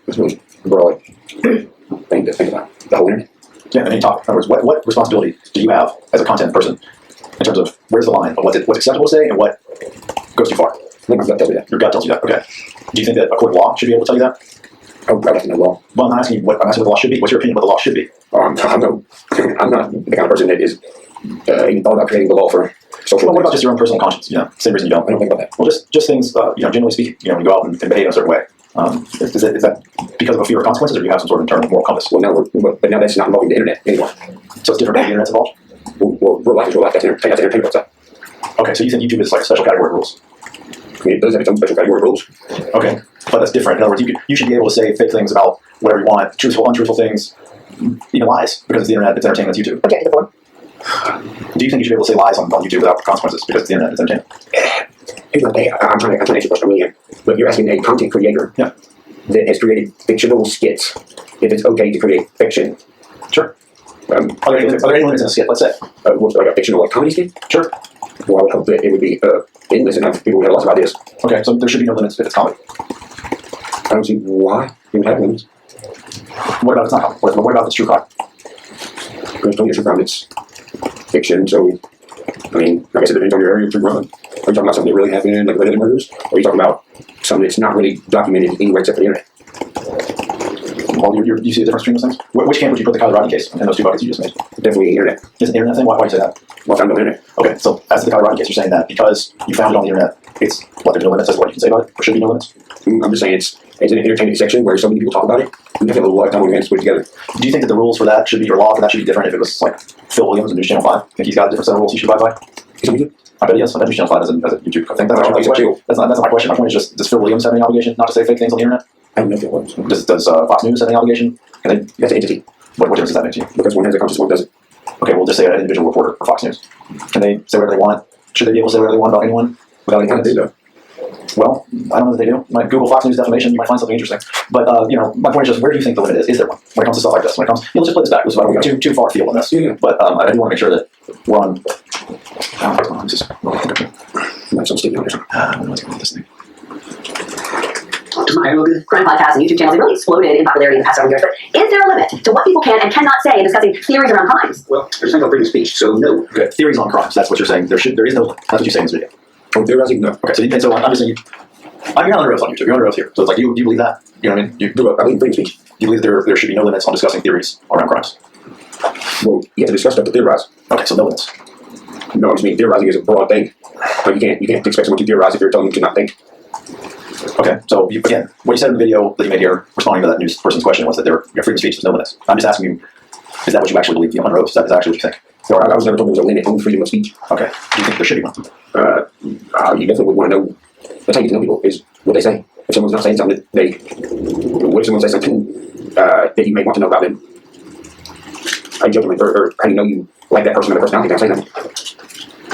It's really broad thing to think about. The whole internet. Yeah, and then you talk. In other words, what responsibility do you have as a content person in terms of where's the line of what's acceptable to say and what goes too far? I think my gut tells me that. Your gut tells you that. Okay. Do you think that a court of law should be able to tell you that? I'd like to know law. Well, I'm not asking you what the law should be. What's your opinion of what the law should be? I'm not the kind of person that is even thought about creating the law for social. Well, what about just your own personal conscience? You know, same reason you don't. I don't think about that. Well, just things. Generally speaking, when you go out and behave in a certain way. Is that because of a fear of consequences, or do you have some sort of internal moral compass? Well, but now that's not involving the internet anymore. So it's different when the internet's involved? Well, real life is real life. That's entertainment stuff. Okay, so you think YouTube is like a special category of rules? I mean, it does have its own special category of rules. Okay, but that's different. In other words, you should be able to say fake things about whatever you want, truthful, untruthful things, even lies, because it's the internet, it's entertainment, it's YouTube. Objective form. Do you think you should be able to say lies on YouTube without consequences because it's the internet, it's entertainment? Here's my thing. I'm trying to answer your question. I really am. But you're asking a content creator that has created fictional skits if it's okay to create fiction. Sure. Are there any limits in a skit, let's say? What's like a fictional comedy skit? Sure. Well, I would hope that it would be endless enough. People would have lots of ideas. Okay, so there should be no limits if it's comedy. I don't see why you would have limits. What about if it's not comedy? What about if it's true crime? Because don't get true crime, it's fiction, so I mean, I guess it depends on your area of true crime. Are you talking about something that really happened, like related murders? Or are you talking about something that's not really documented anywhere except for the internet? Well, you see the difference between those things? Which camp would you put the Kiely Rodni case in those two buckets you just made? Definitely the internet. Is it the internet thing? Why do you say that? Well, I found it on the internet. Okay, so as to the Kiely Rodni case, you're saying that because you found it on the internet, it's what, there's no limits as to what you can say about it? There should be no limits? I'm just saying it's an entertaining section where so many people talk about it. We have a little lifetime when we put it together. Do you think that the rules for that should be, or law for that should be different if it was like Phil Williams and News Channel 5? Think he's got a different set of rules he should abide by? I bet he has. I bet News Channel 5 as a YouTube. I think that's actually my question. That's not my question. My point is just, does Phil Williams have any obligation not to say fake things on the internet? I don't know if it was. Does Fox News have any obligation? That's an entity. What difference does that make to you? Because one has a conscience, one doesn't. Okay, we'll just say an individual reporter for Fox News. Can they say whatever they want? Should they be able to say whatever they want about anyone without any limits? Well, I don't know that they do. You might Google Fox News defamation, you might find something interesting. But, my point is just, where do you think the limit is? Is there one? When it comes to stuff like this, when it comes, let's just play this back. This is why I don't get too far afield on this. Yeah. But I do want to make sure that we're on. This thing. Does my hair look good? Crime podcasts and YouTube channels have really exploded in popularity in the past several years, but is there a limit to what people can and cannot say in discussing theories around crimes? Well, there's nothing about freedom of speech, so no. Okay, theories on crimes. That's what you're saying. There is no. That's what you say in this video. I'm theorizing, no. Okay, so I'm just saying. You're not on the road on YouTube. You're on the road here. So it's like you believe that. You know what I mean? I believe freedom of speech. You believe that there should be no limits on discussing theories around crimes. Well, you have to discuss stuff to theorize. Okay, so no limits. No, I just mean theorizing is a broad thing. But you can't expect someone to theorize if you're telling them to not think. Okay, so again, what you said in the video that you made here, responding to that news person's question, was that there freedom of speech is no limits. I'm just asking you, is that what you actually believe on road? Is that actually what you think? No, I was never told there was a limit on freedom of speech. Okay, do you think there should be one? You definitely would want to know. That's how you get to know people is what they say. If someone's not saying something what if someone says something that you may want to know about them? How do you judge them, or how do you know you like that person or the personality that say them?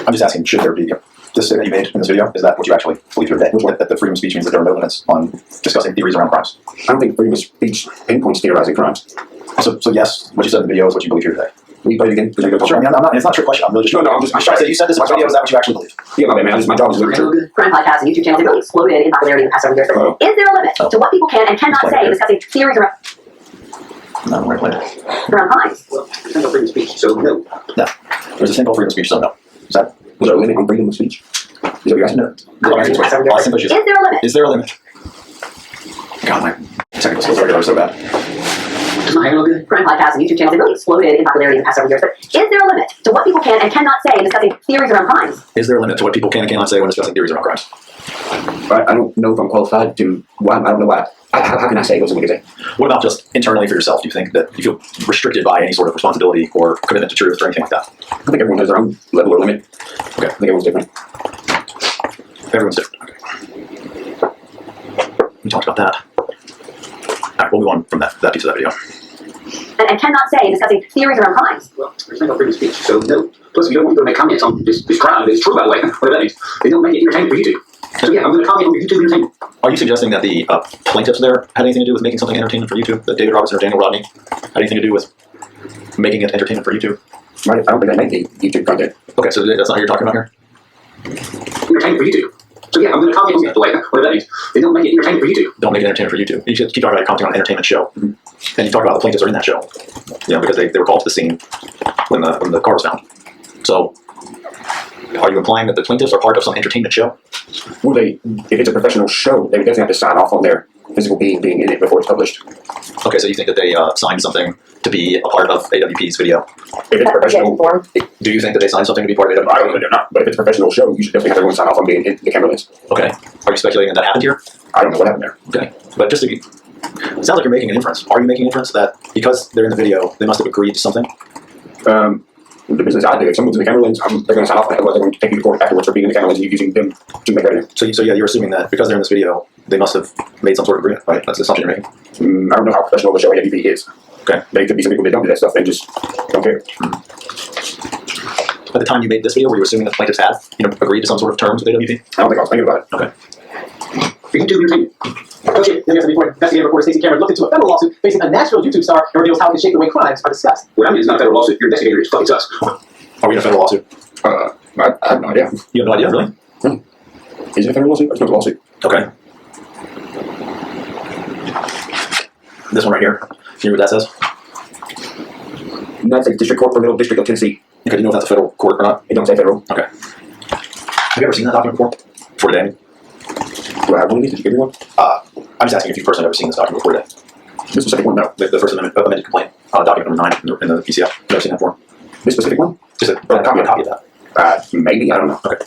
I'm just asking, should there be this that you made in this video? Is that what you actually believe here today? That the freedom of speech means that there are no limits on discussing theories around crimes? I don't think freedom of speech pinpoints theorizing crimes. So yes, what you said in the video is what you believe here today. Will you play it again? Sure, I mean, I'm not, it's not a trick question. I'm really just I'm just trying to say you said this in the video. Is that what you actually believe? Yeah, my bad, man. This is my job is literature. Crime podcasts and YouTube channels have really exploded in popularity in the past several years, but is there a limit to what people can and cannot say in discussing theories around crimes? Well, there's no freedom of speech, so no. No. There's a thing called freedom of speech, so no. Is that? Was there a limit on freedom of speech? Is that what you're asking? No. Is there a limit? Is there a limit? God, my technical skills are so bad. Does my hair look good? Crime podcasts and YouTube channels have really exploded in popularity in the past several years, but is there a limit to what people can and cannot say in discussing theories around crimes? Is there a limit to what people can and cannot say when discussing theories around crimes? I don't know if I'm qualified to. I don't know why. How can I say what someone can say? What about just internally for yourself? Do you think that you feel restricted by any sort of responsibility or commitment to truth or anything like that? I think everyone has their own level or limit. Okay. I think everyone's different. Everyone's different. Okay. We talked about that. All right, we'll move on from that piece of that video. And cannot say in discussing theories around crimes. Well, there's no freedom of speech, so no. Plus, if you don't want people to make comments on this crime, it's true, by the way, whatever that means, they don't make it entertaining for YouTube. So yeah, I'm going to comment on your YouTube entertainment. Are you suggesting that the plaintiffs there had anything to do with making something entertainment for YouTube? That David Robertson or Daniel Rodney had anything to do with making it entertainment for YouTube? I don't think I make the YouTube content. Okay, so that's not what you're talking about here? Entertainment for YouTube. So yeah, I'm going to comment on it, whatever that means. They don't make it entertainment for YouTube. Don't make it entertainment for YouTube. You should keep talking about commenting on an entertainment show. Mm-hmm. And you talk about the plaintiffs are in that show. You know, because they were called to the scene when the car was found. So, are you implying that the plaintiffs are part of some entertainment show? Well, if it's a professional show, they would definitely have to sign off on their physical being in it before it's published. Okay, so you think that they signed something to be a part of AWP's video? If it's professional, do you think that they signed something to be part of AWP? I don't know, they're not. But if it's a professional show, you should definitely have everyone sign off on being in the camera lens. Okay. Are you speculating that happened here? I don't know what happened there. Okay. But just to be, it sounds like you're making an inference. Are you making an inference that because they're in the video, they must have agreed to something? The business I do, if someone's in the camera lens, they're going to sign off on it. Otherwise, they're going to take you to court afterwards for being in the camera lens and using them to make revenue. So yeah, you're assuming that because they're in this video, they must have made some sort of agreement, right? That's the assumption you're making. I don't know how professional the show AWP is. Okay. They could be some people that don't do that stuff and just don't care. At the time you made this video, were you assuming that the plaintiffs had, agreed to some sort of terms with AWP? I don't think I was thinking about it. Okay. For YouTube entertainment. Associate Investigative investigative reporter Stacey Cameron looked into a federal lawsuit facing a Nashville YouTube star and reveals how it can shape the way crimes are discussed. What I mean, it's not a federal lawsuit. Your investigator is fucking sus. Are we in a federal lawsuit? I have no idea. You have no idea, really? Is it a federal lawsuit? It's not a lawsuit. Okay. This one right here. You know what that says? United States District Court for Middle District of Tennessee. Okay, do you know if that's a federal court or not? It don't say federal. Okay. Have you ever seen that document before? Before today? Do I have one of these? Did you give me one? I'm just asking if you've personally ever seen this document before today. This specific one, no. The First Amendment amended complaint, document number 9 in the PCF. Never seen that form. This specific one? Just a copy of that. Maybe, I don't know. Okay.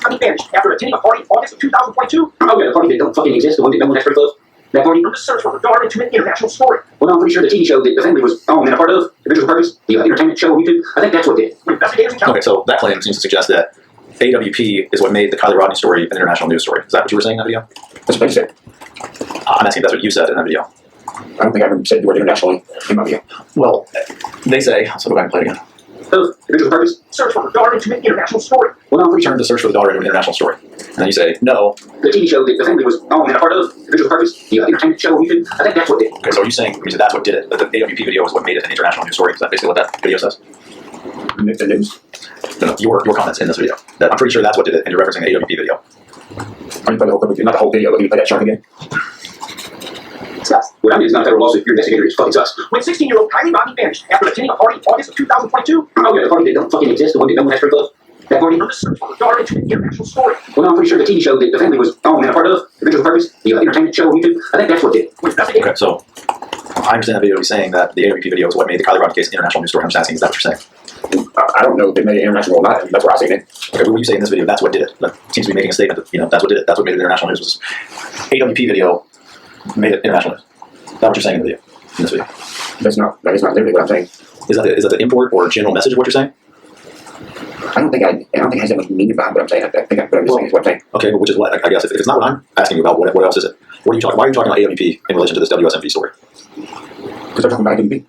Rodney vanished after attending a party in August of 2022. Oh yeah, the party that don't fucking exist, the one that no one has proof of. That party? From the search for the daughter into an international story. Well, no, I'm pretty sure the TV show that the family was on and a part of, the Visual Purpose, the entertainment show on YouTube, I think that's what did it. Investigators encountered. Okay, so that claim seems to suggest that AWP is what made the Kiely Rodni story an international news story. Is that what you were saying in that video? That's what they said. I'm asking if that's what you said in that video. I don't think I ever said the word internationally in my video. Well, they say, so go back and play it again. Of the Visual Purpose? Search for the daughter into an international story. Well, no, I'm pretty sure Turn to search for the daughter into an international story. And then you say, no. the TV show that the family was on and a part of, the Visual Purpose, the entertainment show on YouTube, I think that's what did it. Okay, so are you saying that's what did it? That the AWP video is what made it an international news story? Is that basically what that video says? The news? No, your comments in this video. That I'm pretty sure that's what did it, and you're referencing the AWP video. Are you play the whole clip? Not the whole video, but can you play that shark again? Sus. What I mean, it's not a federal lawsuit. Your investigator is fucking sus. When 16-year-old Kiely Rodni vanished after attending a party in August of 2022. Oh yeah, the party that don't fucking exist, the one that no one has proof of. That party? From the search for the daughter into an international story. Well, no, I'm pretty sure the TV show that the family was on and a part of, the Visual Purpose, the entertainment show on YouTube, I think that's what did it. Investigators. Okay, so I understand that video to be saying that the AWP video is what made the Kiely Rodni case an international news story. I'm just asking, is that what you're saying? I don't know if they made it international or not. That's what I seen it. Okay, but when you say in this video, that's what did it. That seems to be making a statement that, that's what did it. That's what made it international news. Was AWP video made it international news. Is that what you're saying in the video? In this video? That is not literally what I'm saying. Is that the import or general message of what you're saying? I don't think it has that much meaning behind what I'm saying. I think what I'm just saying is what I'm saying. Okay, but which is what? I guess if it's not what I'm asking you about, what else is it? What are you talking? Why are you talking about AWP in relation to this WSMV story? Because they're talking about AWP.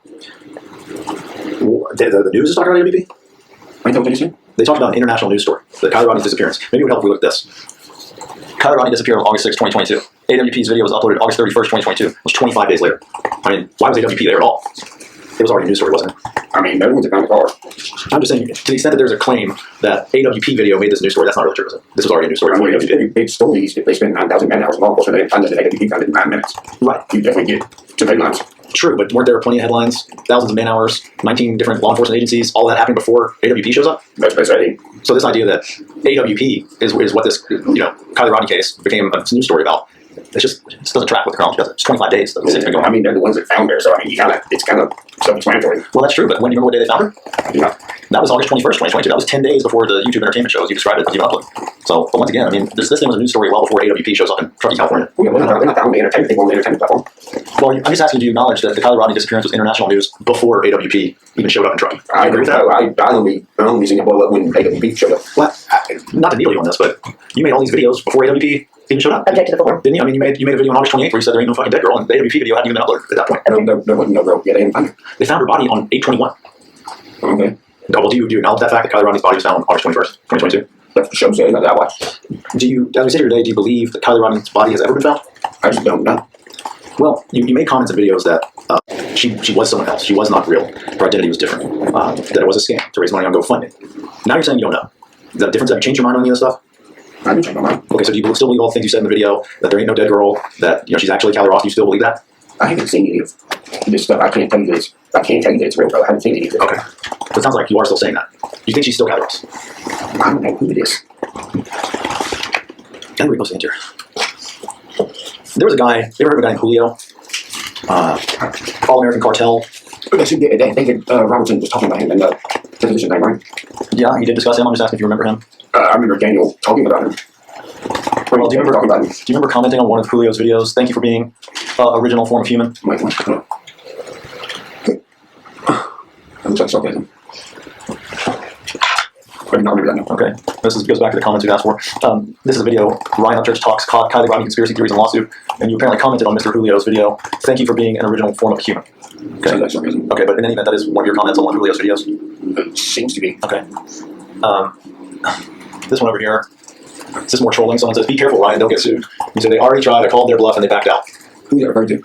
The news is talking about AWP? Ain't that what you're saying? They talked about an international news story, the Kiely Rodni's disappearance. Maybe it would help if we look at this. Kiely Rodni disappeared on August 6, 2022. AWP's video was uploaded August 31st, 2022. It was 25 days later. I mean, why was AWP there at all? It was already a news story, wasn't it? I mean, no one's found the car. I'm just saying, to the extent that there's a claim that AWP video made this news story, that's not really true, is it? This was already a news story. I mean, it's pretty big stories. If they spend 9,000 man hours in law enforcement, they didn't find that AWP found it in 9 minutes. Right. You definitely get some headlines. True, but weren't there plenty of headlines, thousands of man hours, 19 different law enforcement agencies, all that happened before AWP shows up? That's what they say. So this idea that AWP is what this Kiely Rodni case became a news story about, it just doesn't track with the chronology, does it? It's 25 days that it's been going on. I mean, they're the ones that found her, so I mean, it's kind of self-explanatory. Well, that's true, but when do you remember what day they found her? Yeah. That was August 21st, 2022. That was 10 days before the YouTube entertainment shows you described it as you upload. So, but once again, I mean, this thing was a news story well before AWP shows up in Truckee, California. Well, they're not the only entertainment. They were on the entertainment platform. Well, I'm just asking, do you acknowledge that the Kiely Rodni disappearance was international news before AWP even showed up in Truckee? I agree with that. I only seen it blow up when AWP showed up. Well, not to needle you on this, but you made all these videos before AWP even showed up. Object to the form. Didn't you? I mean, you made a video on August 28th where you said there ain't no fucking dead girl, and the AWP video hadn't even been uploaded at that point. There wasn't no girl. Yeah, they didn't find her. They found her body on 8/21. Okay. Well, do you acknowledge that fact that Kiely Rodni's body was found on August 21st, 2022? That's the show says that I watched. Do you, as we sit here today, do you believe that Kiely Rodni's body has ever been found? I just don't know. Well, you made comments in videos that she was someone else. She was not real. Her identity was different. That it was a scam to raise money on GoFundMe. Now you're saying you don't know. Is that a difference? Have you changed your mind on any of this stuff? I didn't change my mind. Okay, so do you still believe all the things you said in the video, that there ain't no dead girl, that she's actually Kiely Rodni? Do you still believe that? I haven't seen any of this stuff. I can't tell you that it's real, bro. I haven't seen any of it. Okay. So it sounds like you are still saying that. You think she's still Kiely Rodni? I don't know who it is. Let me read what's in here. There was a guy, you ever heard of a guy named Julio? All-American Cartel. David Robertson was talking about him in the Deposition thing, right? Yeah, he did discuss him. I'm just asking if you remember him. I remember Daniel talking about him. Well, do you remember talking about him? Do you remember commenting on one of Julio's videos? Thank you for being original form of human. Wait. I'm sorry, sarcasm. I did not remember that now. Okay, goes back to the comments you asked for. This is a video. Ryan Upchurch talks Kiely Rodni conspiracy theories and lawsuit, and you apparently commented on Mr. Julio's video. Thank you for being an original form of human. Okay. That's sarcasm. Okay, but in any event, that is one of your comments on one of Julio's videos. It seems to be. Okay. This one over here. Is this more trolling? Someone says, "Be careful, Ryan. Don't get sued." You say they already tried. I called their bluff and they backed out. Who you referring to?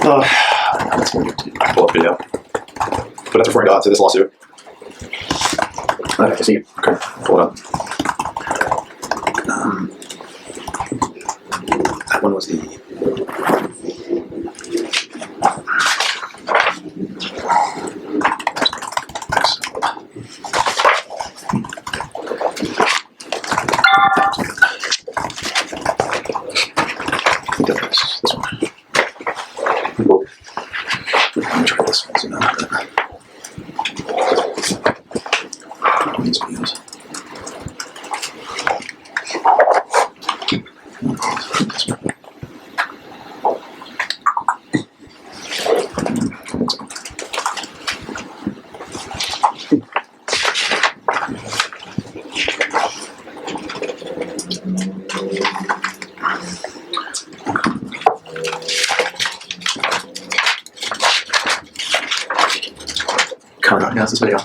That's going to pull up the video. But that's referring to this lawsuit. I'd have to see it. Okay, pull it up. That one was the. I think that was this one. these videos. Kiely Rodni has this video.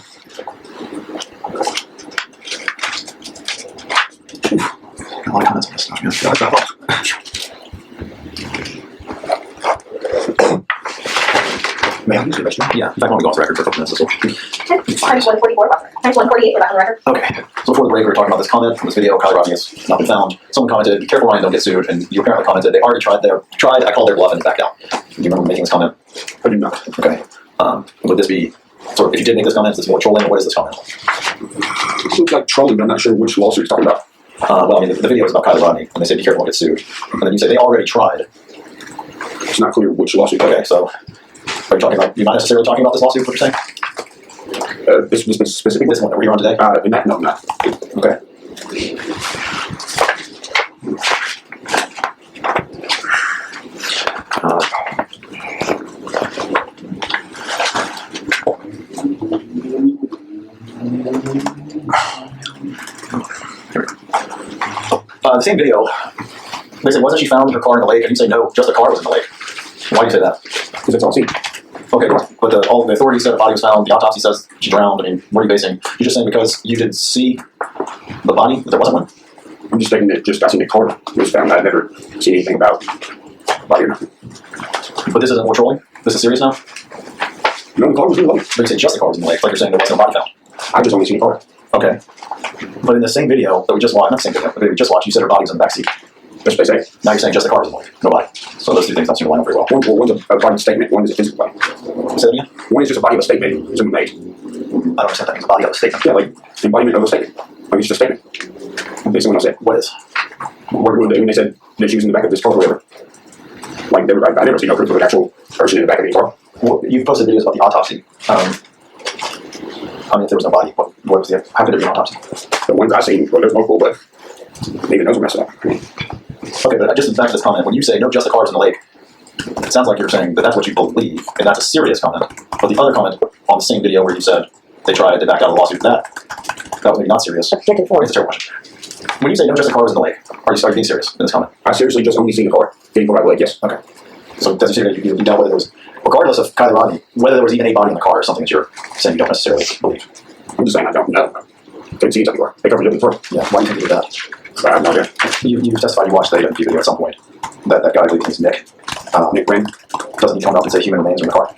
A lot of comments on this stuff. May I use your question? Yeah, in fact, I want to go off the record for a couple minutes. This will Times 144. Times 148 for back on the record. Okay, so before the break, we were talking about this comment from this video. Kiely Rodni has not been found. Someone commented, "Be careful, Ryan, don't get sued." And you apparently commented, "They already tried. I called their bluff and backed out." Do you remember making this comment? I do not. Okay. Would this be sort of, if you did make this comment, is this more trolling, or what is this comment? This looks like trolling, but I'm not sure which lawsuit you're talking about. Well, I mean, the video is about Kiely Rodni, and they say, "Be careful, don't get sued." And then you say, "They already tried." It's not clear which lawsuit. Okay, so are you talking about, you're not necessarily talking about this lawsuit, what you're saying? This specific This one that we're on today? in that, no, I'm not. Okay. The same video, they said, "Wasn't she found in her car in the lake?" And you say, "No, just the car was in the lake." Why do you say that? Because it's all seen. Okay, but all the authorities said the body was found, the autopsy says she drowned. I mean, what are you basing? You're just saying because you didn't see the body, that there wasn't one? I'm just saying that just I seen the car was found. I've never seen anything about body or nothing. But this isn't more trolling? This is serious now? No, the car was in the lake. But you say just the car was in the lake, like you're saying there wasn't a body found. I just only seen the car. Okay. But in the same video that we just watched, not the same video, but we just watched, you said her body was in the backseat. That's what they say. Now you're saying just the car was in the lake, no body. So those two things don't seem to line up very well. One's a body statement, one is a physical body. Say that again? One is just a body of a statement someone made. I don't understand that means a body of a statement. Yeah, like embodiment of a statement. Like it's just a statement. Okay, someone else said. What is? When they said that she was in the back of this car or whatever. Like, I never seen no proof of an actual person in the back of the car. Well, you've posted videos about the autopsy. I mean, if there was no body, what was the, how could there be an autopsy? The ones I've seen, well, there's multiple, but even those are messed up. Okay, but just back to this comment, when you say, "No, just the car was in the lake," it sounds like you're saying that that's what you believe, and that's a serious comment. But the other comment on the same video where you said they tried to back out of the lawsuit, that was maybe not serious. It's a terrible question. When you say, "No, just the car was in the lake," are you being serious in this comment? I seriously just only seen the car getting pulled out of the lake, yes. Okay. So does it say that you doubt whether there was, regardless of Kiely Rodni, whether there was even a body in the car or something that you're saying you don't necessarily believe? I'm just saying I don't know. Couldn't see it anywhere. They covered it before. Yeah, why do you think you did that? I have no idea. You testified you watched the AMP video at some point. That guy, I believe his Nick. Nick Wynn. Doesn't he come up and say human remains in the car?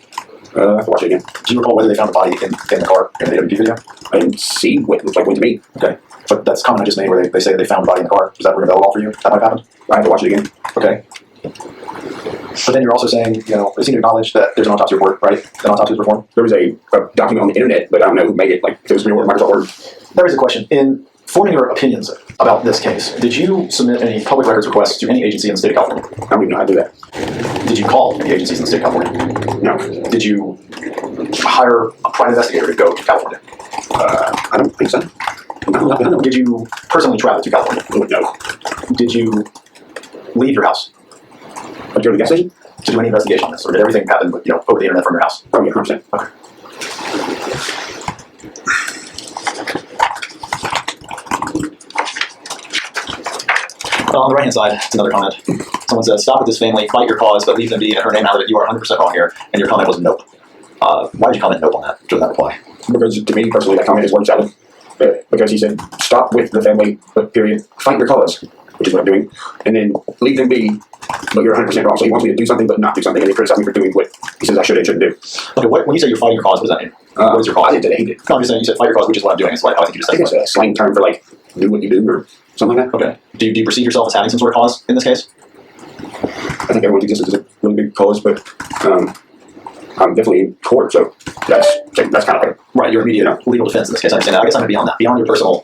I have to watch it again. Do you recall whether they found the body in the car in the AMP video? I didn't see what it looked like went to me. Okay. But that's a comment I just made where they say they found the body in the car. Does that ring a bell at all for you? That might have happened? I have to watch it again. Okay. But then you're also saying, they seem to acknowledge that there's an autopsy report, right? An autopsy was performed? There was a document on the internet, but I don't know who made it. Like, it was real Microsoft Word. There is a question. In forming your opinions about this case, did you submit any public records requests to any agency in the state of California? I don't even know how to do that. Did you call the agencies in the state of California? No. Did you hire a private investigator to go to California? I don't think so. No. Did you personally travel to California? No. Did you leave your house Like, go to the gas station? to do any investigation on this, or did everything happen, over the internet from your house? Oh, yeah, 100%. Okay. On the right-hand side, it's another comment. Someone says, "Stop with this family, fight your cause, but leave them be." And her name out of it, you are 100% wrong here. And your comment was nope. Why did you comment nope on that, to that reply? Because to me, personally, that comment is one-sided. Because he said, "Stop with the family, but period, fight your cause," which is what I'm doing. And then leave them be, but you're 100% wrong. So he wants me to do something, but not do something. And he criticizes me for doing what he says I should and shouldn't do. Okay, when you say you're fighting your cause, what does that mean? What is your cause? I didn't hate it. No, I'm just saying you said fight your cause, which is what I'm doing. It's like, I think you just I think said it's a slang term for, like, do what you do or something like that. Okay. Do you perceive yourself as having some sort of cause in this case? I think everyone's existence is a really big cause, but I'm definitely in court, so that's kind of like Right, your immediate legal defense in this case. I understand that. I guess I'm beyond that, beyond your personal,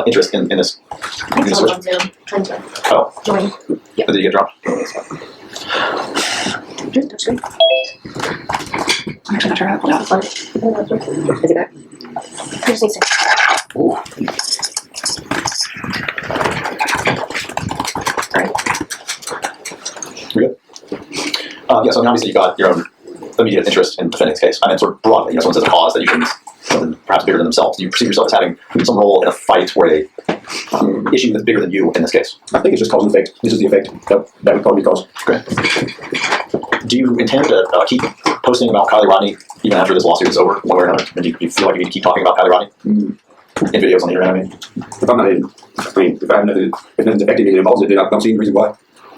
interest in this. I think someone's on Zoom trying to Oh, join. Yeah. did you get dropped? Just touch screen. I'm actually not sure how to pull it out. Is it back? He just needs to. Ooh. We good? Yeah, so I mean, obviously you got your own immediate interest in defending this case. I mean, sort of broadly, someone says a cause that you think is something perhaps bigger than themselves. Do you perceive yourself as having some role in a fight or a issue that's bigger than you in this case? I think it's just cause and effect. This is the effect that would probably cause. Okay. Do you intend to keep posting about Kiely Rodni even after this lawsuit is over, one way or another? And do you feel like you need to keep talking about Kiely Rodni? In videos on the internet, I mean? If I'm not in, if nothing's affecting me that involves it, then I don't see any reason why.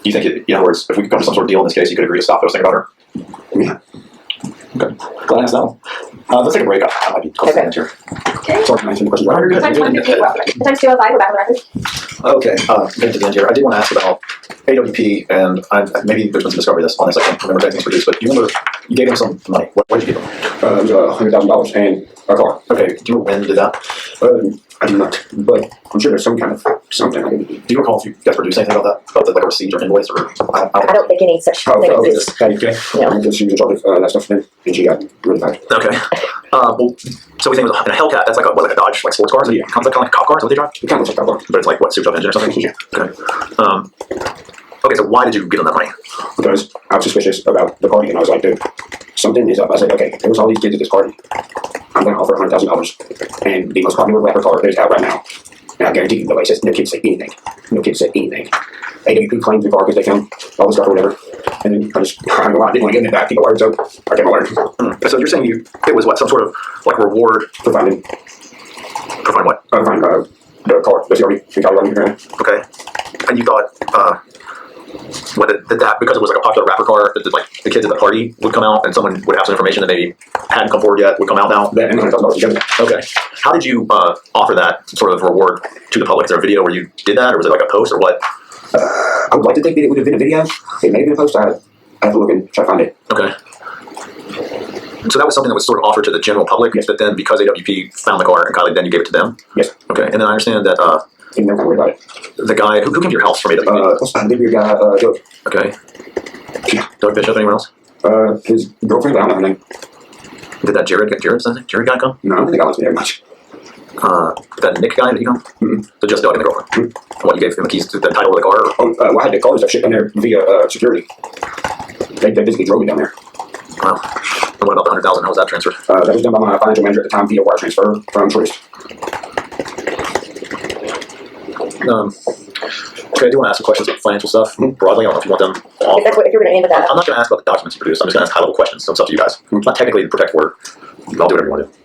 Do you think, in other words, if we could come to some sort of deal in this case, you could agree to stop posting about her? Yeah. Okay. Glad I asked that one. Let's take a break. I might be close to the end here. Okay. Sorry, can I answer the question? You're good. Times 205, we're back on the record. Okay, getting to the end here. I did want to ask about AWP, and maybe there's been some discovery on this. I can't remember exactly produced, but do you remember you gave him some money? What did you give him? It was $100,000 and a car. Okay, do you remember when you did that? I do not, but I'm sure there's some kind of something. Do you recall if you guys produced anything about that? About like a receipt or invoice or? I don't think any such thing exists. Okay. No. Because she was in charge of that stuff then, and she got really bad. Okay. Well, so we think it was a Hellcat. That's like like a Dodge, like sports cars. Yeah. Kind of like a cop car. Is that what they drive? It kind of looks like that one. But it's like what, souped up engine or something? Yeah. Okay. Okay. So why did you give them that money? Because I was suspicious about the party, and I was like, dude, something is up. I said, okay, there was all these kids at this party. I'm going to offer $100,000 and the most popular rapper car there's out right now. And I guarantee you, nobody says, no kids say anything. No kids said anything. AWP claimed the car because they found all the stuff or whatever. And then I didn't want to give it back. People word, so I gave my word. So you're saying it was what, some sort of like reward For finding what? the car, the CRV, in Colorado. Okay. And you thought, what did that, because it was like a popular rapper car, that like the kids at the party would come out and someone would have some information that maybe hadn't come forward yet, would come out now? That and $100,000 together. Okay. How did you offer that sort of reward to the public? Is there a video where you did that, or was it like a post, or what? I would like to think that it would have been a video. It may have been a post. I have to look and try to find it. Okay. So that was something that was sort of offered to the general public, Yes. but then because AWP found the car and Kiely, then you gave it to them? Yes. Okay. And then I understand that And they're kind of worried about it. the guy, who came to your house from AWP? I did your guy, Doug. Okay. Doug Bishop, anyone else? His girlfriend, but I don't know her name. Did that Jared guy come? No, I don't think I went to very much. That Nick guy, did he come? Mm-hmm. So just Doug and the girlfriend. What, you gave him the keys to the title of the car? Or? Well, I had the car and stuff shipped down there via security. They basically drove me down there. Wow. And what about the $100,000? How was that transferred? That was done by my financial manager at the time via wire transfer from Choice. Okay, I do want to ask some questions about financial stuff broadly. I don't know if you want them all. If you're going to end with that. I'm not going to ask about the documents you produced. I'm just going to ask high-level questions. So it's up to you guys. It's not technically the protect word. I'll do whatever you want to do.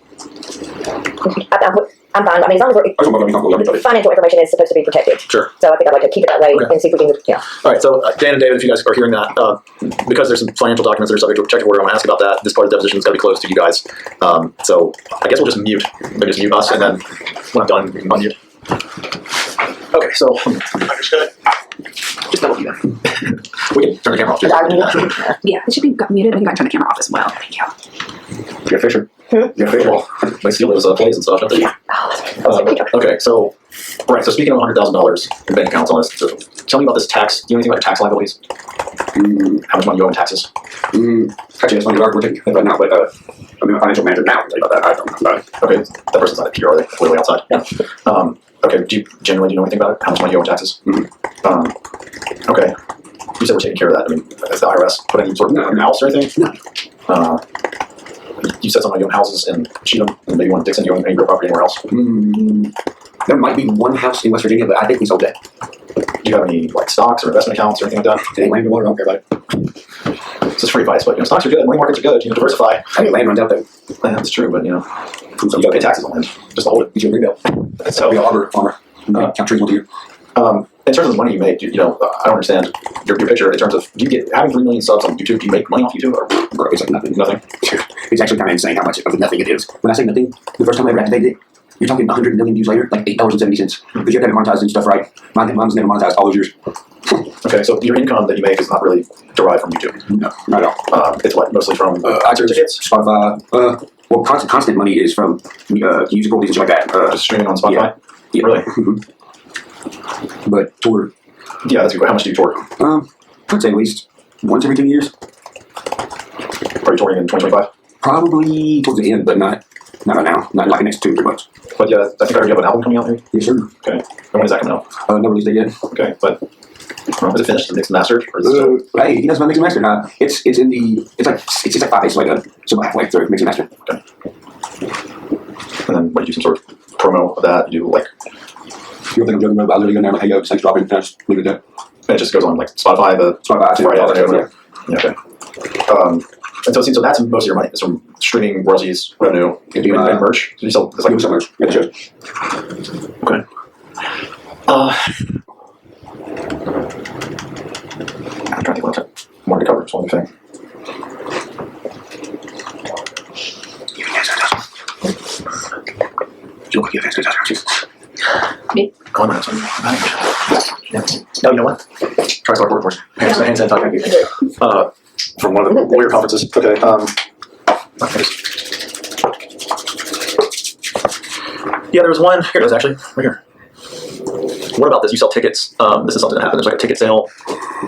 I'm fine. I mean, as long as I just want to let me know everybody. financial information is supposed to be protected. Sure. So I think I'd like to keep it that way Okay. and see if we can, All right, so Dan and David, if you guys are hearing that, because there's some financial documents that are subject to a protective order, I want to ask about that. This part of the deposition is going to be closed to you guys. So I guess we'll just mute. Maybe just mute us, and then when I'm done, we can unmute. Okay, so Understood. just double mute. We can turn the camera off too. Yeah, it should be muted. I think I can turn the camera off as well. Thank you. You're Fisher. Hmm? You're Fisher. Well, they steal those plays and stuff, don't they? Okay, so right. So speaking of $100,000 in bank accounts, on this, so tell me about this tax. Do you know anything about your tax liabilities? How much money you owe in taxes? Actually, that's funny. We're taking care of that now, but I mean, my financial manager now can tell you about that. I don't know about it. Okay, that person's not a peer, are they? Way outside. Yeah. Okay. Do you know anything about it? How much money you owe in taxes? Okay. You said we're taking care of that. I mean, has the IRS put any sort of on your house or anything? No. You said something like you own houses in Cheatham, and maybe one in Dixon. You own any real property anywhere else? There might be one house in West Virginia, but I think we sold that. Do you have any like stocks or investment accounts or anything like that? Any land or water, I don't care about it. This is free advice, but stocks are good. Money markets are good. Diversify. I mean, land runs out there. Yeah, that's true, but you got to pay taxes on land. Just hold it. You should rebuild. So Be a logger, farmer. Count trees once a year. in terms of the money you make, I don't understand your picture in terms of, do you get, having 3 million subs on YouTube, do you make money off YouTube? Or Bro, it's like nothing. Nothing? It's actually kind of insane how much of nothing it is. When I say nothing, the first time I ever activated it, you're talking 100 million views later, like $8.70. Because you have to have it monetized and stuff, right? Mine's never monetized all those years. Okay, so your income that you make is not really derived from YouTube. No, not at all. It's what, mostly from iTunes, tickets? Spotify. Well, constant money is from music royalties and shit like that. Just streaming on Spotify? Yeah. Really? Mm-hmm. But tour. Yeah, that's good. How much do you tour? I'd say at least once every 2 years. Are you touring in 2025? Probably towards the end, but not Not right now. Not like the next 2 or 3 months. But yeah, I think I heard you have an album coming out maybe? Yes, sir. Okay. And when is that coming out? No release date yet. Okay, but is it finished? Mixed and mastered? Or is it still... Hey, he does my mix and master. It's like 5 days, like so halfway through mix and master. Okay. And then what, you do some sort of promo of that? You do like... You think I'm joking about? I literally go down like, hey, yo, thanks for dropping. And I just leave it at that. It just goes on like Spotify, Friday, whatever. Yeah, okay. And so it seems so that's most of your money is from streaming, royalties, revenue, and merch. So you sell it's like some merch. Yeah, sure. Okay. I'm trying to think what more to cover. Just one thing. Me? Go on, no, you know what? Try to start working for us. Hand sanitizer. From one of the lawyer conferences. Okay. Yeah, there was one. Here it is, actually. Right here. What about this? You sell tickets. This is something that happened. There's like a ticket sale.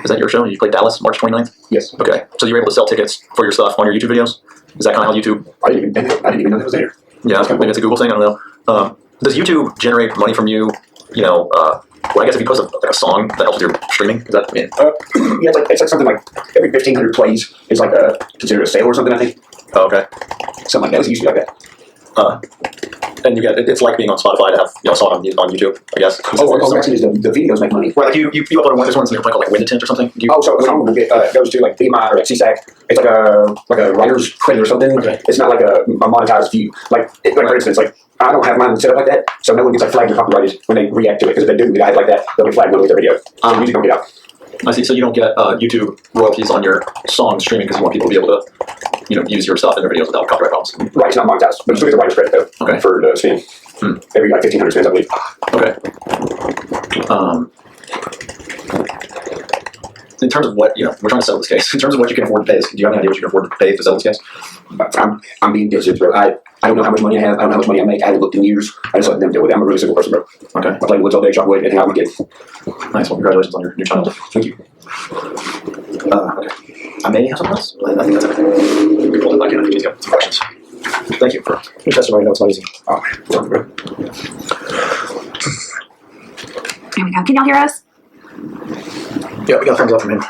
Is that your show? You played Dallas, March 29th? Yes. Okay. So you were able to sell tickets for your stuff on your YouTube videos? Is that kind of how YouTube? I didn't even know that was there. Yeah, maybe it's a Google thing. I don't know. Does YouTube generate money from you? You know, well, I guess if you post like a song that helps with your streaming, is that? Yeah, it's like something like every 1,500 plays is like considered a sale or something. I think. Oh, okay. Something like that. It's usually like that. And you get it's like being on Spotify to have a song on YouTube, I guess. Actually, the videos make money. Right, like you upload one. There's one called like Wind Tint or something. So the song will get goes to like BMI or like CSAC. It's like a writer's credit or something. Okay. It's not like a monetized view. Like for instance, like I don't have mine set up like that, so no one gets like flagged or copyrighted when they react to it. Because if they do, I like that, they'll get flagged when with their video. Music don't get out. I see. So you don't get YouTube royalties on your song streaming because you want people to be able to, use your stuff in their videos without copyright problems. Right, it's not monetized, but you still get the writer's credit though. Okay. For the spin. Every like 1,500 spins, I believe. Okay. In terms of what we're trying to settle this case. In terms of what you can afford to pay, do you have any idea what you can afford to pay to settle this case? I'm being distant, bro. I don't know how much money I have. I don't know how much money I make. I haven't looked in years. I just let them deal with it. I'm a really simple person, bro. Okay. I play woods all day, chop wood, and hang out with my kids. Nice. Well, congratulations on your new child. Thank you. Okay. I may have something else. I think that's everything. We can pull it back in. I think he's got some questions. Thank you for your testimony. I know it's not easy. Oh, man. Bro. There we go. Can y'all hear us? Yeah, we got a thumbs up from him.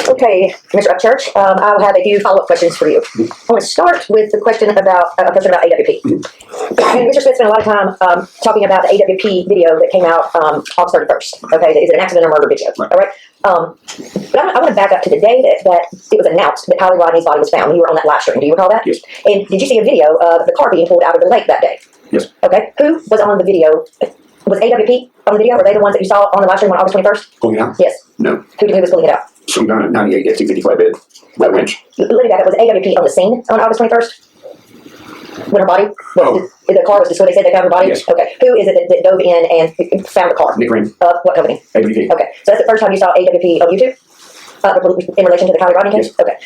Okay, Mr. Upchurch, I'll have a few follow-up questions for you. I want to start with the question about AWP. Mr. Smith spent a lot of time talking about the AWP video that came out August 31st. Okay, is it an accident or murder video? Right. All right. But I want to back up to the day that it was announced that Kiely Rodni's body was found when you were on that live stream. Do you recall that? Yes. And did you see a video of the car being pulled out of the lake that day? Yes. Okay. Who was on the video? Was AWP on the video? Were they the ones that you saw on the live stream on August 21st? Pulling it out? Yes. No. Who was pulling it out? Some guy in 98 F-250 flatbed. That winch. Let me back up. Was AWP on the scene on August 21st? When her body? The car was just where they said they found her body? Yes. Okay. Who is it that dove in and found the car? Nick Green. What company? AWP. Okay. So that's the first time you saw AWP on YouTube? In relation to the Kiely Rodni case? Yes. Okay.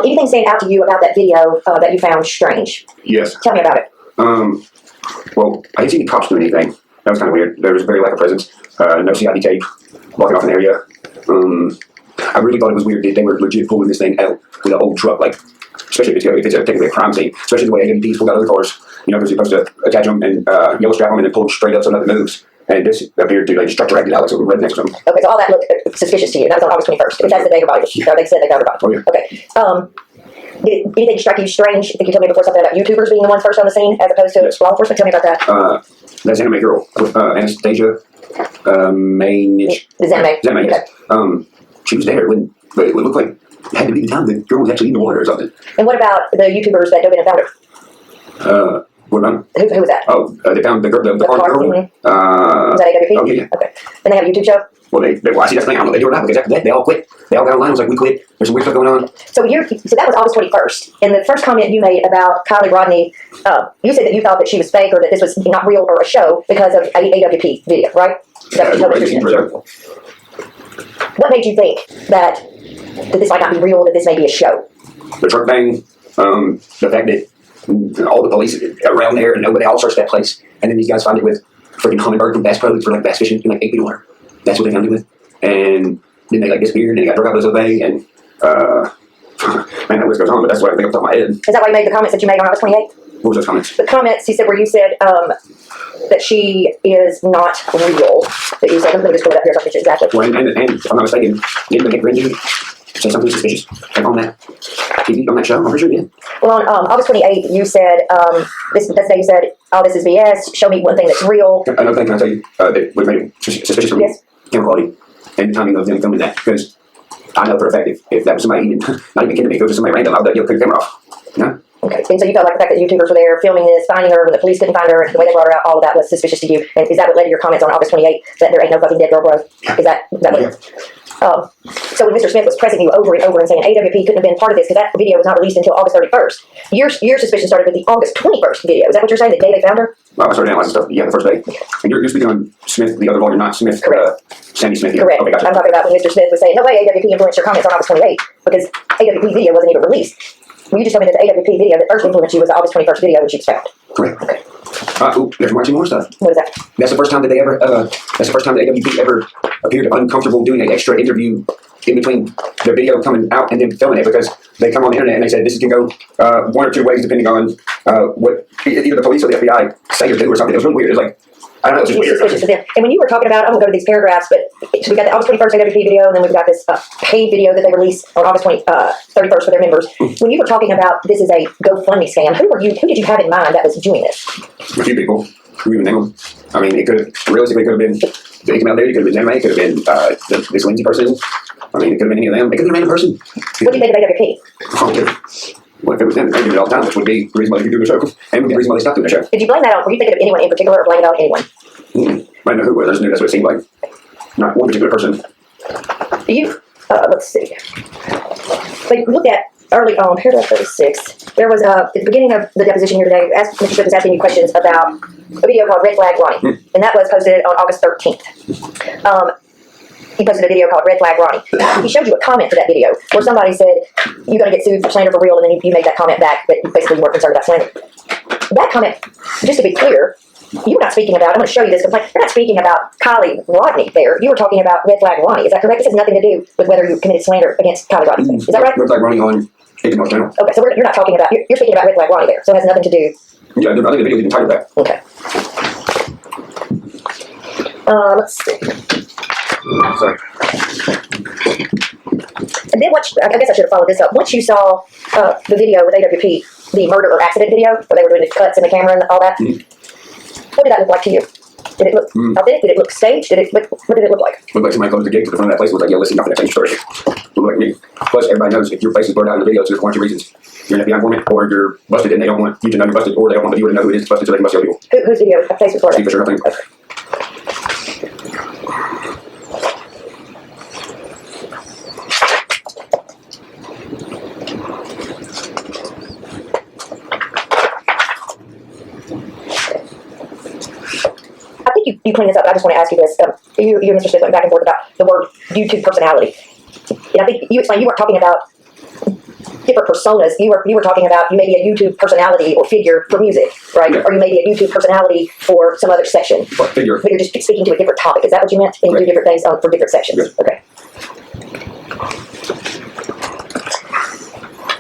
Anything stand out to you about that video that you found strange? Yes. Tell me about it. Well, I didn't see any cops do anything. That was kind of weird. There was very lack of presence. No CID tape. Walking off an area. I really thought it was weird that they were legit pulling this thing out with an old truck, like, especially if it's technically a crime scene, especially the way AWPs pulled out other cars. Because you're supposed to attach them and yellow strap them and then pull them straight up so nothing moves. And this appeared to just truck dragged it out like some rednecks or something. Okay, so all that looked suspicious to you. That was on August 21st. If that's the day her body was, they said they found her body. Oh, yeah. Okay. Did anything strike you strange? I think you told me before something about YouTubers being the ones first on the scene as opposed to law enforcement. Tell me about that. That's anime girl, Anastasia Maynich. The Zanime. Yes. She was there when it looked like it had to be the time the girl was actually in the water or something. And what about the YouTubers that dove in and found her? What about? Who was that? Oh, they found the car. Mm-hmm. Was that AWP? Oh, yeah. Okay. And they have a YouTube show? Well, well, I see that's the thing. I don't know if they do or not, because after that, they all quit. They all got online. It was like, we quit. There's some weird stuff going on. So that was August 21st. And the first comment you made about Kiely Rodni, you said that you thought that she was fake or that this was not real or a show because of AWP video, right? What made you think that this might not be real, that this may be a show? The truck bang, the fact that all the police around there and nobody all searched that place, and then these guys find it with freaking hummingbird from Bass Pro for like bass fishing in like 8 feet of water. That's what they found it with. And then they like disappeared and they got drug out of this other thing, and man, that list goes on, but that's what I think off the top of my head. Is that why you made the comments that you made on August 28th? What was those comments? The comments you said where you said that she is not real. That you said, let me just pull it up here so I can get you exactly. Well, and if I'm not mistaken, didn't the grand jury say something suspicious like on that TV, on that show? I'm pretty sure it did. Well, on August 28th, you said, that's the day you said, oh, this is BS, show me one thing that's real. Another thing, can I tell you, that would make it suspicious for me? Yes. Camera quality and the timing of them filming that. Because I know for a fact if that was somebody, even, not even kidding me, if it was somebody random, I would cut the camera off. You know? Okay, and so you felt like the fact that YouTubers were there filming this, finding her when the police couldn't find her, and the way they brought her out, all of that was suspicious to you. And is that what led to your comments on August 28th, that there ain't no fucking dead girl, bro? Is that what it is? So when Mr. Smith was pressing you over and over and saying AWP couldn't have been part of this because that video was not released until August 31st, your suspicion started with the August 21st video. Is that what you're saying, the day they found her? Well, I started analyzing stuff, the first day. And you're speaking on Smith, the other lawyer, not Smith, Sandy Smith. Here. Correct. Okay, gotcha. I'm talking about when Mr. Smith was saying, no way AWP influenced your comments on August 28th because AWP video wasn't even released. Well, you just told me that the AWP video that first influenced you was the August 21st video when she was found. Correct. Okay. There's more stuff. What is that? That's the first time that they ever, that's the first time that AWP ever appeared uncomfortable doing an extra interview in between their video coming out and then filming it, because they come on the internet and they said this can go one or two ways depending on what either the police or the FBI say or do or something. It was really weird. It was like, I don't know, it was just weird. Suspicious of them. And when you were talking about, I won't go to these paragraphs, but so we got the August 21st AWP video, and then we've got this paid video that they released on August 31st for their members. When you were talking about this is a GoFundMe scam, who did you have in mind that was doing this? A few people. Who even name them? I mean, it could have, realistically, it could have been the email lady, it could have been Anime, it could have been this Lindsay person. I mean, it could have been any of them. It could have been a random person. What do you think of AWP? Well, if it was them, they do it all the time, which would be the reason why they could do the show, and would be the reason why they stopped doing the show. Did you blame that on, were you thinking of anyone in particular or blame it on anyone? I don't know who it was, I just knew that's what it seemed like. Not one particular person. Let's see. They looked at early on, paragraph 36. There was, at the beginning of the deposition here today, Mr. Smith was asking you questions about a video called Red Flag Ronnie, and that was posted on August 13th. He posted a video called Red Flag Ronnie. He showed you a comment to that video where somebody said, you're going to get sued for slander for real, and then you made that comment back that basically you weren't concerned about slander. That comment, just to be clear, you were not speaking about, I'm going to show you this complaint, you're not speaking about Kiely Rodni there. You were talking about Red Flag Ronnie. Is that correct? This has nothing to do with whether you committed slander against Kiely Rodni. Is that right? Red Flag Ronnie on North Channel. Okay, so you're not talking about, you're speaking about Red Flag Ronnie there, so it has nothing to do. Yeah, I think the video is entitled that. Okay. Let's see. Sorry. And then I guess I should have followed this up. Once you saw the video with AWP, the murder or accident video, where they were doing the cuts in the camera and all that, what did that look like to you? Did it look authentic? Did it look staged? What did it look like? It looked like somebody closed the gate to the front of that place. It looked like, yo, listen, nothing, that's your story. It looked like me. Plus, everybody knows if your face is blurred out in the video, it's just one or two reasons. You're an FBI informant, or you're busted and they don't want you to know you're busted, or they don't want the viewer to know who it is busted so they can bust the other people. Whose video? Face was blurred out? Steve Fisher, I think. Okay. I think you cleaned this up, but I just want to ask you this. You and Mr. Smith went back and forth about the word YouTube personality. And I think you explained you weren't talking about different personas. You were talking about you may be a YouTube personality or figure for music, right? Yeah. Or you may be a YouTube personality for some other section. Or figure. But you're just speaking to a different topic. Is that what you meant? And you do different things for different sections. Yes. Okay.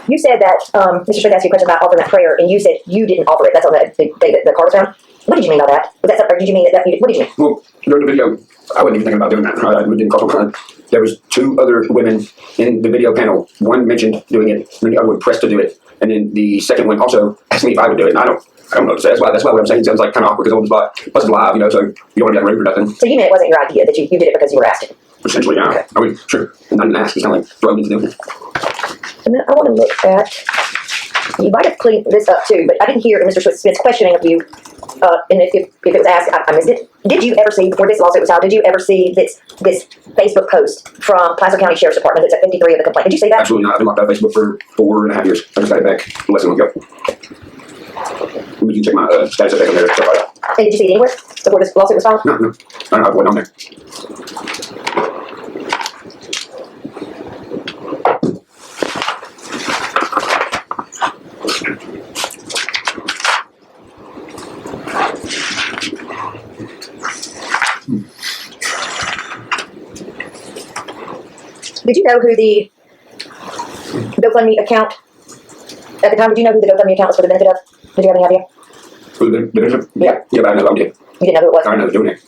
You said that Mr. Smith asked you a question about offering that prayer, and you said you didn't offer it. That's on the day that the car was found. What did you mean by that? Was that, or did you mean that? What did you mean? Well, during the video, I wasn't even thinking about doing that. It didn't cross my mind. There was two other women in the video panel. One mentioned doing it, and the other one pressed to do it. And then the second one also asked me if I would do it. And I don't know what to say. That's why what I'm saying sounds like kind of awkward because on the spot, plus it's live, so you don't want to get rude or nothing. So you mean it wasn't your idea, that you did it because you were asked to? Essentially, yeah. Okay. I mean, sure. And I didn't ask. It's kind of like thrown into doing it. And then I want to look at, you might have cleaned this up too, but I didn't hear Mr. Smith's questioning of you. And if it was asked, I missed it. Did you ever see, before this lawsuit was filed, did you ever see this Facebook post from Placer County Sheriff's Department that's at 53 of the complaint? Did you see that? Absolutely not. I've been locked out of Facebook for 4.5 years. I just got it back less than a month ago. You can check my status update on there. Stuff like that. And did you see it anywhere before this lawsuit was filed? No. I don't have one on there. Did you know who the GoFundMe account, at the time, did you know who the GoFundMe account was for the benefit of? Did you have any idea? Who the bishop? Yeah. Yeah, but I know I did. You didn't know who it was? I know doing it.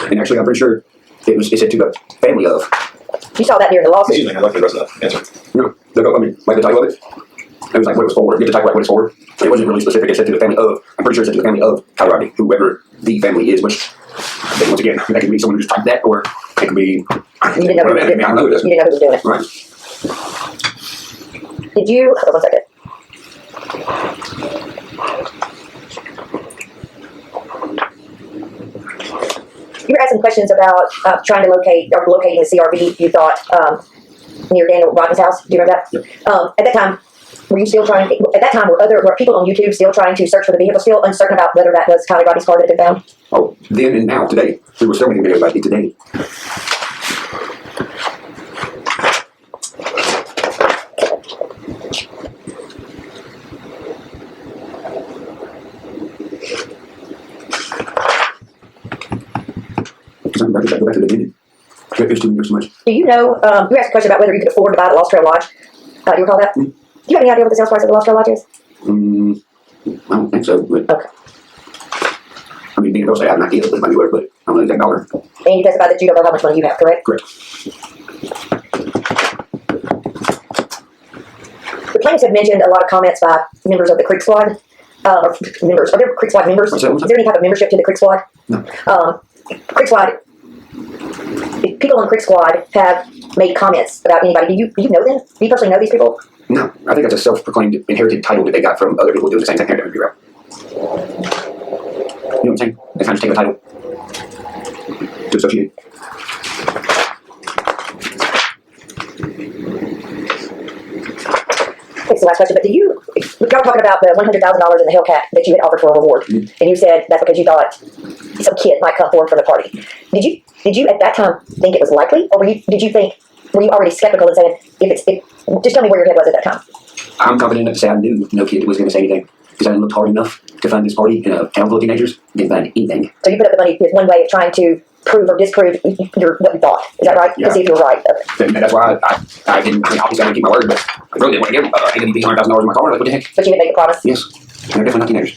And actually, I'm pretty sure it said to the family of. You saw that during the lawsuit. Excuse me, I'd like the rest of that answer. No, I mean, like the title of it. It was like what it was for. Get the title right, what it's for. It wasn't really specific. It said to the family of. I'm pretty sure it said to the family of Kiely Rodni, whoever the family is. Which, once again, that could be someone who just typed that, or it could be. You didn't know who was doing it. I don't know. You didn't know who was doing it. Right. Did you? Hold on 1 second. You were asking questions about trying to locating the CRV you thought near Daniel Rodni's house. Do you remember that? Yep. At that time, were you still trying? At that time, were people on YouTube still trying to search for the vehicle, still uncertain about whether that was Kiely Rodni's car that had been found? Oh, then and now, today. There were so many videos about it today. Go back to the beginning. It's too much. Do you know? You asked a question about whether you could afford to buy the Lost Trail Lodge. Do you recall that? Do you have any idea what the sales price of the Lost Trail Lodge is? I don't think so. But Okay. I mean, being able to say I have an idea of what it might be worth, but I don't know the exact dollar. And you testified that you don't know how much money you have, correct? Correct. The plaintiffs have mentioned a lot of comments by members of the Creek Squad. Or members. Are there Creek Squad members? What's that? Is there any type of membership to the Creek Squad? No. Creek Squad. People on Creek Squad have made comments about anybody. Do you know them? Do you personally know these people? No, I think that's a self-proclaimed inherited title that they got from other people doing the same thing here at the Bureau. You know what I'm saying? They kind of just take a title to associate. It's the last question, but y'all were talking about the $100,000 in the Hellcat that you had offered for a reward, and you said that's because you thought some kid might come forward for the party. Did you at that time think it was likely, or were you already skeptical and saying just tell me where your head was at that time? I'm confident enough to say I knew no kid was going to say anything because I didn't look hard enough to find this party in a town full of teenagers. Didn't find anything. So you put up the money as one way of trying to prove or disprove what you thought. Is that right? Yeah. To see if you were right. Okay. And that's why I didn't. I mean, obviously I didn't keep my word, but I really didn't want to give $100,000 in my car. Like, what the heck? But you did make a promise. Yes. They're definitely not teenagers.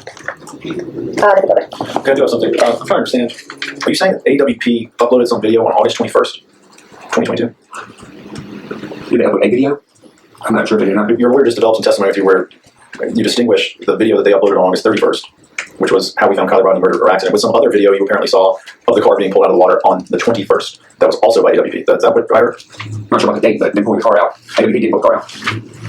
Can I do have something? I'm trying to understand. Are you saying that AWP uploaded some video on August 21st, 2022? Did they upload a video? I'm not sure if they did or not. Your lawyer just developed some testimony of you where you distinguish the video that they uploaded on August 31st, which was how we found Kiely Rodni murdered or accident, with some other video you apparently saw of the car being pulled out of the water on the 21st. That was also by AWP. Is that what I heard? I'm not sure about the date, but they pulled the car out. AWP did pull the car out.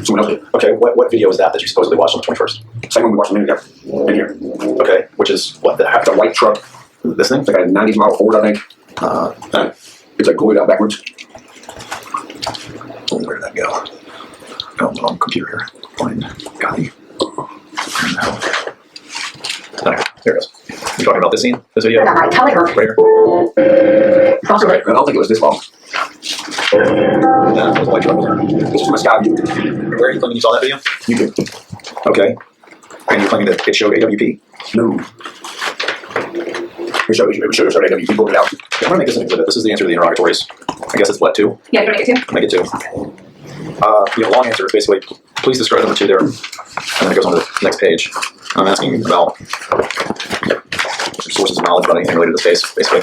Someone else did. Okay, what video is that you supposedly watched on the 21st? Same one we watched a minute ago. In here. Okay, which is what? The white truck. This thing? It's like a 90s model Ford, I think. It's like glued out backwards. Where did that go? Oh, the wrong computer here. Find Kiely. There it goes. You talking about this scene? This video? Right, tell her. Right here? I don't think it was this long. That was a white truck. This is my sky view. Where are you claiming you saw that video? You did. Okay. And you're claiming that it showed AWP? No. It showed AWP pulled it out. I'm gonna make this an exhibit. This is the answer to the interrogatories. I guess it's what, 2? Yeah, you're gonna get two. Make it 2. Long answer is basically, please describe number 2 there. And then it goes on to the next page. I'm asking about sources of knowledge about anything related to the case, basically.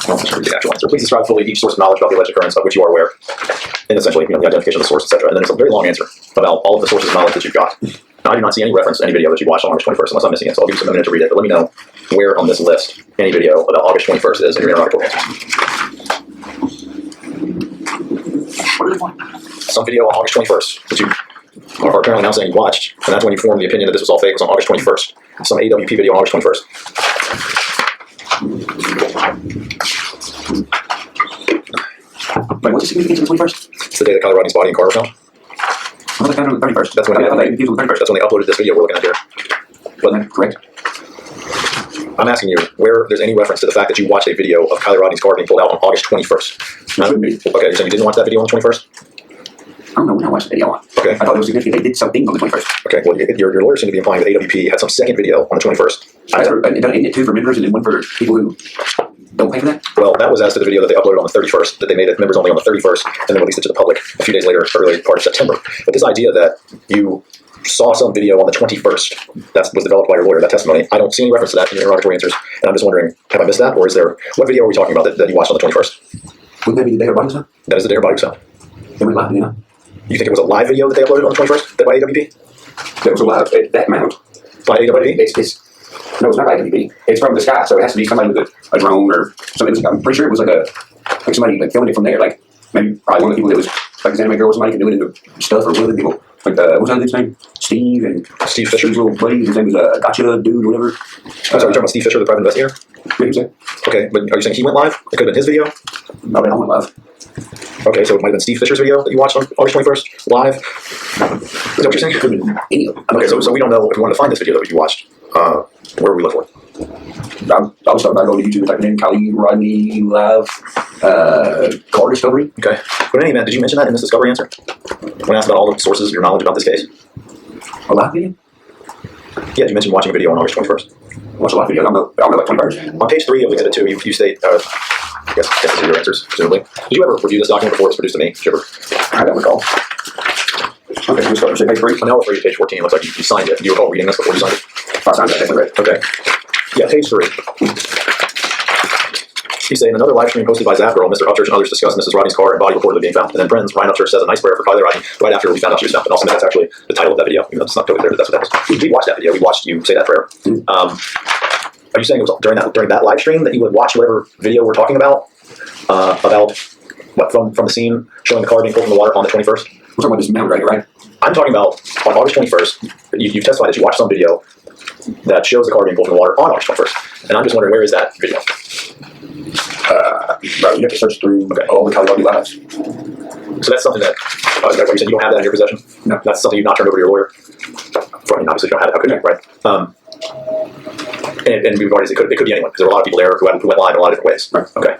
Well, that's the actual answer. Please describe fully each source of knowledge about the alleged occurrence of which you are aware. And essentially, the identification of the source, etc. And then it's a very long answer about all of the sources of knowledge that you've got. Now, I do not see any reference to any video that you watched on August 21st, unless I'm missing it. So I'll give you some minute to read it. But let me know where on this list any video about August 21st is in your interrogatory answers. Some video on August 21st that you are apparently now saying you watched, and that's when you formed the opinion that this was all fake, was on August 21st. Some AWP video on August 21st. Wait, what's the significance of the 21st? It's the day that Kiely Rodni's body and car were found. I thought they found it on the 31st. That's when they uploaded this video we're looking at here. Wasn't that correct? I'm asking you where there's any reference to the fact that you watched a video of Kiely Rodni's car being pulled out on August 21st. Shouldn't be. Okay, you're saying you didn't watch that video on the 21st? I don't know when I watched the video on. Okay. I thought it was significant they did something on the 21st. Okay, well, your lawyer seemed to be implying that AWP had some second video on the 21st. I've done it too for members and then one for people who don't pay for that? Well, that was as to the video that they uploaded on the 31st, that they made it members only on the 31st, and then released it to the public a few days later, early part of September. But this idea that you saw some video on the 21st that was developed by your lawyer, that testimony, I don't see any reference to that in your interrogatory answers, and I'm just wondering, have I missed that, or is there, what video are we talking about that you watched on the 21st? Wouldn't that be the day her body was found? That is the day her body was found. It went live, you know? You think it was a live video that they uploaded on the 21st, that by AWP? That was a live at that amount. By AWP? No, it's not by AWP. It's from the sky, so it has to be somebody with a drone or something. I'm pretty sure it was like somebody like filming it from there. Like maybe probably one of the people that was like this anime girl or somebody can do it into stuff, or one of the people. Like what's that dude's name? Steve and Steve Fisher. Steve's little buddy. His name was Gotcha dude or whatever. I'm sorry, you're talking about Steve Fisher, the private investigator? What did you say? Okay, but are you saying he went live? It could have been his video? No, I went live. Okay, so it might have been Steve Fisher's video that you watched on August 21st, live? Is that what you're saying? It could have been any of them. Okay, so we don't know if we wanted to find this video that you watched. Where would we look for it? I was talking about going to YouTube and typing in Kiely Rodni live car discovery. Okay. But in any event, did you mention that in this discovery answer? When asked about all the sources, your knowledge about this case? A live video? Yeah, you mentioned watching a video on August 21st. Watch a live video. I'm like 20 hours. On page 3 of Exhibit 2, you state, I guess these are your answers, presumably. Did you ever review this document before it was produced to me? Did you ever? I don't recall. Okay, let's start. Say page 3. Now let's read page 14. It looks like you signed it. Do you recall reading this before you signed it? I signed it. Right. Okay. Yeah, page 3. You say, in another live stream hosted by Zapgirl, Mr. Upchurch and others discussed Mrs. Rodney's car and body reportedly being found. And then friends, Ryan Upchurch says a nice prayer for Kiely Rodni right after we found out she was found. And also that's actually the title of that video, even though it's not totally clear that that's what that was. We watched that video. We watched you say that prayer. Are you saying it was during that live stream that you would watch whatever video we're talking about what, from the scene showing the car being pulled from the water on the 21st? We're talking about this mountain, right? I'm talking about on August 21st, you testified that you watched some video that shows the car being pulled from the water on August 21st. And I'm just wondering, where is that video? Bro, you have to search through all the Kiely Rodni lives. So that's something that, like you said, you don't have that in your possession? No. That's something you've not turned over to your lawyer? I mean, obviously you don't have it, how could you, right? And we've already said it could be anyone, because there were a lot of people there who went live in a lot of different ways. Right. Okay.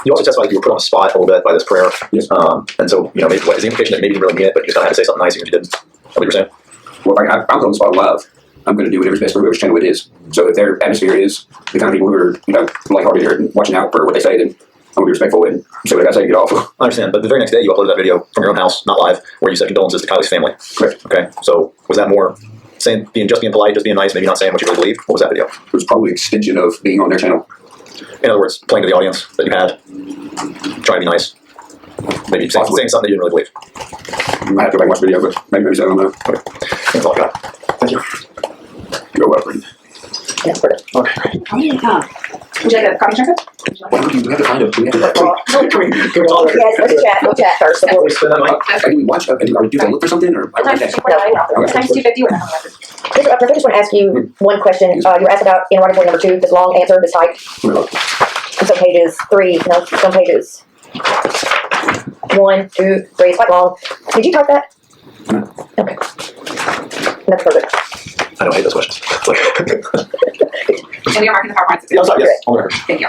You also testified that you were put on the spot a little bit by this prayer. Yes. And so, maybe is the implication that maybe you didn't really mean it, but you just kind of had to say something nice even if you didn't? Is that what you were saying? Well, if I'm on the spot live, I'm going to do whatever's best for whoever's channel it is. So if their atmosphere is the kind of people who are, lighthearted and watching out for what they say, then I'm going to be respectful and say what I got to say to get off. I understand, but the very next day you uploaded that video from your own house, not live, where you said condolences to Kiely's family. Correct. Okay, so was that more being polite, just being nice, maybe not saying what you really believe? What was that video? It was probably an extension of being on their channel. In other words, playing to the audience that you had, trying to be nice, maybe saying something that you didn't really believe. I might have to go back and watch the video, but maybe so, I don't know. Okay, that's all I got. Thank you. You're welcome. Yes, we're good. Okay. Would you like a copy checker? Well, we have to find a. Can we Yes, we'll chat first. Before we spend that mic. do we watch? Are we do they look for something or? Times 250 or nothing. Mr. Upchurch, I just want to ask you one question. You were asked about interrogatory number 2, this long answer, this type. And so pages 3, no, some pages 1, 2, 3, it's quite long. Did you type that? Okay. That's perfect. I don't hate those questions. And we are marking the PowerPoint. Yeah, I'm sorry, yes, on the record. Thank you.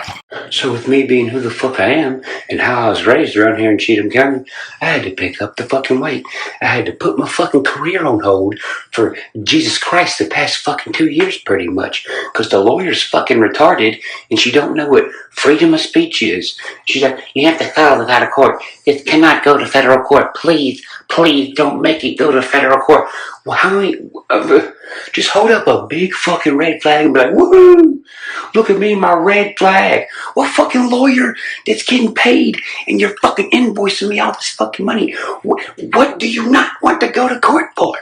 So with me being who the fuck I am and how I was raised around here in Cheatham County, I had to pick up the fucking weight. I had to put my fucking career on hold for Jesus Christ the past fucking 2 years pretty much. Because the lawyer's fucking retarded and she don't know what freedom of speech is. She's like, you have to file it out of court. It cannot go to federal court. Please, please don't make it go to federal court. Well, how many... just hold up a big fucking red flag and be like, woohoo! Look at me, my red flag. What fucking lawyer that's getting paid and you're fucking invoicing me all this fucking money? What do you not want to go to court for?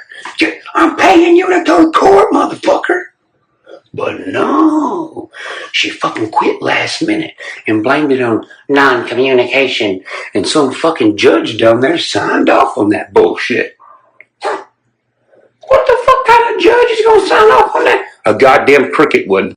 I'm paying you to go to court, motherfucker. But no, she fucking quit last minute and blamed it on non-communication, and some fucking judge down there signed off on that bullshit. What the fuck kind of judge is gonna sign off on that? A goddamn cricket would.